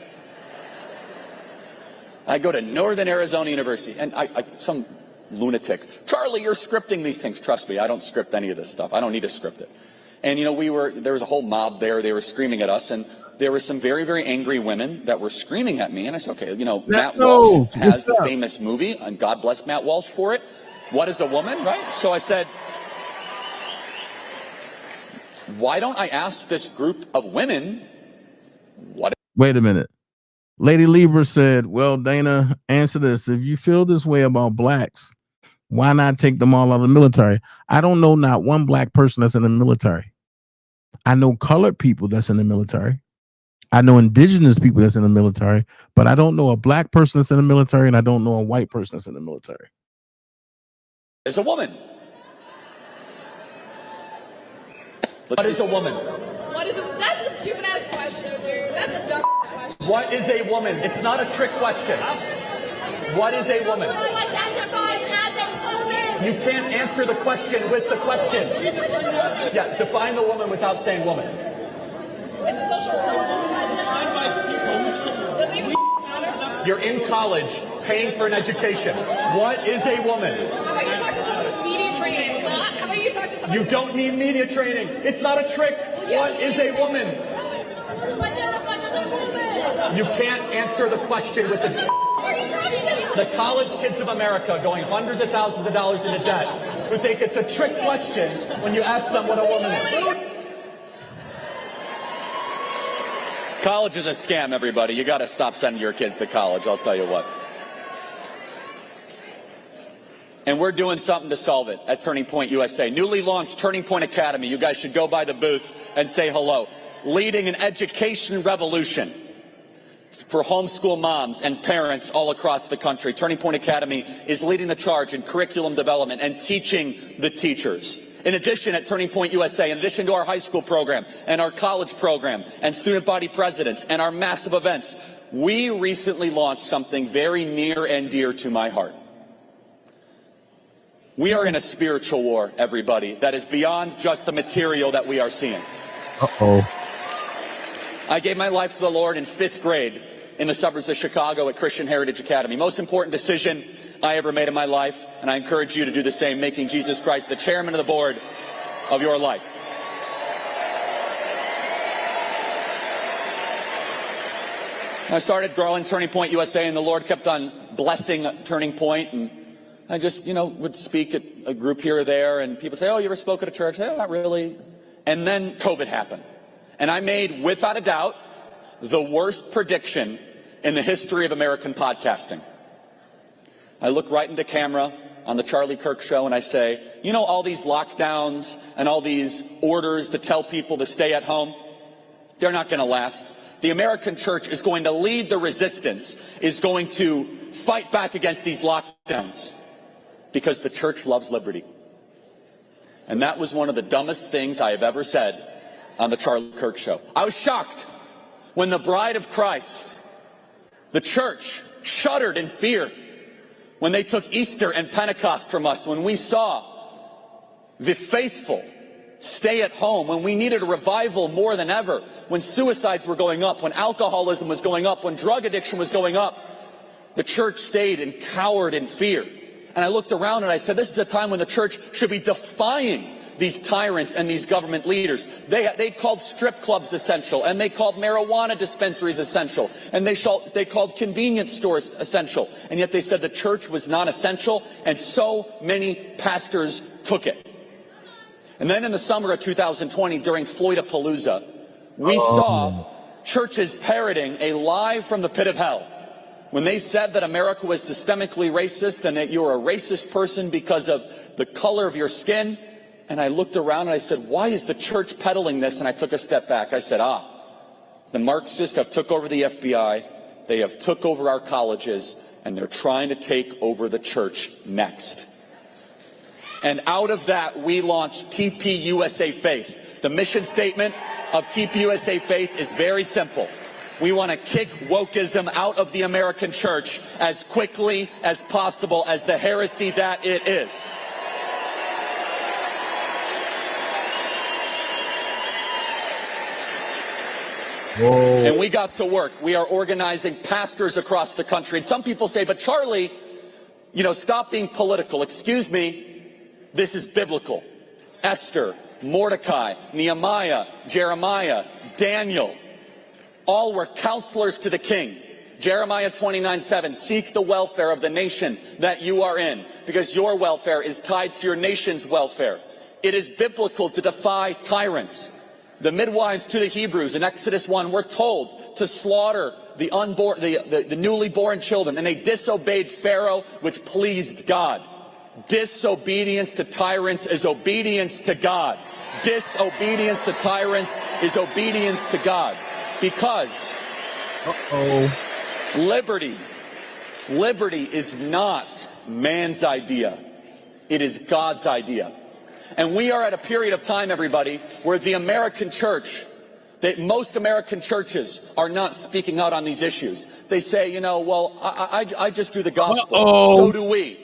I go to Northern Arizona University, and some lunatic, Charlie, you're scripting these things. Trust me, I don't script any of this stuff. I don't need to script it. And, you know, there was a whole mob there. They were screaming at us, and there were some very, very angry women that were screaming at me. And I said, okay, you know, Matt Walsh has the famous movie, and God bless Matt Walsh for it. What is a woman, right? So I said, why don't I ask this group of women what? Wait a minute. Lady Lieber said, well, Dana, answer this. If you feel this way about blacks, why not take them all out of the military? I don't know not one black person that's in the military. I know colored people that's in the military. I know indigenous people that's in the military, but I don't know a black person that's in the military, and I don't know a white person that's in the military. Is a woman. What is a woman? What is it? That's a stupid ass question, dude. That's a dumb question. What is a woman? It's not a trick question. What is a woman? Who identifies as a woman? You can't answer the question with the question. Yeah, define the woman without saying woman. It's a social symbol. You're in college, paying for an education. What is a woman? How about you talk to someone with media training? How about you talk to someone? You don't need media training. It's not a trick. What is a woman? Who identifies as a woman? You can't answer the question with the college kids of America going hundreds of thousands of dollars into debt who think it's a trick question when you ask them what a woman is. College is a scam, everybody. You got to stop sending your kids to college, I'll tell you what. And we're doing something to solve it at Turning Point USA. Newly launched Turning Point Academy. You guys should go by the booth and say hello. Leading an education revolution for homeschool moms and parents all across the country. Turning Point Academy is leading the charge in curriculum development and teaching the teachers. In addition, at Turning Point USA, in addition to our high school program and our college program and student body presidents and our massive events, we recently launched something very near and dear to my heart. We are in a spiritual war, everybody, that is beyond just the material that we are seeing. Uh-oh. I gave my life to the Lord in 5th grade in the suburbs of Chicago at Christian Heritage Academy. Most important decision I ever made in my life, and I encourage you to do the same, making Jesus Christ the chairman of the board of your life. I started growing Turning Point USA, and the Lord kept on blessing Turning Point, and I just, you know, would speak at a group here or there, and people say, oh, you ever spoke at a church? Hey, not really. And then COVID happened. And I made, without a doubt, the worst prediction in the history of American podcasting. I look right into camera on the Charlie Kirk show and I say, you know, all these lockdowns and all these orders to tell people to stay at home, they're not going to last. The American church is going to lead the resistance, is going to fight back against these lockdowns because the church loves liberty. And that was one of the dumbest things I have ever said on the Charlie Kirk show. I was shocked when the bride of Christ, the church, shuddered in fear when they took Easter and Pentecost from us, when we saw the faithful stay at home, when we needed a revival more than ever, when suicides were going up, when alcoholism was going up, when drug addiction was going up, the church stayed and cowered in fear. And I looked around and I said, this is a time when the church should be defying these tyrants and these government leaders. They called strip clubs essential, and they called marijuana dispensaries essential, and they called convenience stores essential, and yet they said the church was not essential, and so many pastors took it. And then in the summer of 2020, during Floydapalooza, we saw churches parroting a lie from the pit of hell when they said that America was systemically racist and that you're a racist person because of the color of your skin. And I looked around and I said, why is the church peddling this? And I took a step back. I said, the Marxists have took over the FBI. They have took over our colleges, and they're trying to take over the church next. And out of that, we launched TPUSA Faith. The mission statement of TPUSA Faith is very simple. We want to kick wokeism out of the American church as quickly as possible as the heresy that it is. Whoa. And we got to work. We are organizing pastors across the country. And some people say, but Charlie, stop being political. Excuse me, this is biblical. Esther, Mordecai, Nehemiah, Jeremiah, Daniel, all were counselors to the king. Jeremiah 29:7, seek the welfare of the nation that you are in, because your welfare is tied to your nation's welfare. It is biblical to defy tyrants. The midwives to the Hebrews in Exodus 1 were told to slaughter the unborn, the newly born children, and they disobeyed Pharaoh, which pleased God. Disobedience to tyrants is obedience to God. Disobedience to tyrants is obedience to God. Because liberty is not man's idea. It is God's idea. And we are at a period of time, everybody, where the American church, that most American churches are not speaking out on these issues. They say, I just do the gospel. So do we.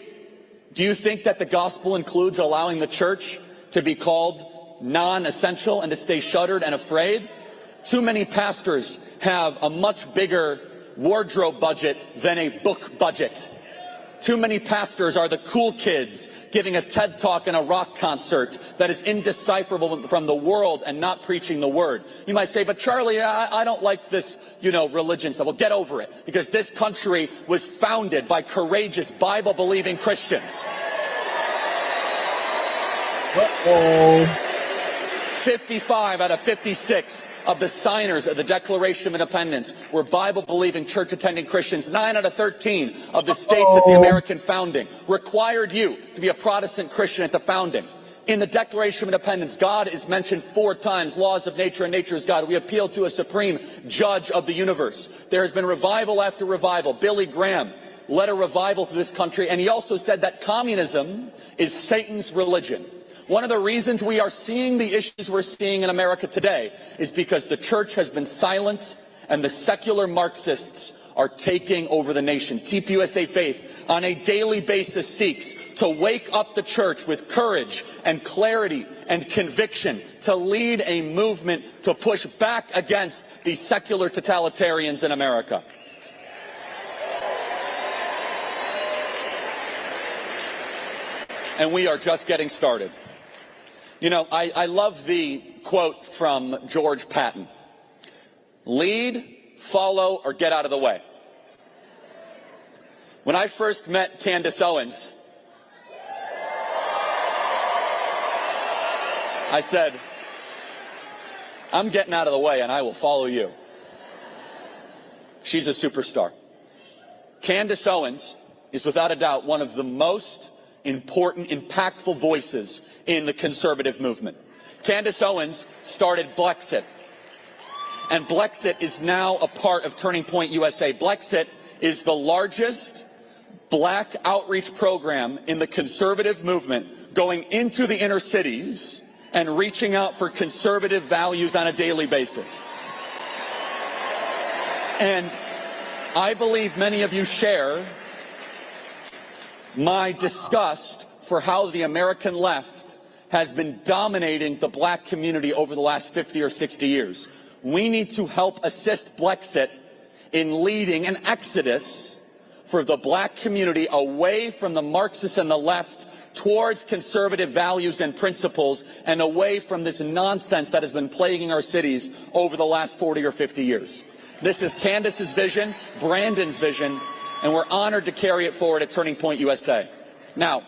Do you think that the gospel includes allowing the church to be called non-essential and to stay shuttered and afraid? Too many pastors have a much bigger wardrobe budget than a book budget. Too many pastors are the cool kids giving a TED Talk and a rock concert that is indecipherable from the world and not preaching the word. You might say, but Charlie, I don't like this, religion stuff. Well, get over it, because this country was founded by courageous Bible-believing Christians. 55 out of 56 of the signers of the Declaration of Independence were Bible-believing, church-attending Christians. 9 out of 13 of the states at the American founding required you to be a Protestant Christian at the founding. In the Declaration of Independence, God is mentioned 4 times, laws of nature and nature is God. We appeal to a supreme judge of the universe. There has been revival after revival. Billy Graham led a revival to this country, and he also said that communism is Satan's religion. One of the reasons we are seeing the issues we're seeing in America today is because the church has been silent and the secular Marxists are taking over the nation. TPUSA Faith on a daily basis seeks to wake up the church with courage and clarity and conviction to lead a movement to push back against these secular totalitarians in America. And we are just getting started. I love the quote from George Patton. Lead, follow, or get out of the way. When I first met Candace Owens, I said, I'm getting out of the way and I will follow you. She's a superstar. Candace Owens is without a doubt one of the most important, impactful voices in the conservative movement. Candace Owens started Blexit, and Blexit is now a part of Turning Point USA. Blexit is the largest black outreach program in the conservative movement, going into the inner cities and reaching out for conservative values on a daily basis. And I believe many of you share my disgust for how the American left has been dominating the black community over the last 50 or 60 years. We need to help assist Blexit in leading an exodus for the black community away from the Marxists and the left towards conservative values and principles and away from this nonsense that has been plaguing our cities over the last 40 or 50 years. This is Candace's vision, Brandon's vision, and we're honored to carry it forward at Turning Point USA. Now,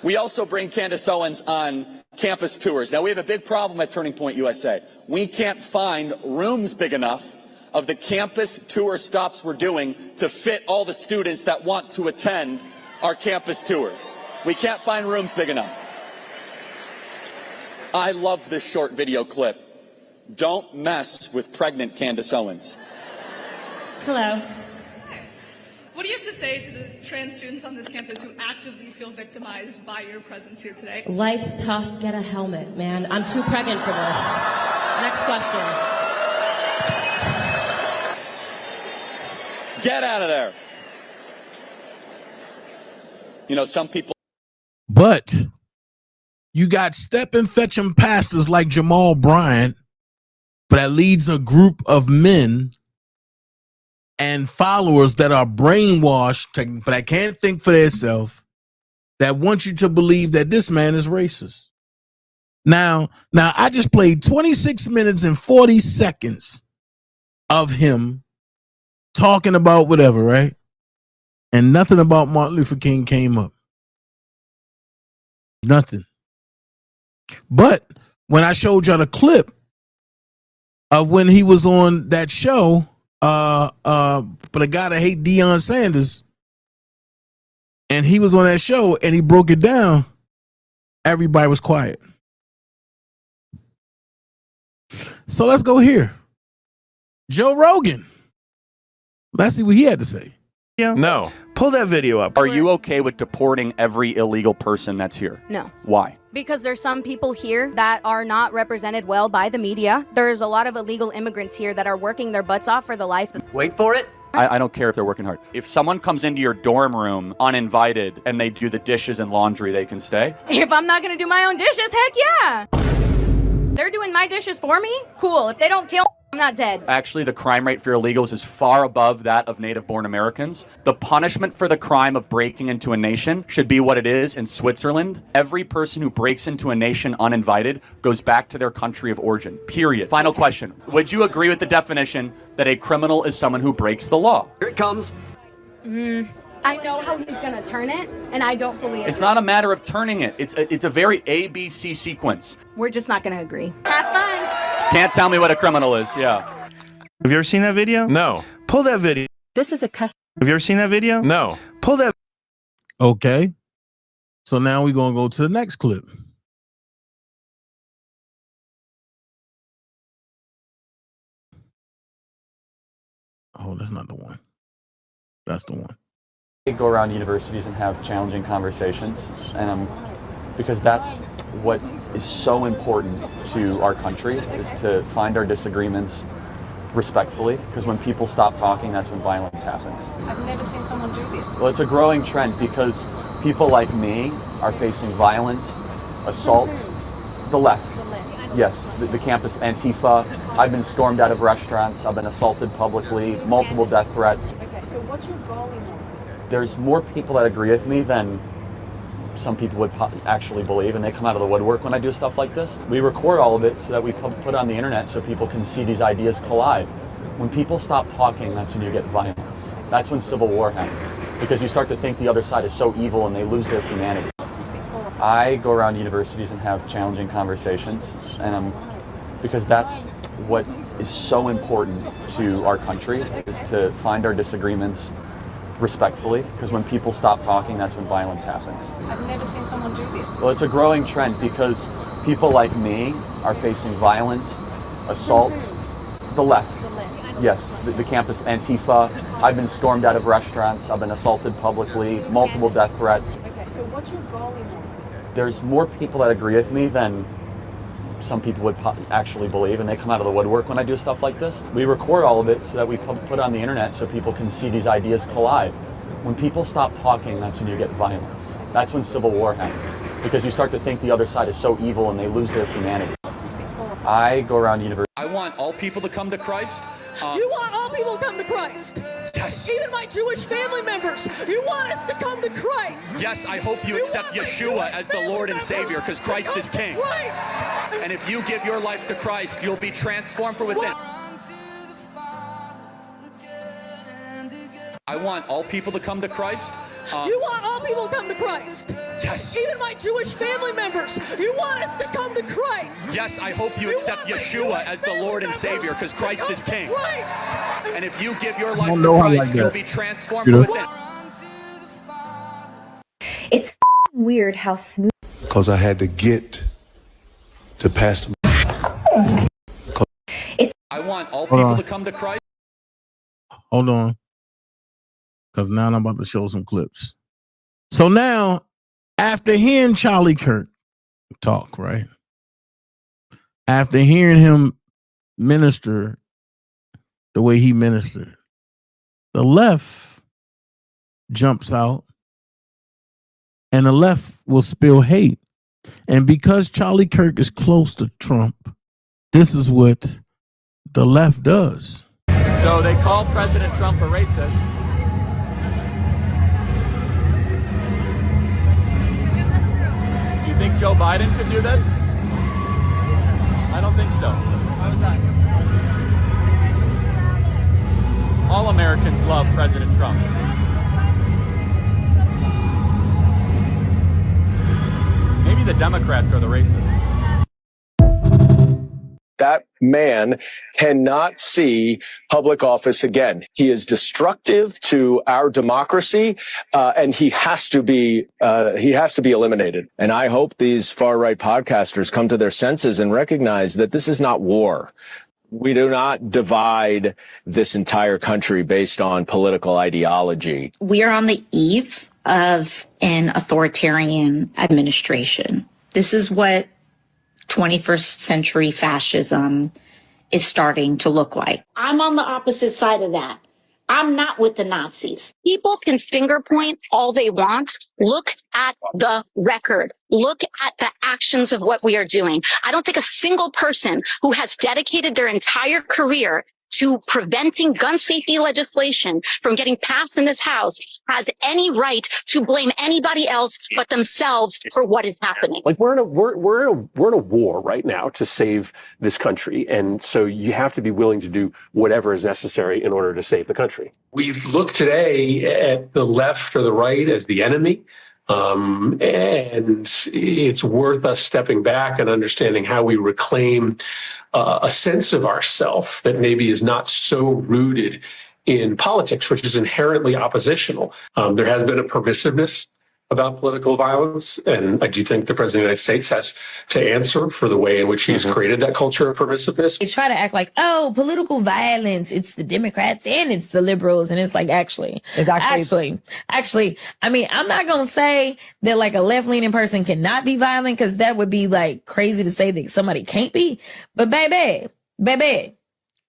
we also bring Candace Owens on campus tours. Now, we have a big problem at Turning Point USA. We can't find rooms big enough of the campus tour stops we're doing to fit all the students that want to attend our campus tours. We can't find rooms big enough. I love this short video clip. Don't mess with pregnant Candace Owens. Hello. What do you have to say to the trans students on this campus who actively feel victimized by your presence here today? Life's tough. Get a helmet, man. I'm too pregnant for this. Next question. Get out of there. You know, some people. But you got step and fetch 'em pastors like Jamal Bryant, but that leads a group of men and followers that are brainwashed, but I can't think for themselves, that want you to believe that this man is racist. Now I just played 26 minutes and 40 seconds of him talking about whatever, right? And nothing about Martin Luther King came up. Nothing. But when I showed y'all the clip of when he was on that show, but a guy that hate Deion Sanders, and he was on that show and he broke it down, everybody was quiet. So let's go here. Joe Rogan. Let's see what he had to say. No. Pull that video up. Are you okay with deporting every illegal person that's here? No. Why? Because there's some people here that are not represented well by the media. There's a lot of illegal immigrants here that are working their butts off for the life. Wait for it. I don't care if they're working hard. If someone comes into your dorm room uninvited and they do the dishes and laundry, they can stay? If I'm not going to do my own dishes, heck yeah. They're doing my dishes for me? Cool. If they don't kill, I'm not dead. Actually, the crime rate for illegals is far above that of native-born Americans. The punishment for the crime of breaking into a nation should be what it is in Switzerland. Every person who breaks into a nation uninvited goes back to their country of origin, period. Final question. Would you agree with the definition that a criminal is someone who breaks the law? Here it comes. I know how he's going to turn it, and I don't fully agree. It's not a matter of turning it. It's a very ABC sequence. We're just not going to agree. Have fun. Can't tell me what a criminal is, yeah. Have you ever seen that video? No. Pull that video. This is a custom. Have you ever seen that video? No. Pull that. Okay. So now we're going to go to the next clip. Oh, that's not the one. That's the one. I go around universities and have challenging conversations, and because that's what is so important to our country, is to find our disagreements respectfully, because when people stop talking, that's when violence happens. I've never seen someone do this. Well, it's a growing trend because people like me are facing violence, assaults, the left. Yes, the campus, Antifa. I've been stormed out of restaurants. I've been assaulted publicly, multiple death threats. Okay, so what's your goal in all this? There's more people that agree with me than some people would actually believe, and they come out of the woodwork when I do stuff like this. We record all of it so that we put it on the internet so people can see these ideas collide. When people stop talking, that's when you get violence. That's when civil war happens, because you start to think the other side is so evil and they lose their humanity. I go around universities and have challenging conversations, and because that's what is so important to our country, is to find our disagreements respectfully, because when people stop talking, that's when violence happens. I've never seen someone do this. Well, it's a growing trend because people like me are facing violence, assaults, the left. Yes, the campus, Antifa. I've been stormed out of restaurants. I've been assaulted publicly, multiple death threats. Okay, so what's your goal in all this? There's more people that agree with me than some people would actually believe, and they come out of the woodwork when I do stuff like this. We record all of it so that we put it on the internet so people can see these ideas collide. When people stop talking, that's when you get violence. That's when civil war happens, because you start to think the other side is so evil and they lose their humanity. I go around universities. I want all people to come to Christ. You want all people to come to Christ? Yes. Even my Jewish family members. You want us to come to Christ? Yes, I hope you accept Yeshua as the Lord and Savior, because Christ is King. And if you give your life to Christ, you'll be transformed from within. I want all people to come to Christ. You want all people to come to Christ? Yes. Even my Jewish family members. You want us to come to Christ? Yes, I hope you accept Yeshua as the Lord and Savior, because Christ is King. And if you give your life to Christ, you'll be transformed within. It's weird how smooth. Because I had to get to Pastor. I want all people to come to Christ. Hold on. Because now I'm about to show some clips. So now, after hearing Charlie Kirk talk, right? After hearing him minister the way he ministered, the left jumps out and the left will spill hate. And because Charlie Kirk is close to Trump, this is what the left does. So they call President Trump a racist. You think Joe Biden could do this? I don't think so. All Americans love President Trump. Maybe the Democrats are the racists. That man cannot see public office again. He is destructive to our democracy, and he has to be eliminated. And I hope these far-right podcasters come to their senses and recognize that this is not war. We do not divide this entire country based on political ideology. We are on the eve of an authoritarian administration. This is what 21st century fascism is starting to look like. I'm on the opposite side of that. I'm not with the Nazis. People can finger point all they want. Look at the record. Look at the actions of what we are doing. I don't think a single person who has dedicated their entire career to preventing gun safety legislation from getting passed in this House has any right to blame anybody else but themselves for what is happening. Like we're in a war right now to save this country, and so you have to be willing to do whatever is necessary in order to save the country. We look today at the left or the right as the enemy. And it's worth us stepping back and understanding how we reclaim a sense of ourself that maybe is not so rooted in politics, which is inherently oppositional. There has been a permissiveness about political violence, and I do think the President of the United States has to answer for the way in which he's created that culture of permissiveness. They try to act like, oh, political violence, it's the Democrats and it's the liberals, and it's like, actually, I mean, I'm not going to say that like a left-leaning person cannot be violent, because that would be like crazy to say that somebody can't be, but baby,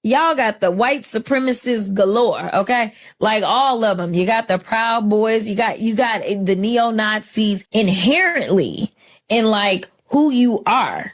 y'all got the white supremacists galore, okay? Like all of them. You got the Proud Boys. You got the neo-Nazis inherently in like who you are.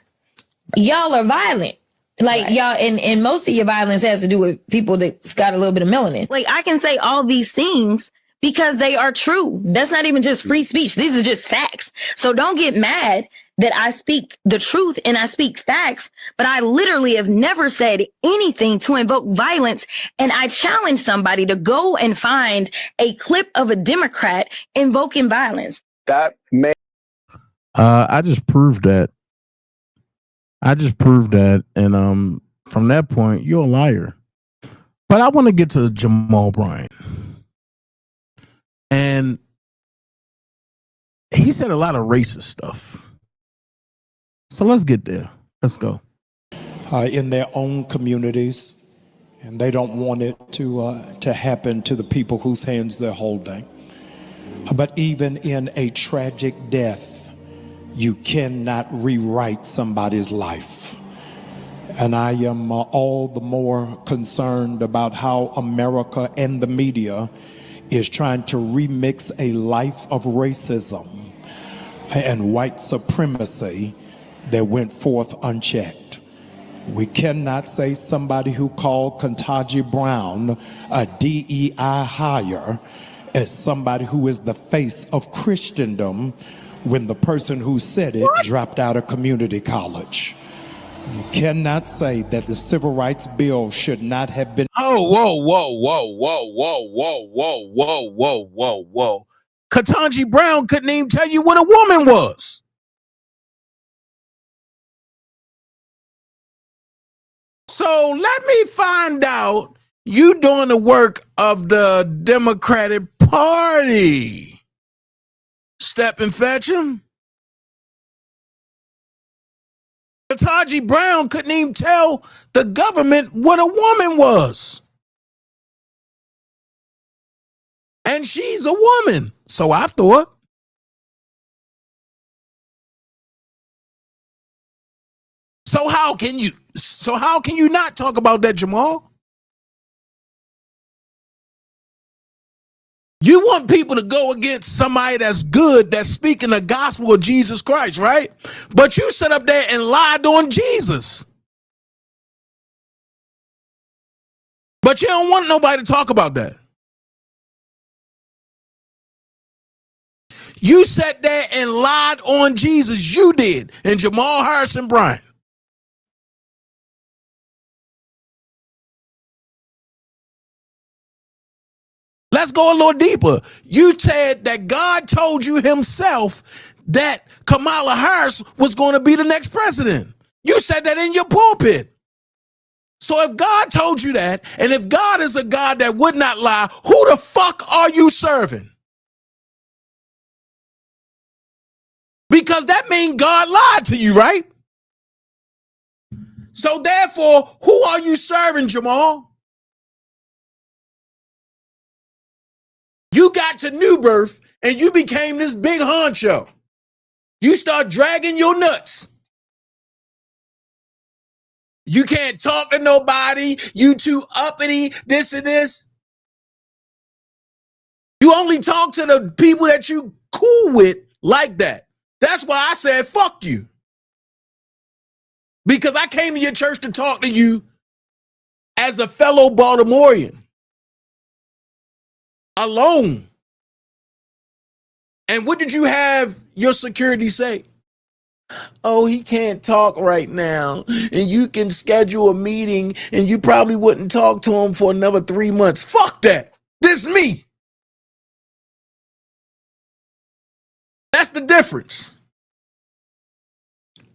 Y'all are violent. Like y'all, and most of your violence has to do with people that's got a little bit of melanin. Like I can say all these things because they are true. That's not even just free speech. These are just facts. So don't get mad that I speak the truth and I speak facts, but I literally have never said anything to invoke violence. And I challenge somebody to go and find a clip of a Democrat invoking violence. That may. I just proved that. And from that point, you're a liar. But I want to get to Jamal Bryant. And he said a lot of racist stuff. So let's get there. Let's go. In their own communities, and they don't want it to happen to the people whose hands they're holding. But even in a tragic death, you cannot rewrite somebody's life. And I am all the more concerned about how America and the media is trying to remix a life of racism and white supremacy that went forth unchecked. We cannot say somebody who called Ketanji Brown a DEI hire as somebody who is the face of Christendom when the person who said it dropped out of community college. You cannot say that the Civil Rights Bill should not have been. Oh, whoa. Ketanji Brown couldn't even tell you what a woman was. So let me find out you doing the work of the Democratic Party. Step and fetch him. Ketanji Brown couldn't even tell the government what a woman was. And she's a woman, so I thought. So how can you not talk about that, Jamal? You want people to go against somebody that's good, that's speaking the gospel of Jesus Christ, right? But you sit up there and lied on Jesus. But you don't want nobody to talk about that. You sat there and lied on Jesus. You did. And Jamal Harrison Bryant. Let's go a little deeper. You said that God told you himself that Kamala Harris was going to be the next president. You said that in your pulpit. So if God told you that, and if God is a God that would not lie, who the fuck are you serving? Because that means God lied to you, right? So therefore, who are you serving, Jamal? You got to New Birth and you became this big honcho. You start dragging your nuts. You can't talk to nobody. You too uppity, this and this. You only talk to the people that you cool with like that. That's why I said, fuck you. Because I came to your church to talk to you as a fellow Baltimorean. Alone. And what did you have your security say? Oh, he can't talk right now. And you can schedule a meeting and you probably wouldn't talk to him for another 3 months. Fuck that. This is me. That's the difference.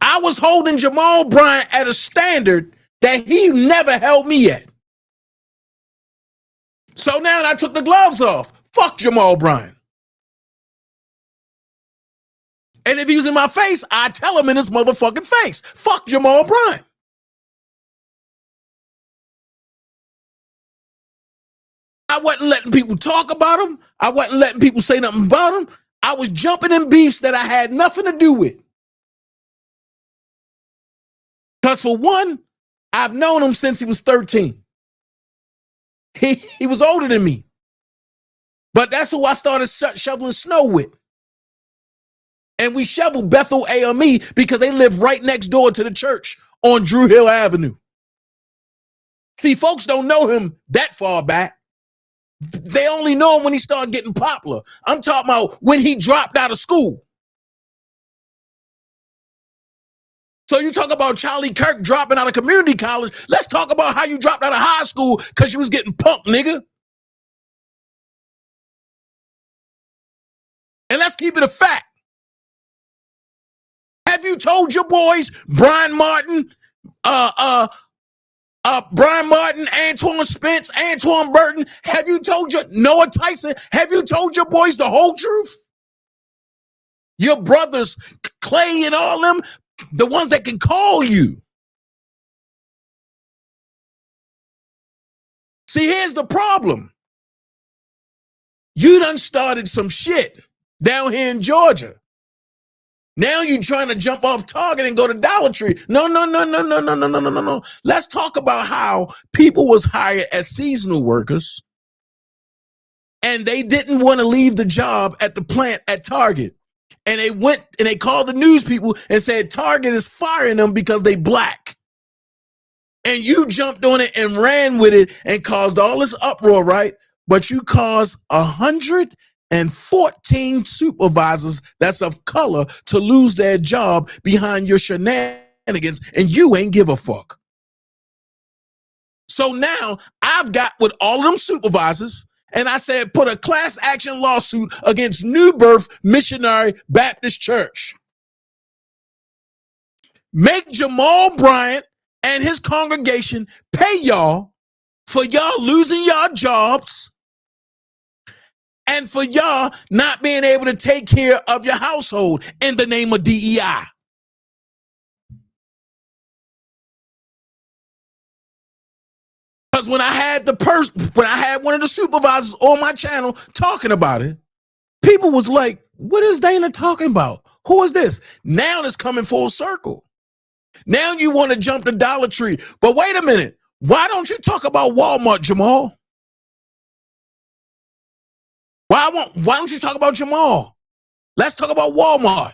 I was holding Jamal Bryant at a standard that he never held me at. So now I took the gloves off. Fuck Jamal Bryant. And if he was in my face, I'd tell him in his motherfucking face. Fuck Jamal Bryant. I wasn't letting people talk about him. I wasn't letting people say nothing about him. I was jumping in beefs that I had nothing to do with. Because for one, I've known him since he was 13. He was older than me. But that's who I started shoveling snow with. And we shoveled Bethel AME because they live right next door to the church on Drew Hill Avenue. See, folks don't know him that far back. They only know him when he started getting popular. I'm talking about when he dropped out of school. So you talk about Charlie Kirk dropping out of community college. Let's talk about how you dropped out of high school because you was getting punked, nigga. And let's keep it a fact. Have you told your boys, Brian Martin, Antoine Spence, Antoine Burton, have you told your Noah Tyson, have you told your boys the whole truth? Your brothers, Clay and all them, the ones that can call you. See, here's the problem. You done started some shit down here in Georgia. Now you're trying to jump off Target and go to Dollar Tree. No. Let's talk about how people was hired as seasonal workers and they didn't want to leave the job at the plant at Target. And they went and they called the news people and said Target is firing them because they black. And you jumped on it and ran with it and caused all this uproar, right? But you caused 114 supervisors that's of color to lose their job behind your shenanigans shenanigans, and you ain't give a fuck. So now I've got with all of them supervisors, and I said, put a class action lawsuit against New Birth Missionary Baptist Church. Make Jamal Bryant and his congregation pay y'all for y'all losing y'all jobs and for y'all not being able to take care of your household in the name of DEI. Because when I had one of the supervisors on my channel talking about it, people was like, what is Dana talking about? Who is this? Now it's coming full circle. Now you want to jump to Dollar Tree. But wait a minute. Why don't you talk about Walmart, Jamal? Why don't you talk about Jamal? Let's talk about Walmart.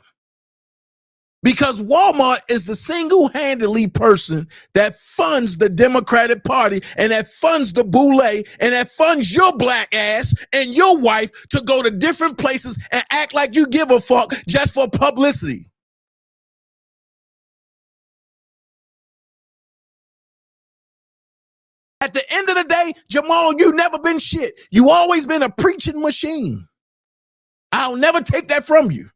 Because Walmart is the single-handedly person that funds the Democratic Party and that funds the boule and that funds your black ass and your wife to go to different places and act like you give a fuck just for publicity. At the end of the day, Jamal, you never been shit. You always been a preaching machine. I'll never take that from you.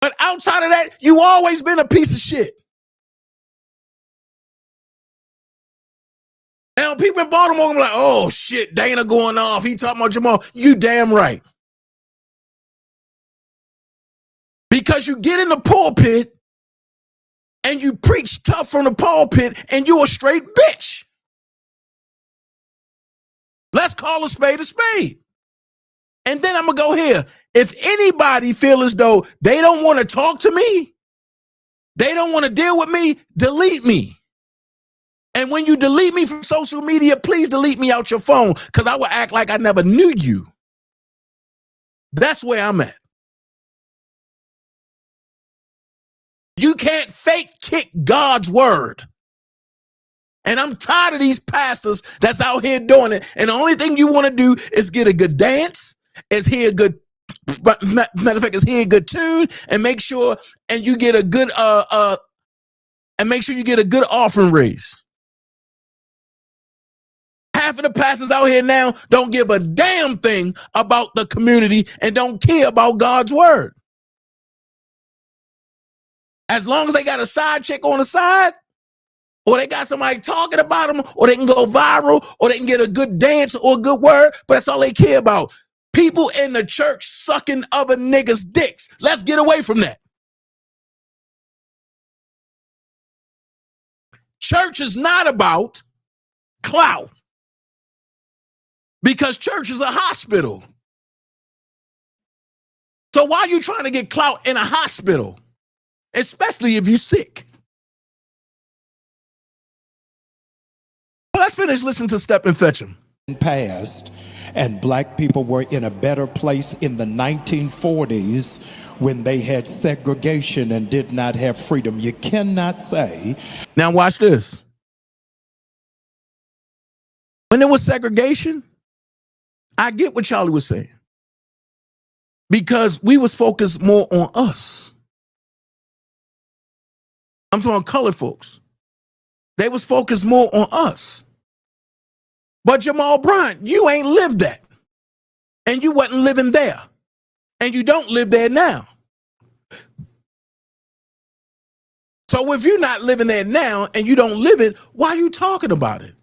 But outside of that, you always been a piece of shit. Now people in Baltimore are like, oh shit, Dana going off. He talking about Jamal. You damn right. Because you get in the pulpit and you preach tough from the pulpit and you a straight bitch. Let's call a spade a spade. And then I'm going to go here. If anybody feel as though they don't want to talk to me, they don't want to deal with me, delete me. And when you delete me from social media, please delete me out your phone because I will act like I never knew you. That's where I'm at. You can't fake kick God's word. And I'm tired of these pastors that's out here doing it. And the only thing you want to do is get a good dance, is hear a good, matter of fact, is hear a good tune, and make sure and you get a good and make sure you get a good offering raise. Half of the pastors out here now don't give a damn thing about the community and don't care about God's word. As long as they got a side chick on the side, or they got somebody talking about them, or they can go viral, or they can get a good dance or a good word, but that's all they care about. People in the church sucking other niggas' dicks. Let's get away from that. Church is not about clout. Because church is a hospital. So why are you trying to get clout in a hospital? Especially if you're sick. Well, let's finish listening to Step and Fetch 'em. Past, and black people were in a better place in the 1940s when they had segregation and did not have freedom. You cannot say. Now watch this. When there was segregation, I get what Charlie was saying. Because we was focused more on us. I'm talking colored folks. They was focused more on us. But Jamal Bryant, you ain't lived that. And you wasn't living there. And you don't live there now. So if you're not living there now and you don't live it, why are you talking about it?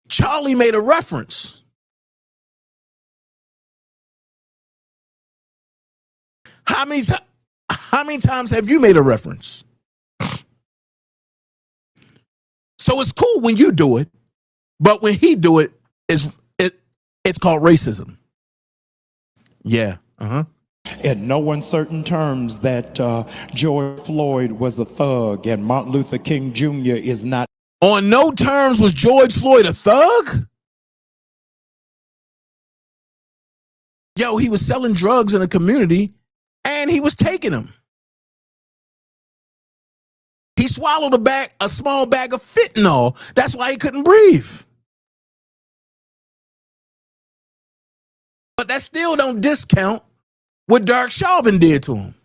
Charlie made a reference. How many times have you made a reference? So it's cool when you do it, but when he do it, it's called racism. Yeah. In no uncertain terms that George Floyd was a thug and Martin Luther King Jr. is not. On no terms was George Floyd a thug? Yo, he was selling drugs in the community and he was taking them. He swallowed a small bag of fentanyl. That's why he couldn't breathe. But that still don't discount what Derek Chauvin did to him.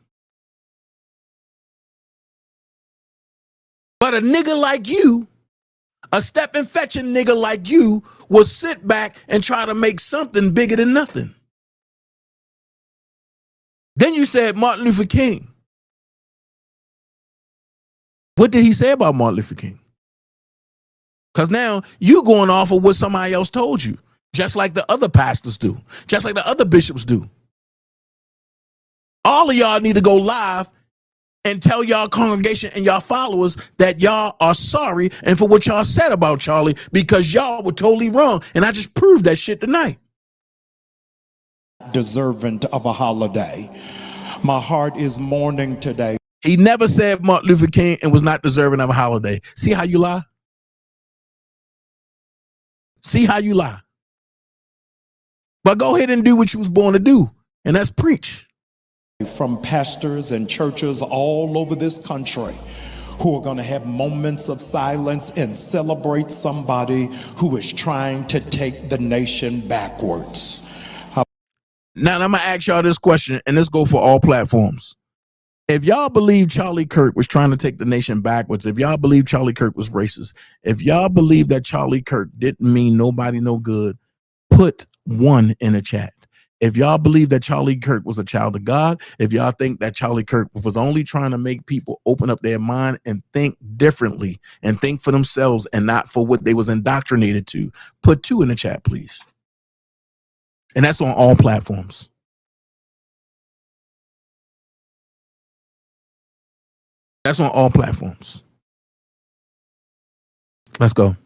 But a nigga like you, a stepping fetching nigga like you, will sit back and try to make something bigger than nothing. Then you said Martin Luther King. What did he say about Martin Luther King? Because now you going off of what somebody else told you, just like the other pastors do, just like the other bishops do. All of y'all need to go live and tell y'all congregation and y'all followers that y'all are sorry and for what y'all said about Charlie, because y'all were totally wrong. And I just proved that shit tonight. Deserving of a holiday. My heart is mourning today. He never said Martin Luther King and was not deserving of a holiday. See how you lie? See how you lie? But go ahead and do what you was born to do, and that's preach. From pastors and churches all over this country who are going to have moments of silence and celebrate somebody who is trying to take the nation backwards. Now I'm going to ask y'all this question, and this go for all platforms. If y'all believe Charlie Kirk was trying to take the nation backwards, if y'all believe Charlie Kirk was racist, if y'all believe that Charlie Kirk didn't mean nobody no good, put 1 in the chat. If y'all believe that Charlie Kirk was a child of God, if y'all think that Charlie Kirk was only trying to make people open up their mind and think differently and think for themselves and not for what they was indoctrinated to, put 2 in the chat, please. And that's on all platforms. That's on all platforms. Let's go.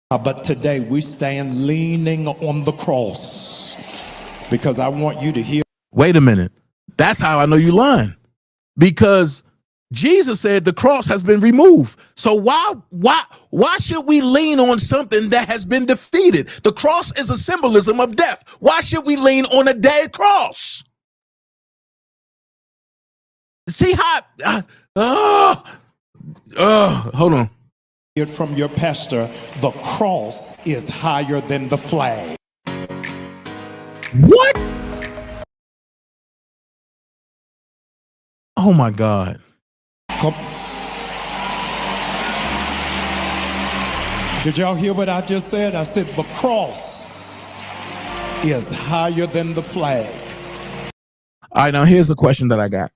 But today we stand leaning on the cross because I want you to hear. Wait a minute. That's how I know you lying. Because Jesus said the cross has been removed. So why should we lean on something that has been defeated? The cross is a symbolism of death. Why should we lean on a dead cross? See how hold on. From your pastor, the cross is higher than the flag. What? Oh my God. Did y'all hear what I just said? I said the cross is higher than the flag. All right, now here's a question that I got.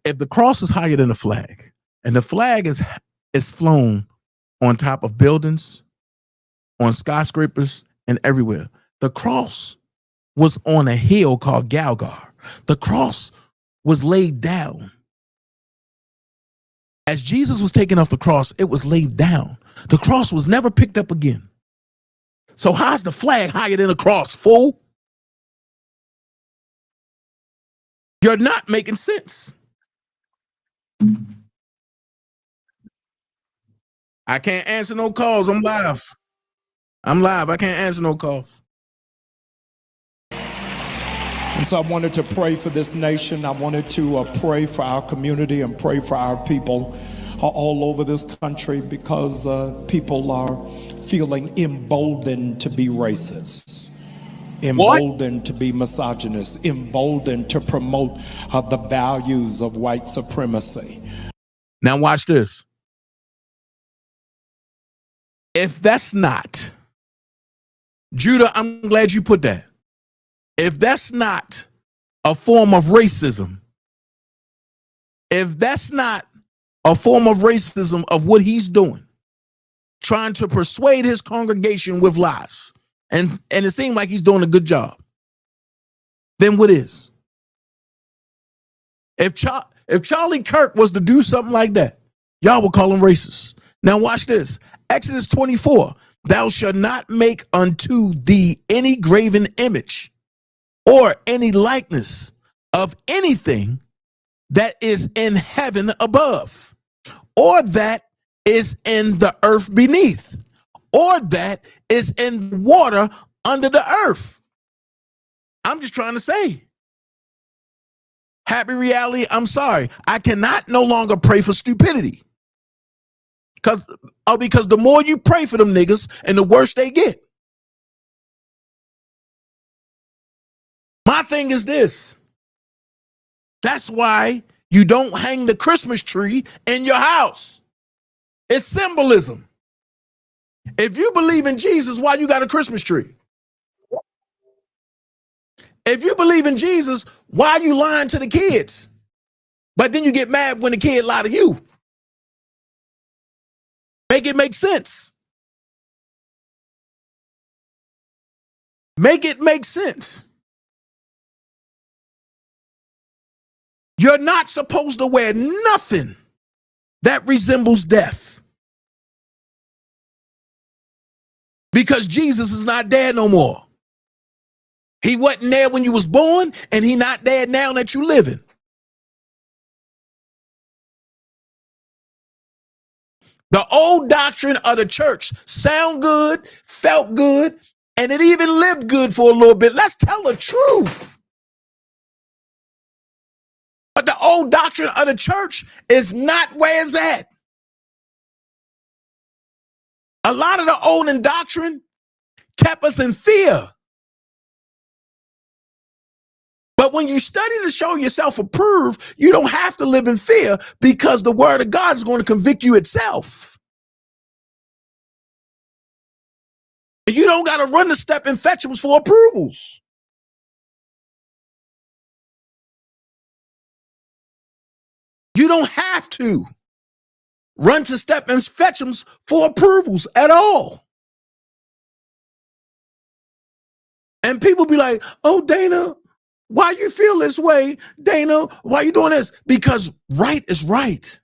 If the cross is higher than the flag, and the flag is flown on top of buildings, on skyscrapers, and everywhere, the cross was on a hill called Golgotha. The cross was laid down. As Jesus was taken off the cross, it was laid down. The cross was never picked up again. So how's the flag higher than the cross, fool? You're not making sense. I can't answer no calls. I'm live. I can't answer no calls. And so I wanted to pray for this nation. I wanted to pray for our community and pray for our people all over this country because people are feeling emboldened to be racist, emboldened to be misogynist, emboldened to promote the values of white supremacy. Now watch this. If that's not, Judah, I'm glad you put that. If that's not a form of racism, if that's not a form of racism of what he's doing, trying to persuade his congregation with lies, and it seems like he's doing a good job, then what is? If Charlie Kirk was to do something like that, y'all would call him racist. Now watch this. Exodus 24, thou shalt not make unto thee any graven image or any likeness of anything that is in heaven above, or that is in the earth beneath, or that is in water under the earth. I'm just trying to say. Happy reality, I'm sorry. I cannot no longer pray for stupidity. Because the more you pray for them niggas and the worse they get. My thing is this. That's why You don't hang the Christmas tree in your house. It's symbolism. If you believe in Jesus, why you got a Christmas tree? If you believe in Jesus, why are you lying to the kids? But then you get mad when the kid lie to you. Make it make sense. Make it make sense. You're not supposed to wear nothing that resembles death. Because Jesus is not dead no more. He wasn't there when you was born, and he not dead now that you living. The old doctrine of the church sound good, felt good, and it even lived good for a little bit. Let's tell the truth. But the old doctrine of the church is not where it's at. A lot of the old doctrine kept us in fear. But when you study to show yourself approved, you don't have to live in fear because the word of God is going to convict you itself. And you don't got to run the step and fetch them for approvals. You don't have to run to step and fetch them for approvals at all. And people be like, oh, Dana, why you feel this way? Dana, why you doing this? Because right is right.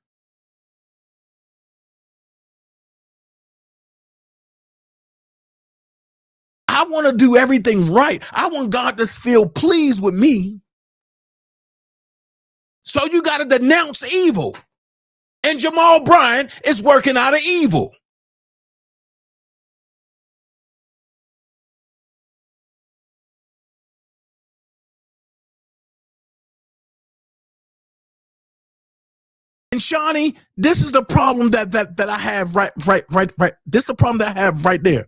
I want to do everything right. I want God to feel pleased with me. So you got to denounce evil. And Jamal Bryant is working out of evil. And Shawnee, this is the problem that I have right. This is the problem that I have right there.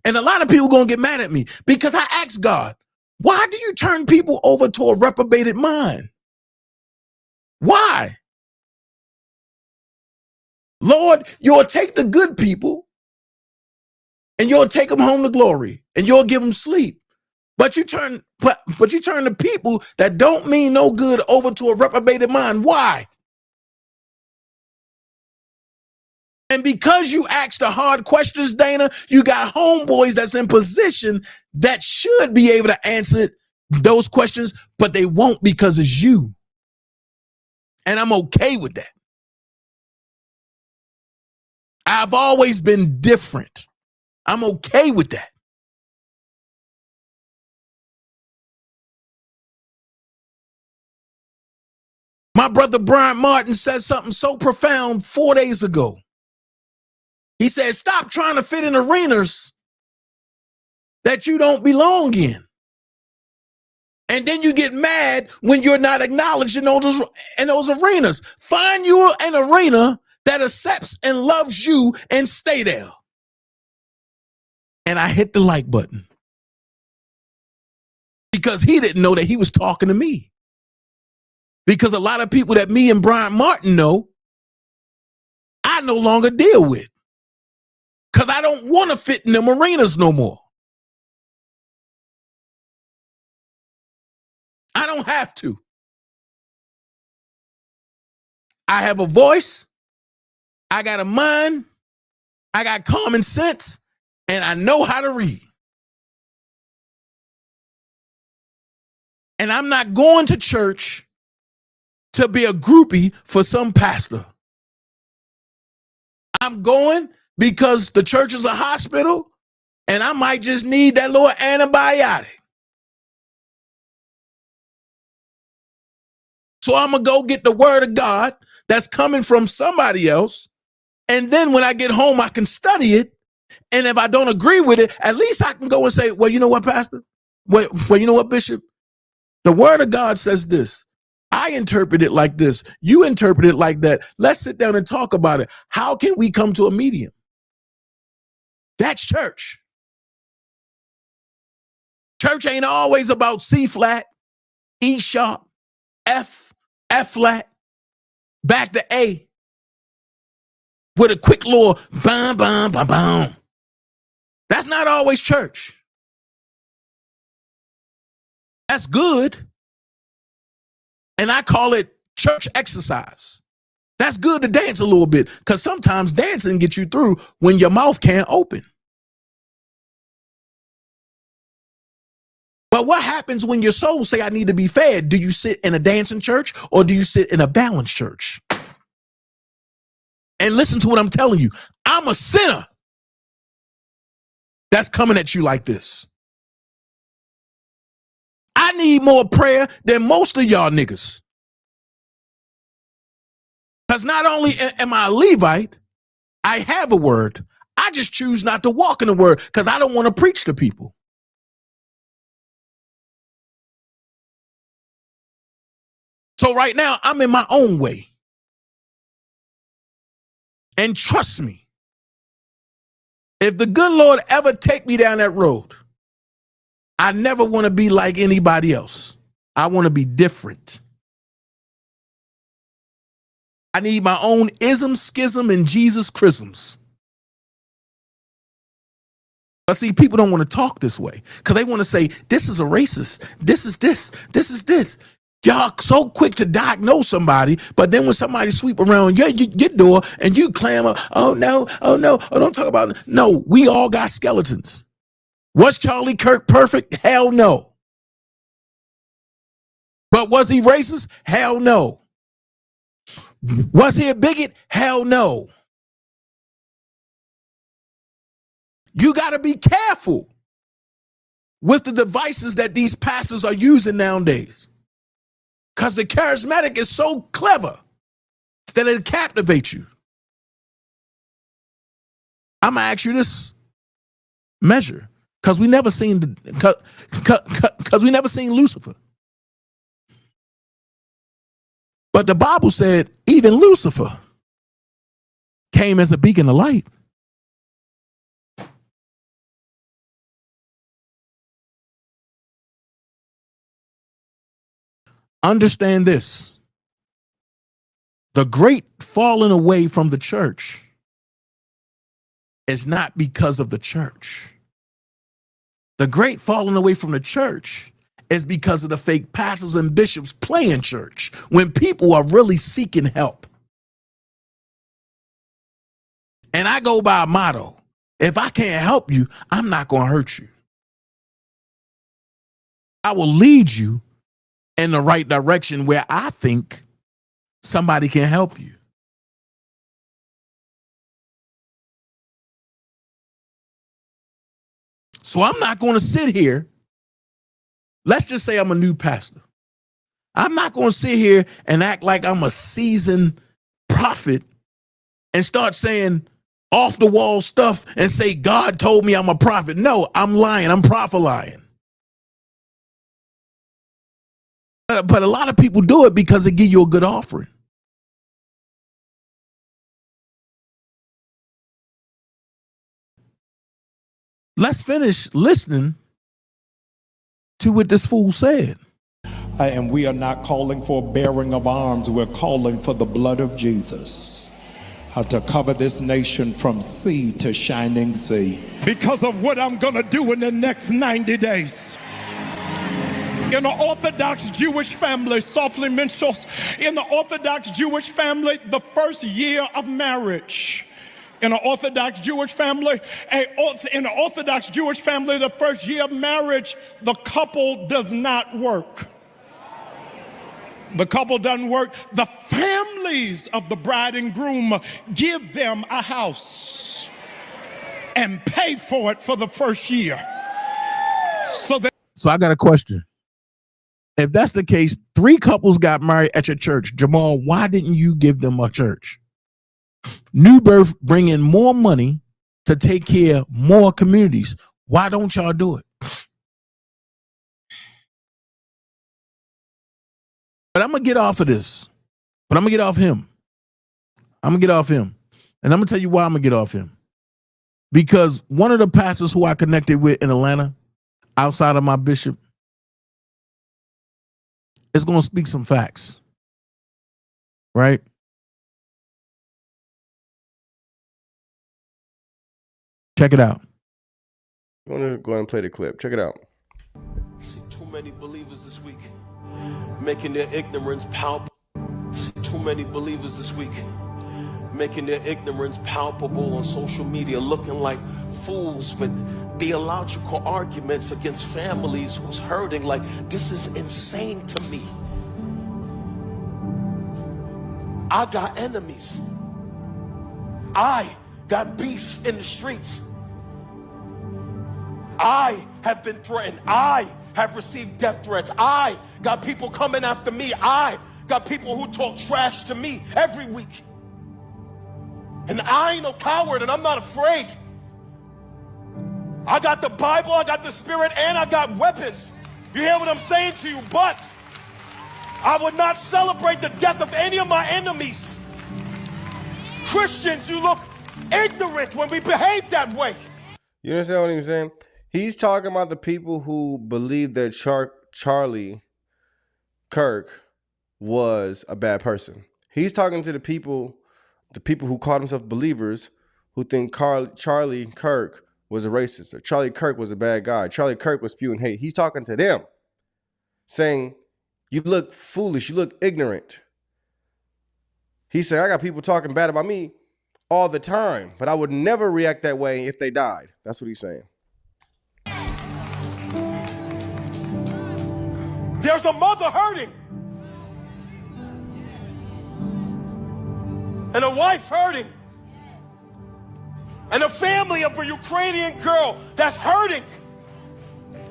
And a lot of people gonna get mad at me because I asked God, why do you turn people over to a reprobated mind? Why? Lord, you'll take the good people and you'll take them home to glory and you'll give them sleep. But you turn the people that don't mean no good over to a reprobated mind. Why? And because you asked the hard questions, Dana, you got homeboys that's in position that should be able to answer those questions, but they won't because it's you. And I'm okay with that. I've always been different. I'm okay with that. My brother Brian Martin said something so profound 4 days ago. He said, stop trying to fit in arenas that you don't belong in. And then you get mad when you're not acknowledged in those arenas. Find you an arena that accepts and loves you and stay there. And I hit the like button. Because he didn't know that he was talking to me. Because a lot of people that me and Brian Martin know, I no longer deal with. Because I don't want to fit in them arenas no more. I don't have to. I have a voice. I got a mind. I got common sense. And I know how to read. And I'm not going to church to be a groupie for some pastor. I'm going because the church is a hospital and I might just need that little antibiotic. So I'm going to go get the word of God that's coming from somebody else. And then when I get home, I can study it. And if I don't agree with it, at least I can go and say, well, you know what, Pastor? Well, you know what, Bishop? The word of God says this. I interpret it like this. You interpret it like that. Let's sit down and talk about it. How can we come to a medium? That's church. Church ain't always about C flat, E sharp, F flat, back to A with a quick little bam, bam, bam, bam. That's not always church. That's good. And I call it church exercise. That's good to dance a little bit, because sometimes dancing gets you through when your mouth can't open. But what happens when your soul say, I need to be fed? Do you sit in a dancing church or do you sit in a balanced church? And listen to what I'm telling you. I'm a sinner that's coming at you like this. I need more prayer than most of y'all niggas. Because not only am I a Levite, I have a word. I just choose not to walk in the word because I don't want to preach to people. So right now, I'm in my own way. And trust me, if the good Lord ever take me down that road, I never want to be like anybody else. I want to be different. I need my own ism, schism, and Jesus chrisms. But see, people don't want to talk this way because they want to say, this is a racist. This is this. This is this. Y'all so quick to diagnose somebody, but then when somebody sweep around your door and you clamor, oh no, don't talk about it. No, we all got skeletons. Was Charlie Kirk perfect? Hell no. But was he racist? Hell no. Was he a bigot? Hell no. You got to be careful with the devices that these pastors are using nowadays. Because the charismatic is so clever that it captivates you. I'm going to ask you this measure, because we never seen Lucifer. But the Bible said even Lucifer came as a beacon of light. Understand this. The great falling away from the church is not because of the church. The great falling away from the church is because of the fake pastors and bishops playing church when people are really seeking help. And I go by a motto: if I can't help you, I'm not going to hurt you. I will lead you in the right direction where I think somebody can help you. So I'm not going to sit here. Let's just say I'm a new pastor. I'm not going to sit here and act like I'm a seasoned prophet and start saying off the wall stuff and say God told me I'm a prophet. No, I'm lying. I'm prophet-lying. But a lot of people do it because they give you a good offering. Let's finish listening to what this fool said. And we are not calling for bearing of arms. We're calling for the blood of Jesus to cover this nation from sea to shining sea. Because of what I'm going to do in the next 90 days. In an Orthodox Jewish family, softly mentions, in the Orthodox Jewish family, the first year of marriage. In an Orthodox Jewish family, the first year of marriage, the couple does not work. The couple doesn't work. The families of the bride and groom give them a house and pay for it for the first year. So I got a question. If that's the case, 3 couples got married at your church. Jamal, why didn't you give them a church? New Birth bring in more money to take care of more communities. Why don't y'all do it? But I'm going to get off of this. But I'm going to get off him. I'm going to get off him. And I'm going to tell you why I'm going to get off him. Because one of the pastors who I connected with in Atlanta, outside of my bishop, is going to speak some facts. Right? Check it out. I'm going to go ahead and play the clip. Check it out. See too many believers this week making their ignorance palpable. See too many believers this week making their ignorance palpable on social media, looking like fools with theological arguments against families who's hurting. Like, this is insane to me. I got enemies. I got beef in the streets. I have been threatened. I have received death threats. I got people coming after me. I got people who talk trash to me every week. And I ain't no coward, and I'm not afraid. I got the Bible, I got the Spirit, and I got weapons. You hear what I'm saying to you? But I would not celebrate the death of any of my enemies. Christians, you look ignorant when we behave that way. You understand what he's saying? He's talking about the people who believe that Charlie Kirk was a bad person. He's talking to the people who call themselves believers, who think Charlie Kirk was a racist, or Charlie Kirk was a bad guy, Charlie Kirk was spewing hate. He's talking to them, saying, you look foolish, you look ignorant. He said, I got people talking bad about me all the time, but I would never react that way if they died. That's what he's saying. There's a mother hurting. And a wife hurting. And a family of a Ukrainian girl that's hurting.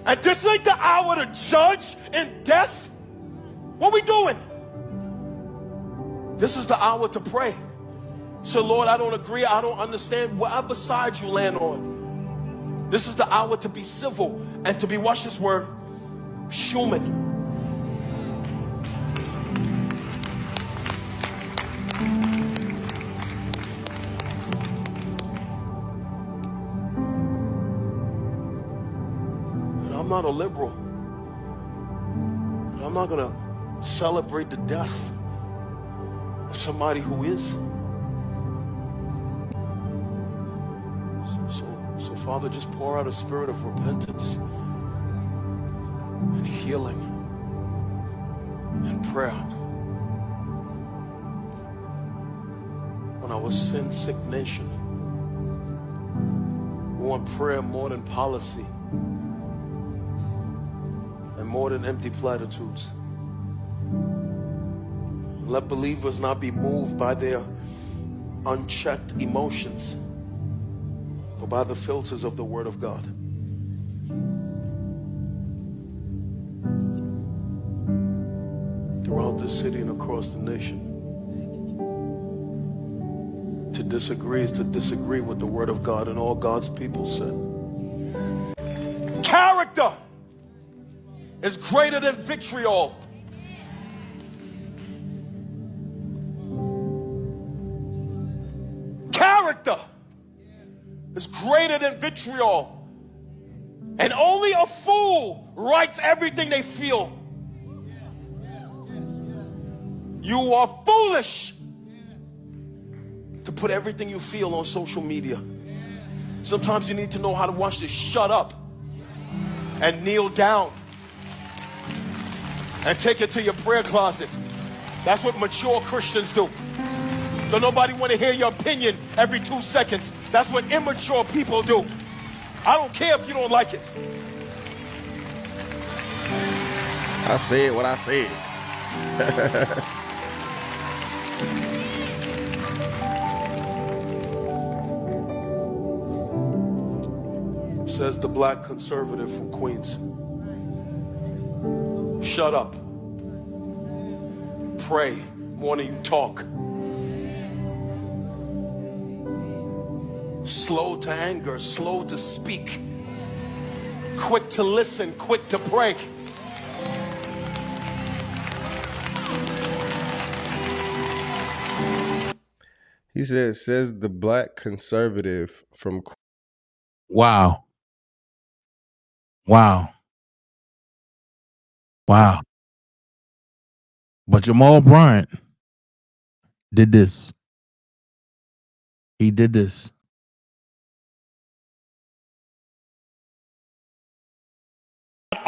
And this ain't the hour to judge in death. What we doing? This is the hour to pray. So Lord, I don't agree, I don't understand, whatever side you land on. This is the hour to be civil and to be, watch this word, human. I'm not a liberal. I'm not going to celebrate the death of somebody who is. So Father, just pour out a spirit of repentance and healing and prayer. On our sin-sick nation, we want prayer more than policy. More than empty platitudes. Let believers not be moved by their unchecked emotions, but by the filters of the Word of God. Throughout this city and across the nation, to disagree is to disagree with the Word of God, and all God's people said. Character is greater than vitriol. Character is greater than vitriol. And only a fool writes everything they feel. You are foolish to put everything you feel on social media. Sometimes you need to know how to watch this. Shut up and kneel down and take it to your prayer closet. That's what mature Christians do. Don't nobody want to hear your opinion every 2 seconds. That's what immature people do. I don't care if you don't like it. I said what I said. Says the black conservative from Queens. Shut up. Pray more than you talk. Slow to anger, slow to speak. Quick to listen, quick to pray. He says the black conservative from. Wow. Wow. Wow. But Jamal Bryant did this. He did this.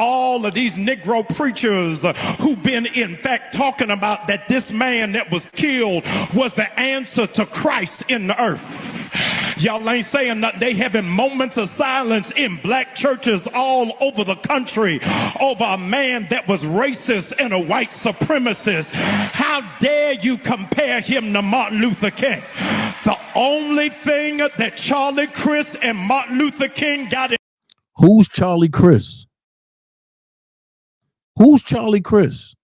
all of these Negro preachers who've been, in fact, talking about that this man that was killed was the answer to Christ in the earth. Y'all ain't saying nothing. They having moments of silence in black churches all over the country over a man that was racist and a white supremacist. How dare you compare him to Martin Luther King? The only thing that Charlie Chris and Martin Luther King got in. Who's Charlie Chris? Who's Charlie Chris?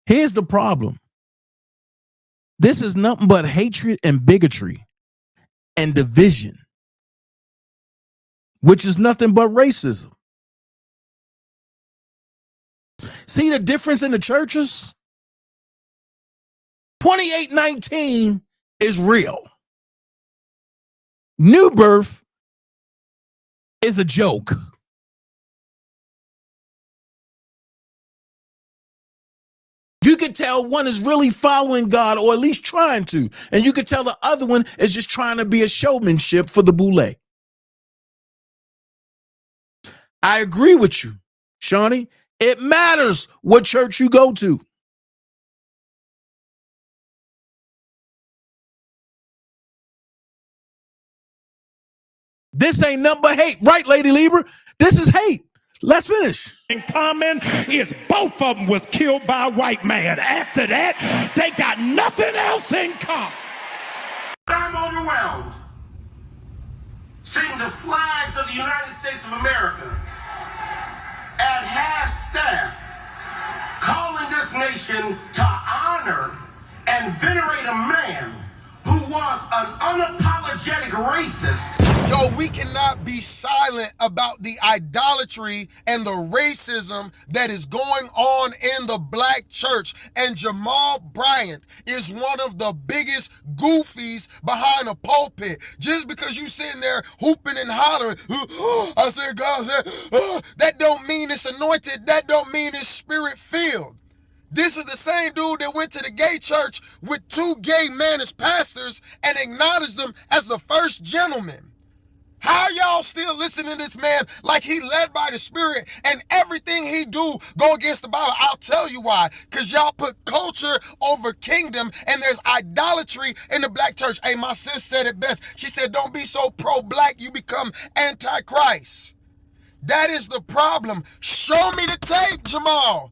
Here's the problem. This is nothing but hatred and bigotry and division, which is nothing but racism. See the difference in the churches? 2819 is real. New birth is a joke. You could tell one is really following God, or at least trying to. And you could tell the other one is just trying to be a showmanship for the boule. I agree with you, Shawnee. It matters what church you go to. This ain't nothing but hate. Right, Lady Libra? This is hate. Let's finish. In common is both of them was killed by a white man. After that, they got nothing else in common. I'm overwhelmed seeing the flags of the United States of America at half staff calling this nation to honor and venerate a man who was an unapologetic racist. Yo, we cannot be silent about the idolatry and the racism that is going on in the black church. And Jamal Bryant is one of the biggest goofies behind a pulpit. Just because you sitting there hooping and hollering, I said, God said, that don't mean it's anointed. That don't mean it's spirit filled. This is the same dude that went to the gay church with 2 gay men as pastors and acknowledged them as the first gentleman. How y'all still listening to this man like he led by the Spirit and everything he do go against the Bible? I'll tell you why. Because y'all put culture over kingdom and there's idolatry in the black church. Hey, my sis said it best. She said, don't be so pro-black you become anti-Christ. That is the problem. Show me the tape, Jamal.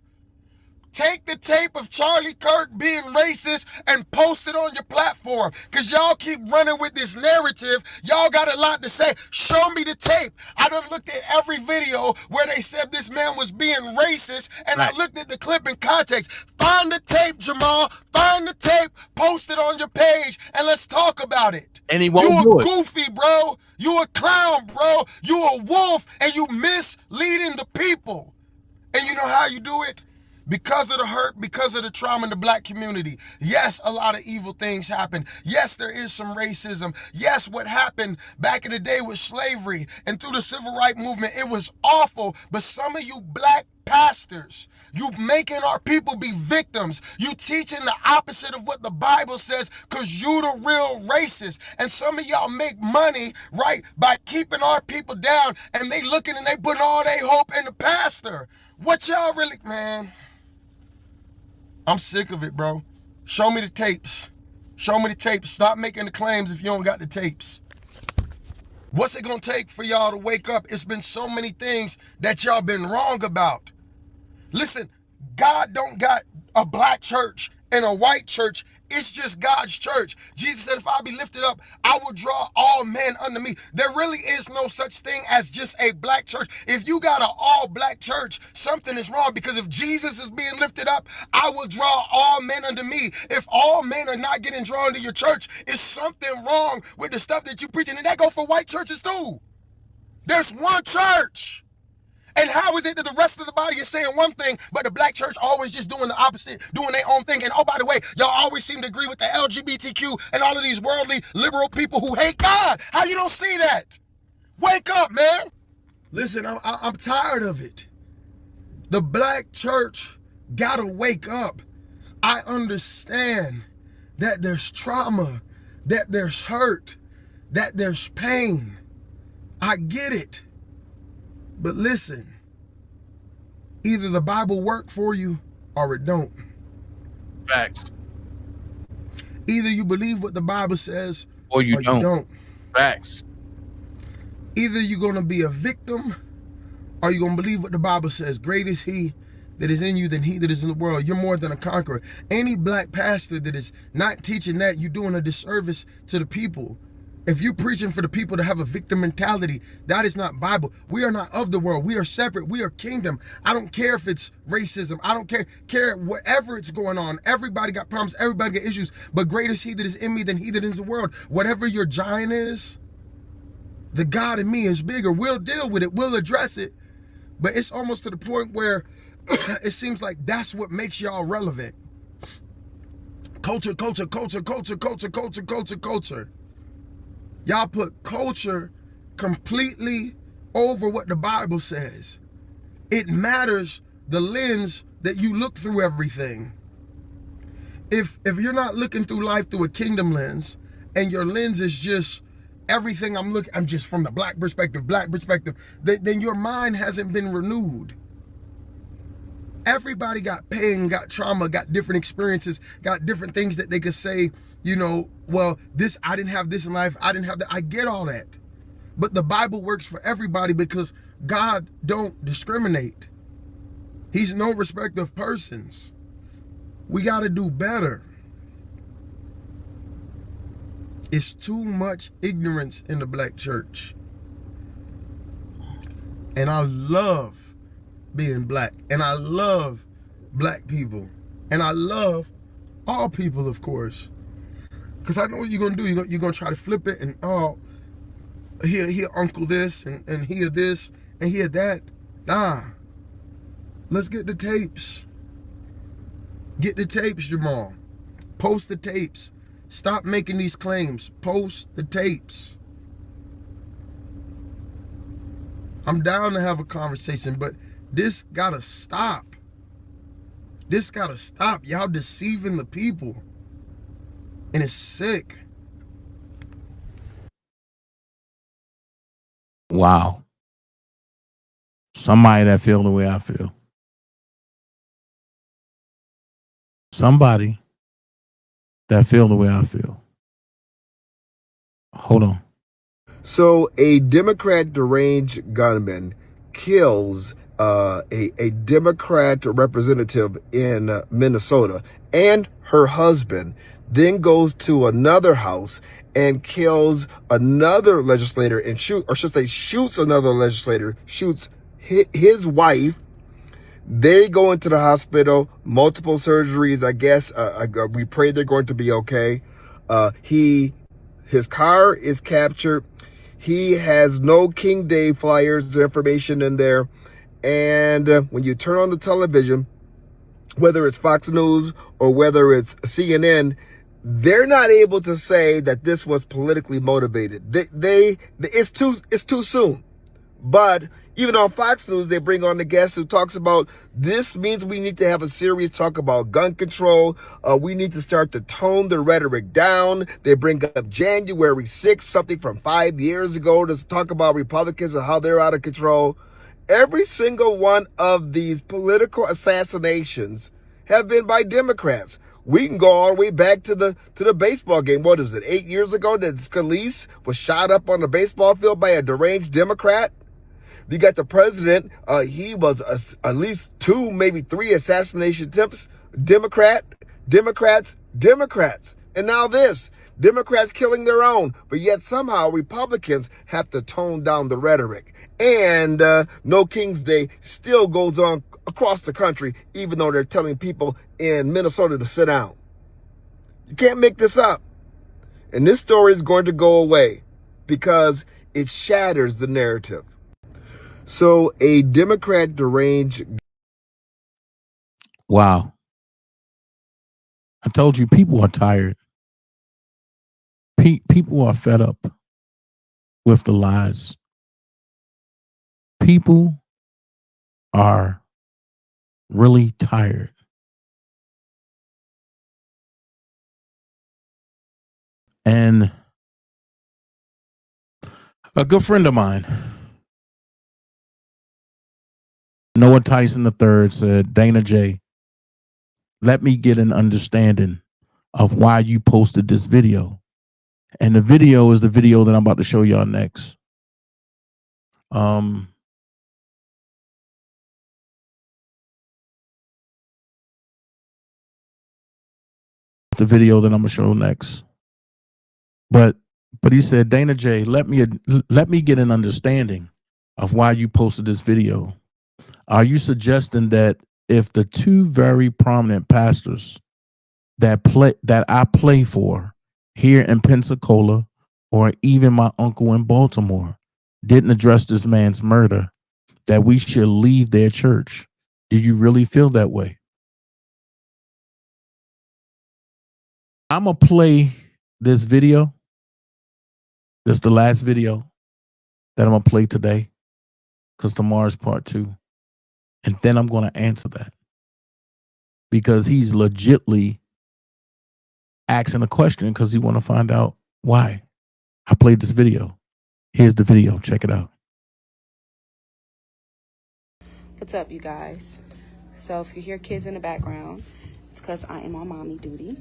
Take the tape of Charlie Kirk being racist and post it on your platform. Because y'all keep running with this narrative. Y'all got a lot to say. Show me the tape. I done looked at every video where they said this man was being racist, and I looked at the clip in context. Find the tape, Jamal. Find the tape. Post it on your page, and let's talk about it. And he won't You do a it. goofy, bro. You a clown, bro. You a wolf, and you misleading the people. And you know how you do it? Because of the hurt, because of the trauma in the black community. Yes, a lot of evil things happen. Yes, there is some racism. Yes, what happened back in the day with slavery and through the civil rights movement, it was awful. But some of you black pastors, you making our people be victims. You teaching the opposite of what the Bible says because you the real racist. And some of y'all make money, right, by keeping our people down, and they looking and they putting all their hope in the pastor. What y'all really, man? I'm sick of it, bro. Show me the tapes. Show me the tapes. Stop making the claims if you don't got the tapes. What's it gonna take for y'all to wake up? It's been so many things that y'all been wrong about. Listen, God don't got a black church and a white church. It's just God's church. Jesus said, if I be lifted up, I will draw all men unto me. There really is no such thing as just a black church. If you got an all black church, something is wrong, because if Jesus is being lifted up, I will draw all men unto me. If all men are not getting drawn to your church, it's something wrong with the stuff that you preaching. And that goes for white churches too. There's one church. And how is it that the rest of the body is saying one thing, but the black church always just doing the opposite, doing their own thing? And oh, by the way, y'all always seem to agree with the LGBTQ and all of these worldly, liberal people who hate God. How you don't see that? Wake up, man. Listen, I'm tired of it. The black church gotta wake up. I understand that there's trauma, that there's hurt, that there's pain. I get it. But listen, Either the Bible work for you or it don't. Facts. Either you believe what the Bible says Or you don't. don't. Facts. Either you're going to be a victim or you're going to believe what the Bible says. Great is he that is in you than he that is in the world. You're more than a conqueror. Any black pastor that is not teaching that, you're doing a disservice to the people. If you're preaching for the people to have a victim mentality, that is not Bible. We are not of the world. We are separate. We are kingdom. I don't care if it's racism. I don't care whatever it's going on. Everybody got problems. Everybody got issues. But greater is he that is in me than he that is in the world. Whatever your giant is, the God in me is bigger. We'll deal with it. We'll address it. But it's almost to the point where it seems like that's what makes y'all relevant. Culture, culture, culture, culture, culture, culture, culture, culture. Y'all put culture completely over what the Bible says. It matters the lens that you look through everything. If you're not looking through life through a kingdom lens, and your lens is just everything I'm just from the black perspective, then your mind hasn't been renewed. Everybody got pain, got trauma, got different experiences, got different things that they could say, well, I didn't have this in life, I didn't have that. I get all that. But the Bible works for everybody because God don't discriminate. He's no respecter of persons. We got to do better. It's too much ignorance in the black church. And I love being black. And I love black people. And I love all people, of course. Because I know what you're going to do. You're going to try to flip it and, here uncle this and here this and here that. Nah. Let's get the tapes. Get the tapes, Jamal. Post the tapes. Stop making these claims. Post the tapes. I'm down to have a conversation, but this gotta stop. This gotta stop. Y'all deceiving the people. And it's sick. Wow. Somebody that feel the way I feel. Somebody that feel the way I feel. Hold on. So a Democrat deranged gunman kills a Democrat representative in Minnesota and her husband, then goes to another house and kills another legislator and shoots another legislator, shoots his wife. They go into the hospital, multiple surgeries. I guess we pray they're going to be okay. His car is captured. He has no King Day flyers information in there. And when you turn on the television, whether it's Fox News or whether it's CNN, they're not able to say that this was politically motivated. It's too soon. But even on Fox News, they bring on the guest who talks about this means we need to have a serious talk about gun control. We need to start to tone the rhetoric down. They bring up January 6th, something from 5 years ago, to talk about Republicans and how they're out of control. Every single one of these political assassinations have been by Democrats. We can go all the way back to the baseball game. What is it, 8 years ago that Scalise was shot up on the baseball field by a deranged Democrat? You got the president, he was at least 2, maybe 3 assassination attempts. Democrats. And now this, Democrats killing their own. But yet somehow Republicans have to tone down the rhetoric. And No King's Day still goes on across the country, even though they're telling people in Minnesota to sit down. You can't make this up. And this story is going to go away because it shatters the narrative. So a Democrat deranged. Wow. I told you people are tired. People are fed up with the lies. People are really tired. And a good friend of mine, know Lord Tyson III said, Dana J, let me get an understanding of why you posted this video. And the video is the video that I'm about to show y'all next. The video that I'm gonna show next. But he said, Dana J, let me get an understanding of why you posted this video. Are you suggesting that if the two very prominent pastors that I play for here in Pensacola, or even my uncle in Baltimore, didn't address this man's murder, that we should leave their church? Do you really feel that way? I'm going to play this video. This is the last video that I'm going to play today, because tomorrow's part 2. And then I'm going to answer that, because he's legitly asking a question because he want to find out why. I played this video. Here's the video. Check it out. What's up, you guys? So if you hear kids in the background, it's because I am on mommy duty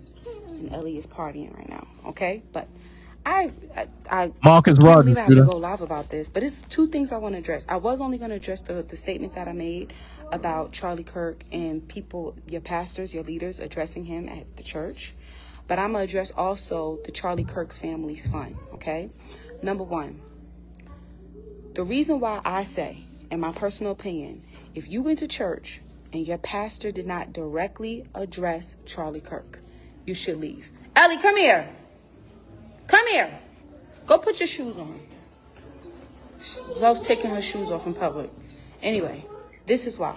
and Ellie is partying right now, okay? But I Marcus can't Rogers, believe I have to go live about this, but it's 2 things I want to address. I was only going to address the statement that I made about Charlie Kirk and people, your pastors, your leaders, addressing him at the church. But I'm going to address also the Charlie Kirk's family's fund, okay? Number 1, the reason why I say, in my personal opinion, if you went to church and your pastor did not directly address Charlie Kirk, you should leave. Ellie, come here. Come here. Go put your shoes on. Love's taking her shoes off in public. Anyway, this is why.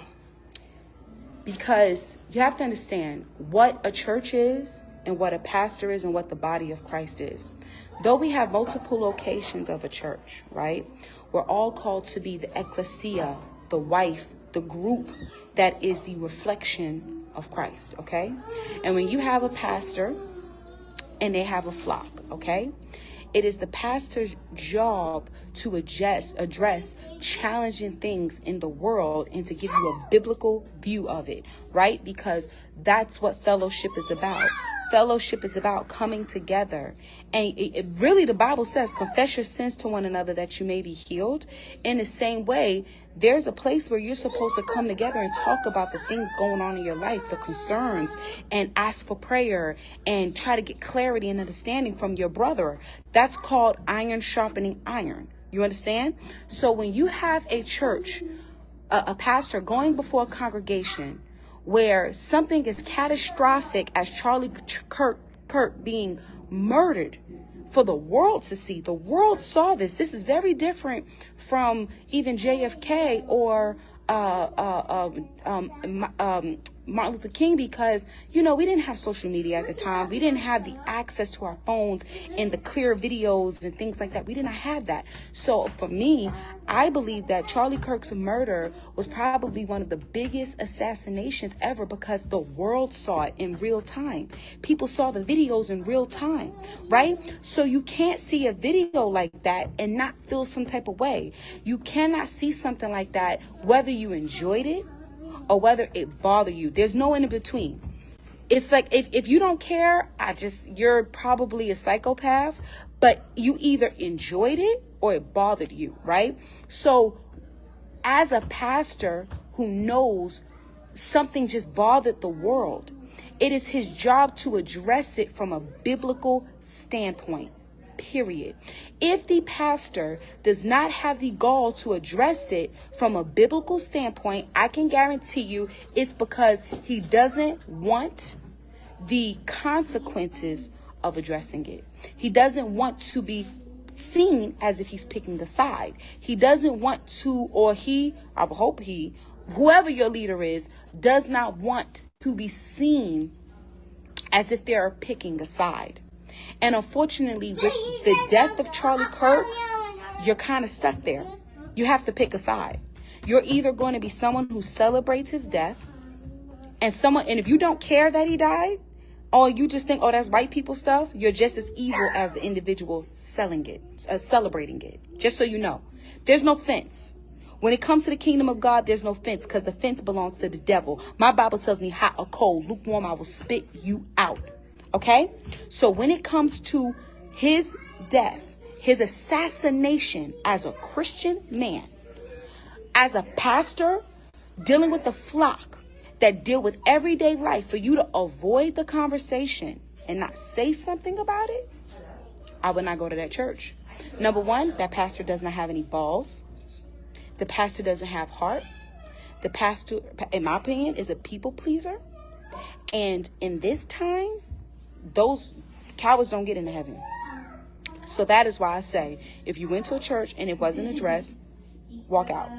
Because you have to understand what a church is and what a pastor is and what the body of Christ is. Though we have multiple locations of a church, right? We're all called to be the ecclesia, the wife, the group that is the reflection of Christ, okay? And when you have a pastor and they have a flock, okay? It is the pastor's job to address challenging things in the world and to give you a biblical view of it, right? Because that's what fellowship is about. Fellowship is about coming together. And it really, the Bible says, confess your sins to one another that you may be healed. In the same way, there's a place where you're supposed to come together and talk about the things going on in your life, the concerns, and ask for prayer and try to get clarity and understanding from your brother. That's called iron sharpening iron. You understand? So when you have a church, a pastor going before a congregation where something is catastrophic as Charlie Kirk being murdered for the world to see. The world saw this. This is very different from even JFK or Martin Luther King, because, you know, we didn't have social media at the time. We didn't have the access to our phones and the clear videos and things like that. We did not have that. So for me, I believe that Charlie Kirk's murder was probably one of the biggest assassinations ever, because the world saw it in real time. People saw the videos in real time, right? So you can't see a video like that and not feel some type of way. You cannot see something like that whether you enjoyed it or whether it bothered you. There's no in between. It's like, if you don't care, you're probably a psychopath, but you either enjoyed it or it bothered you, right? So as a pastor who knows something just bothered the world, it is his job to address it from a biblical standpoint. Period. If the pastor does not have the gall to address it from a biblical standpoint, I can guarantee you it's because he doesn't want the consequences of addressing it. He doesn't want to be seen as if he's picking a side. He doesn't want to, or I hope whoever your leader is, does not want to be seen as if they're picking a side. And unfortunately, with the death of Charlie Kirk, you're kind of stuck there. You have to pick a side. You're either going to be someone who celebrates his death, and if you don't care that he died, or you just think, oh, that's white people stuff, you're just as evil as the individual celebrating it. Just so you know, there's no fence. When it comes to the kingdom of God, there's no fence, because the fence belongs to the devil. My Bible tells me hot or cold, lukewarm, I will spit you out. Okay? So when it comes to his death, his assassination as a Christian man, as a pastor, dealing with the flock that deal with everyday life, for you to avoid the conversation and not say something about it, I would not go to that church. Number one, that pastor does not have any balls. The pastor doesn't have heart. The pastor, in my opinion, is a people pleaser. And in this time, those cowards don't get into heaven. So that is why I say, if you went to a church and it wasn't addressed, walk out.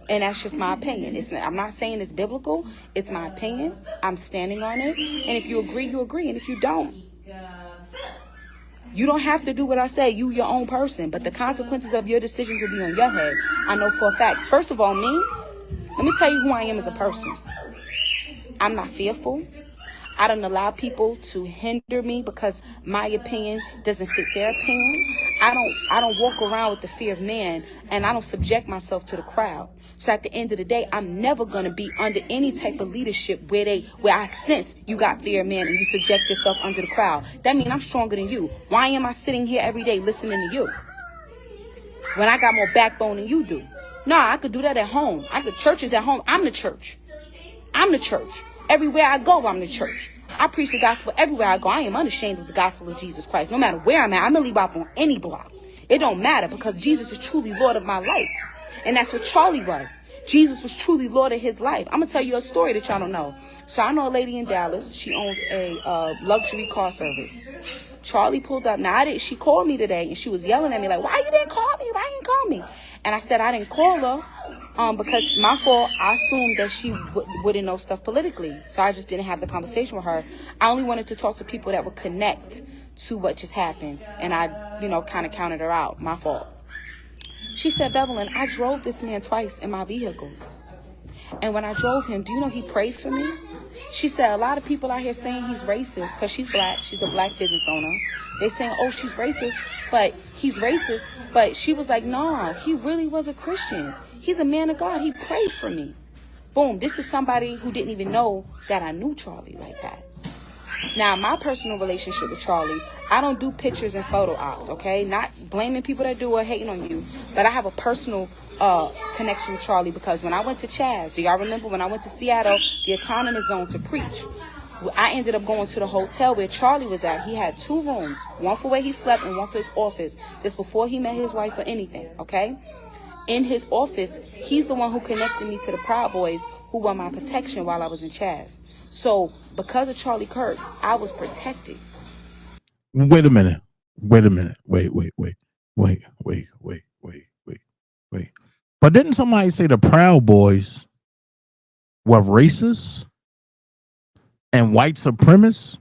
And that's just my opinion. I'm not saying it's biblical. It's my opinion. I'm standing on it. And if you agree, you agree. And if you don't, you don't have to do what I say. You your own person. But the consequences of your decisions will be on your head. I know for a fact. First of all, let me tell you who I am as a person. I'm not fearful. I don't allow people to hinder me because my opinion doesn't fit their opinion. I don't walk around with the fear of man, and I don't subject myself to the crowd. So at the end of the day, I'm never going to be under any type of leadership where I sense you got fear of man and you subject yourself under the crowd. That means I'm stronger than you. Why am I sitting here every day listening to you when I got more backbone than you do? Nah, I could do that at home. Church is at home. I'm the church. I'm the church. Everywhere I go, I'm the church. I preach the gospel everywhere I go. I am unashamed of the gospel of Jesus Christ. No matter where I'm at, I'm going to leave up on any block. It don't matter, because Jesus is truly Lord of my life. And that's what Charlie was. Jesus was truly Lord of his life. I'm going to tell you a story that y'all don't know. So I know a lady in Dallas. She owns a luxury car service. Charlie pulled up. Now, she called me today, and she was yelling at me like, why you didn't call me? Why you didn't call me? And I said I didn't call her. Because my fault, I assumed that she wouldn't know stuff politically. So I just didn't have the conversation with her. I only wanted to talk to people that would connect to what just happened. And I, kind of counted her out. My fault. She said, Bevelyn, I drove this man twice in my vehicles. And when I drove him, do you know he prayed for me? She said, a lot of people out here saying he's racist because she's black. She's a black business owner. They saying, oh, she's racist, but he's racist. But she was like, no, he really was a Christian. He's a man of God. He prayed for me. Boom. This is somebody who didn't even know that I knew Charlie like that. Now, my personal relationship with Charlie, I don't do pictures and photo ops, okay? Not blaming people that do or hating on you. But I have a personal connection with Charlie, because when I went to Chaz, do y'all remember when I went to Seattle, the autonomous zone, to preach? I ended up going to the hotel where Charlie was at. He had 2 rooms, one for where he slept and one for his office. This before he met his wife or anything, okay? In his office, he's the one who connected me to the Proud Boys, who were my protection while I was in Chaz. So because of Charlie Kirk, I was protected. Wait a minute. Wait. But didn't somebody say the Proud Boys were racist and white supremacists?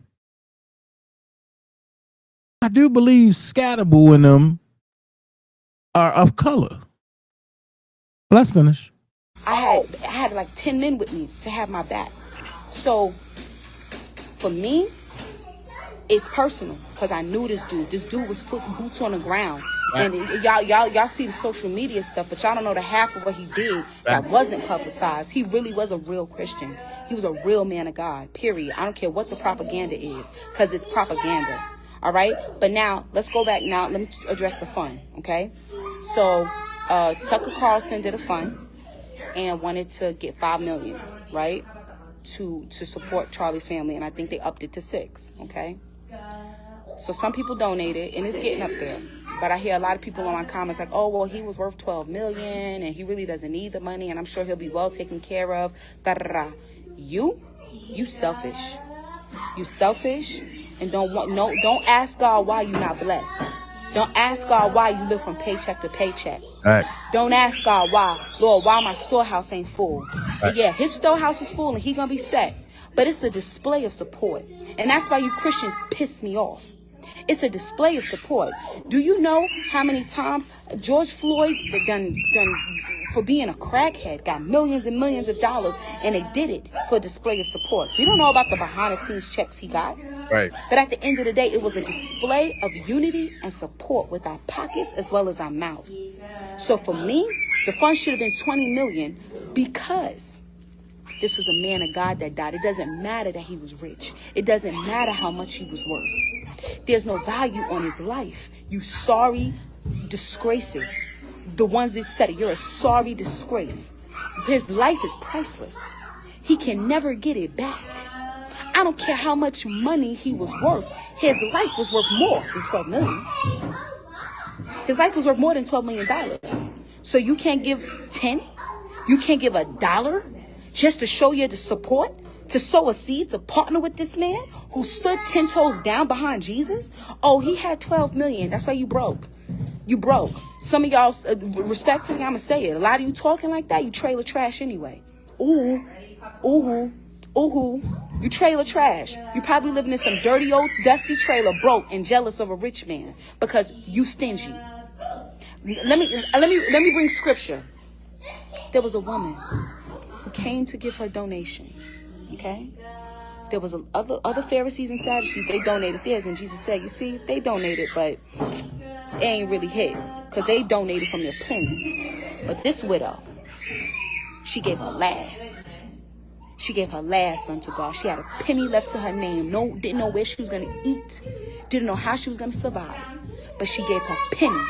I do believe Scatterboo and them are of color. Let's finish. I had like 10 men with me to have my back. So for me, it's personal, because I knew this dude. This dude was boots on the ground. And y'all see the social media stuff, but y'all don't know the half of what he did that wasn't publicized. He really was a real Christian. He was a real man of God, period. I don't care what the propaganda is, because it's propaganda. All right? But now, let's go back now. Let me address the fund, okay? So Tucker Carlson did a fund and wanted to get $5 million, right, to support Charlie's family, and I think they upped it to $6 million, okay? So some people donated, and it's getting up there. But I hear a lot of people in my comments like, oh, well, he was worth $12 million, and he really doesn't need the money, and I'm sure he'll be well taken care of. Da-da-da. You selfish. You selfish, and don't ask God why you're not blessed. Don't ask God why you live from paycheck to paycheck. Right. Don't ask God why, Lord, why my storehouse ain't full. Right. Yeah, his storehouse is full and he gonna be set. But it's a display of support. And that's why you Christians piss me off. It's a display of support. Do you know how many times George Floyd done for being a crackhead got millions and millions of dollars, and they did it for a display of support? We don't know about the behind the scenes checks he got. Right. But at the end of the day, it was a display of unity and support with our pockets as well as our mouths. So for me, the fund should have been 20 million because this was a man of God that died. It doesn't matter that he was rich. It doesn't matter how much he was worth. There's no value on his life. You sorry disgraces. The ones that said it, you're a sorry disgrace. His life is priceless. He can never get it back. I don't care how much money he was worth. His life was worth more than 12 million. His life was worth more than $12 million. So you can't give 10? You can't give $1 just to show you the support, to sow a seed, to partner with this man who stood 10 toes down behind Jesus? Oh, he had 12 million. That's why you broke. You broke. Some of y'all, respectfully, I'm going to say it. A lot of you talking like that, you trailer trash anyway. Ooh, ooh, ooh. You trailer trash. You probably living in some dirty old dusty trailer, broke and jealous of a rich man because you stingy. Let me bring scripture. There was a woman who came to give her donation. Okay? There was other Pharisees and Sadducees. They donated theirs, and Jesus said, "You see, they donated, but it ain't really hit because they donated from their plenty. But this widow, she gave her last. She gave her last unto God. She had a penny left to her name. Didn't know where she was going to eat. Didn't know how she was going to survive. But she gave her penny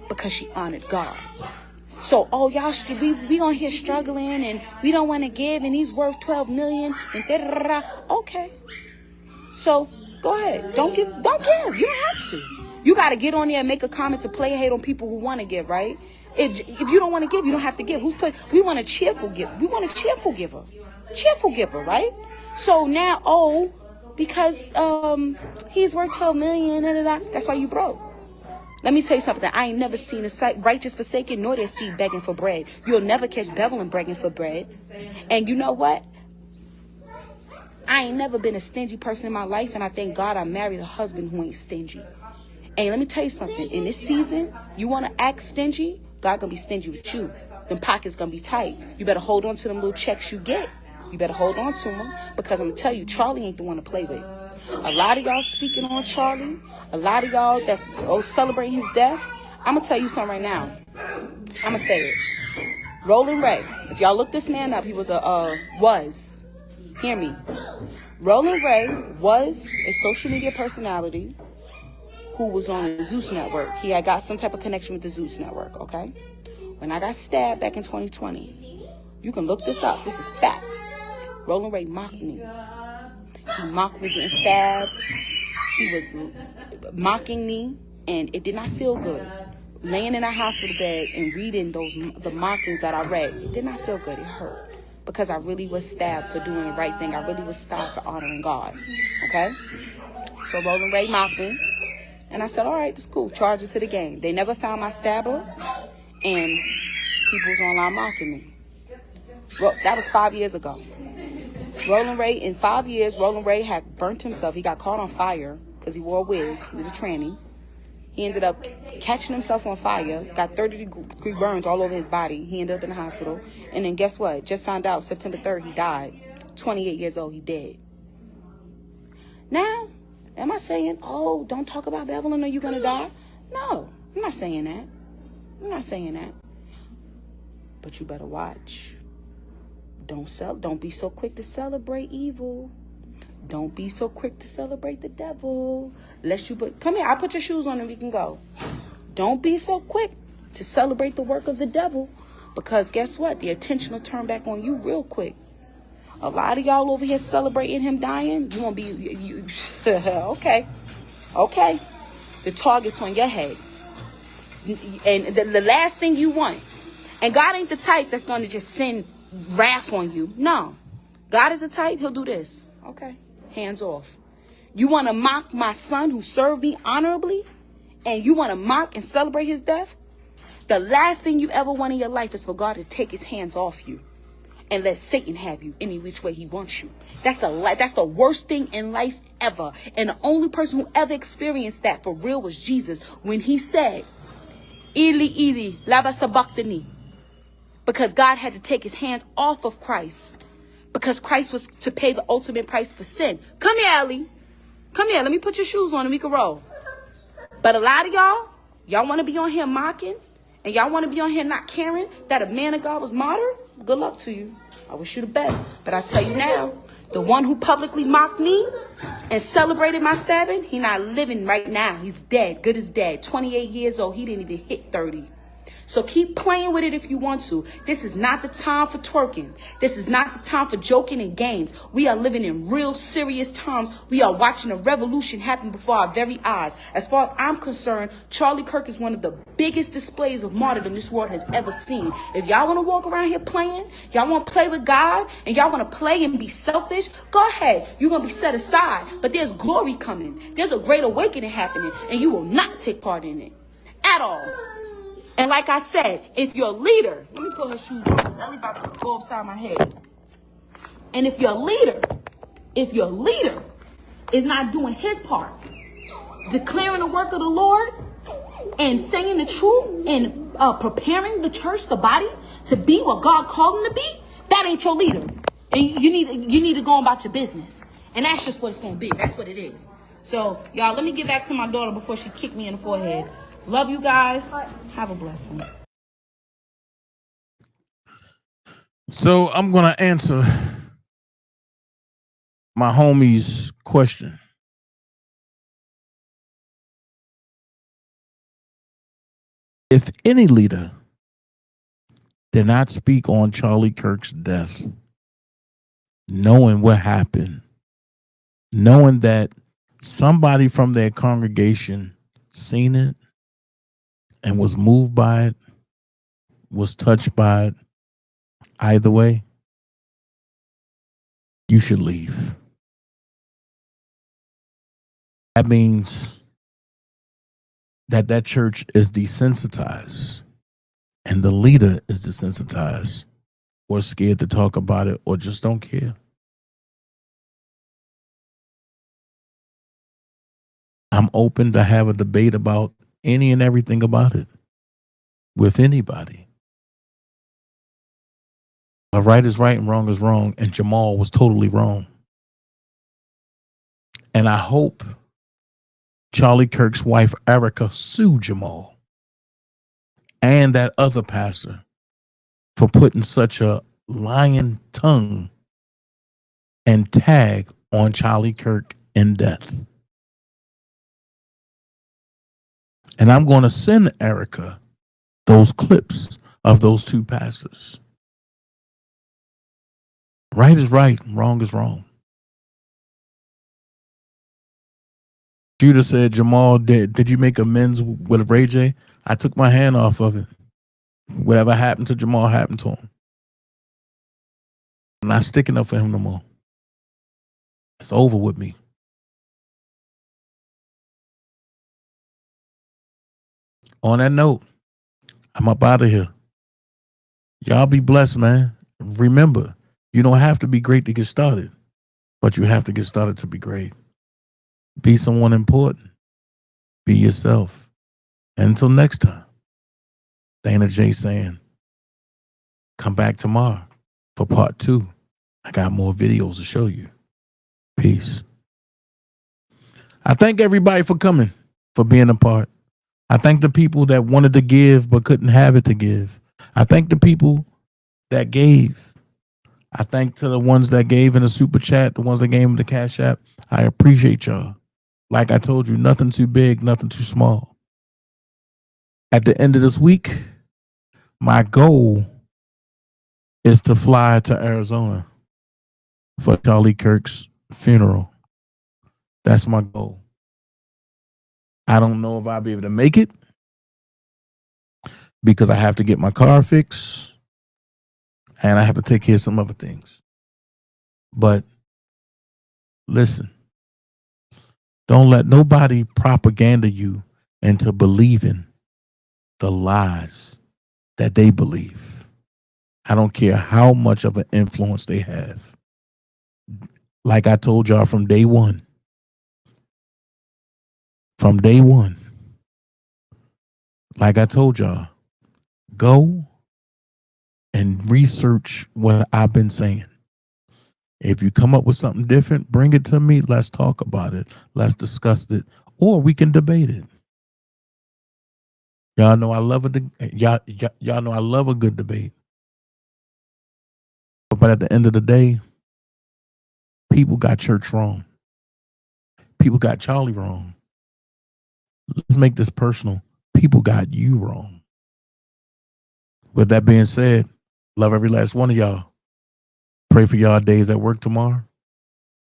because she honored God. So, oh, y'all, we on here struggling and we don't want to give and he's worth 12 million and da-da-da-da. Okay. So, go ahead. Don't give. You don't have to. You got to get on there and make a comment to play hate on people who want to give, right? If you don't want to give, you don't have to give. We want a cheerful giver. We want a cheerful giver. Cheerful giver, right? So now, because he's worth 12 million, that's why you broke. Let me tell you something. I ain't never seen a righteous forsaken nor their seed begging for bread. You'll never catch Bevelin begging for bread. And you know what? I ain't never been a stingy person in my life, and I thank God I married a husband who ain't stingy. And let me tell you something. In this season, you want to act stingy, God gonna be stingy with you. Them pockets gonna be tight. You better hold on to them little checks you get. You better hold on to them, because I'm gonna tell you, Charlie ain't the one to play with. A lot of y'all speaking on Charlie, a lot of y'all that's celebrating his death. I'm gonna tell you something right now. I'm gonna say it. Roland Ray, if y'all look this man up, he was hear me. Roland Ray was a social media personality who was on the Zeus network. He had got some type of connection with the Zeus network, okay? When I got stabbed back in 2020, you can look this up. This is fact. Roland Ray mocked me. He mocked me getting stabbed. He was mocking me, and it did not feel good. Laying in a hospital bed and reading the mockings that I read, it did not feel good. It hurt, because I really was stabbed for doing the right thing. I really was stabbed for honoring God, okay? So Roland Ray mocked me, and I said, all right, it's cool. Charge it to the game. They never found my stabber, and people was online mocking me. That was 5 years ago. Roland Ray, in 5 years, Roland Ray had burnt himself. He got caught on fire because he wore a wig. He was a tranny. He ended up catching himself on fire, got 30-degree burns all over his body. He ended up in the hospital. And then guess what? Just found out September 3rd, he died. 28 years old, he dead. Now, am I saying, oh, don't talk about Bevelin or you're going to die? No, I'm not saying that. I'm not saying that. But you better watch. Don't be so quick to celebrate evil. Don't be so quick to celebrate the devil. Come here, I'll put your shoes on and we can go. Don't be so quick to celebrate the work of the devil, because guess what? The attention will turn back on you real quick. A lot of y'all over here celebrating him dying, you won't be, okay. The target's on your head. And the last thing you want, and God ain't the type that's going to just send wrath on you. No. God is the type, he'll do this. Okay. Hands off. You want to mock my son who served me honorably, and you want to mock and celebrate his death? The last thing you ever want in your life is for God to take his hands off you and let Satan have you any which way he wants you. That's the worst thing in life ever. And the only person who ever experienced that for real was Jesus, when he said, Ili, Ili, lama sabachthani. Because God had to take his hands off of Christ. Because Christ was to pay the ultimate price for sin. Come here, Ellie. Come here. Let me put your shoes on and we can roll. But a lot of y'all want to be on here mocking and y'all want to be on here not caring that a man of God was martyred, good luck to you. I wish you the best. But I tell you now, the one who publicly mocked me and celebrated my stabbing, he not living right now. He's dead, good as dead. 28 years old. He didn't even hit 30. So keep playing with it if you want to. This is not the time for twerking. This is not the time for joking and games. We are living in real serious times. We are watching a revolution happen before our very eyes. As far as I'm concerned, Charlie Kirk is one of the biggest displays of martyrdom this world has ever seen. If y'all want to walk around here playing, y'all want to play with God, and y'all want to play and be selfish, go ahead. You're going to be set aside. But there's glory coming. There's a great awakening happening, and you will not take part in it at all. And like I said, if your leader, let me put her shoes on, Ellie about to go upside my head. And if your leader is not doing his part, declaring the work of the Lord and saying the truth and preparing the church, the body, to be what God called them to be, that ain't your leader. And you need to go about your business. And that's just what it's going to be. That's what it is. So, y'all, let me get back to my daughter before she kicked me in the forehead. Love you guys. Have a blessed one. So I'm going to answer my homie's question. If any leader did not speak on Charlie Kirk's death, knowing what happened, knowing that somebody from their congregation seen it and was moved by it, was touched by it, either way, you should leave. That means that church is desensitized and the leader is desensitized or scared to talk about it or just don't care. I'm open to have a debate about any and everything about it with anybody. But right is right and wrong is wrong, and Jamal was totally wrong. And I hope Charlie Kirk's wife, Erica, sued Jamal and that other pastor for putting such a lying tongue and tag on Charlie Kirk in death. And I'm going to send Erica those clips of those two pastors. Right is right, wrong is wrong. Judah said, Jamal, did you make amends with Ray J? I took my hand off of it. Whatever happened to Jamal happened to him. I'm not sticking up for him no more. It's over with me. On that note, I'm up out of here. Y'all be blessed, man. Remember, you don't have to be great to get started, but you have to get started to be great. Be someone important. Be yourself. And until next time, DanaJay saying, come back tomorrow for part 2. I got more videos to show you. Peace. I thank everybody for coming, for being a part. I thank the people that wanted to give but couldn't have it to give. I thank the people that gave. I thank to the ones that gave in the super chat, the ones that gave in the Cash App. I appreciate y'all. Like I told you, nothing too big, nothing too small. At the end of this week, my goal is to fly to Arizona for Charlie Kirk's funeral. That's my goal. I don't know if I'll be able to make it because I have to get my car fixed and I have to take care of some other things. But listen, don't let nobody propaganda you into believing the lies that they believe. I don't care how much of an influence they have. Like I told y'all from day one, like I told y'all, go and research what I've been saying. If you come up with something different, bring it to me. Let's talk about it. Let's discuss it. Or we can debate it. Y'all know I love y'all know I love a good debate. But at the end of the day, people got church wrong. People got Charlie wrong. Let's make this personal. People got you wrong. With that being said, love every last one of y'all. Pray for y'all days at work tomorrow.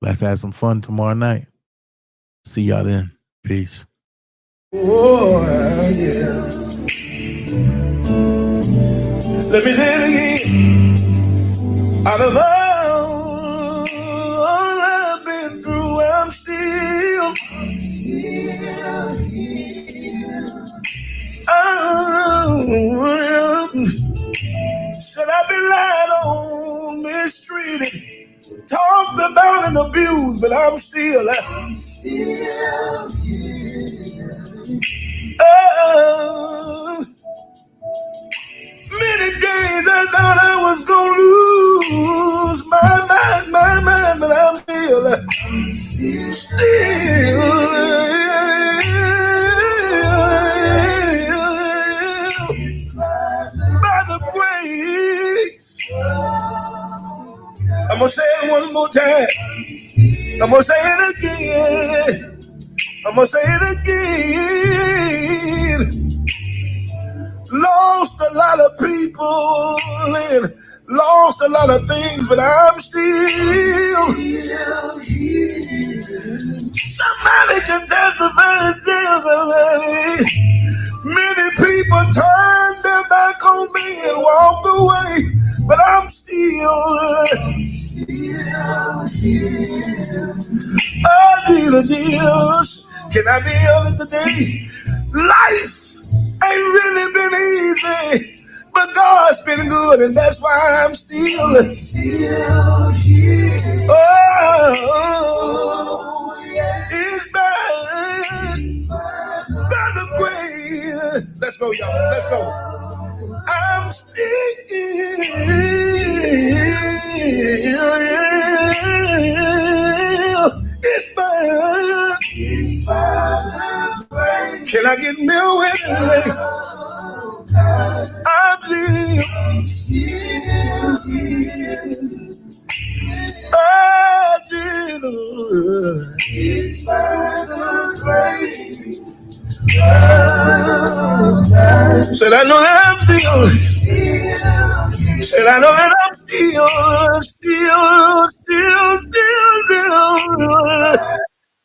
Let's have some fun tomorrow night. See y'all then. Peace. Oh, yeah. Let me say it again. Out of all I've been through, I'm still here. Said I've been lied on, mistreated, talked about and abused, but I'm still here. Many days I thought I was gonna lose my mind, but I'm still by the grace. I'm gonna say it one more time. I'm gonna say it again. I'm gonna say it again. Lost a lot of people and lost a lot of things, but I'm still here. Somebody can testify and tell somebody. Many people turned their back on me and walked away, but I'm still here. Oh, Jesus, can I be honest today? Life ain't really been easy, but God's been good, and that's why I'm still here. Oh, it's by the grace. Let's go, y'all. Let's go. I'm still it's by the grace. Can I get milk with it? I'm still here. Oh, Jesus. It's by the grace. Said I know that I'm still. Said I know that I'm still.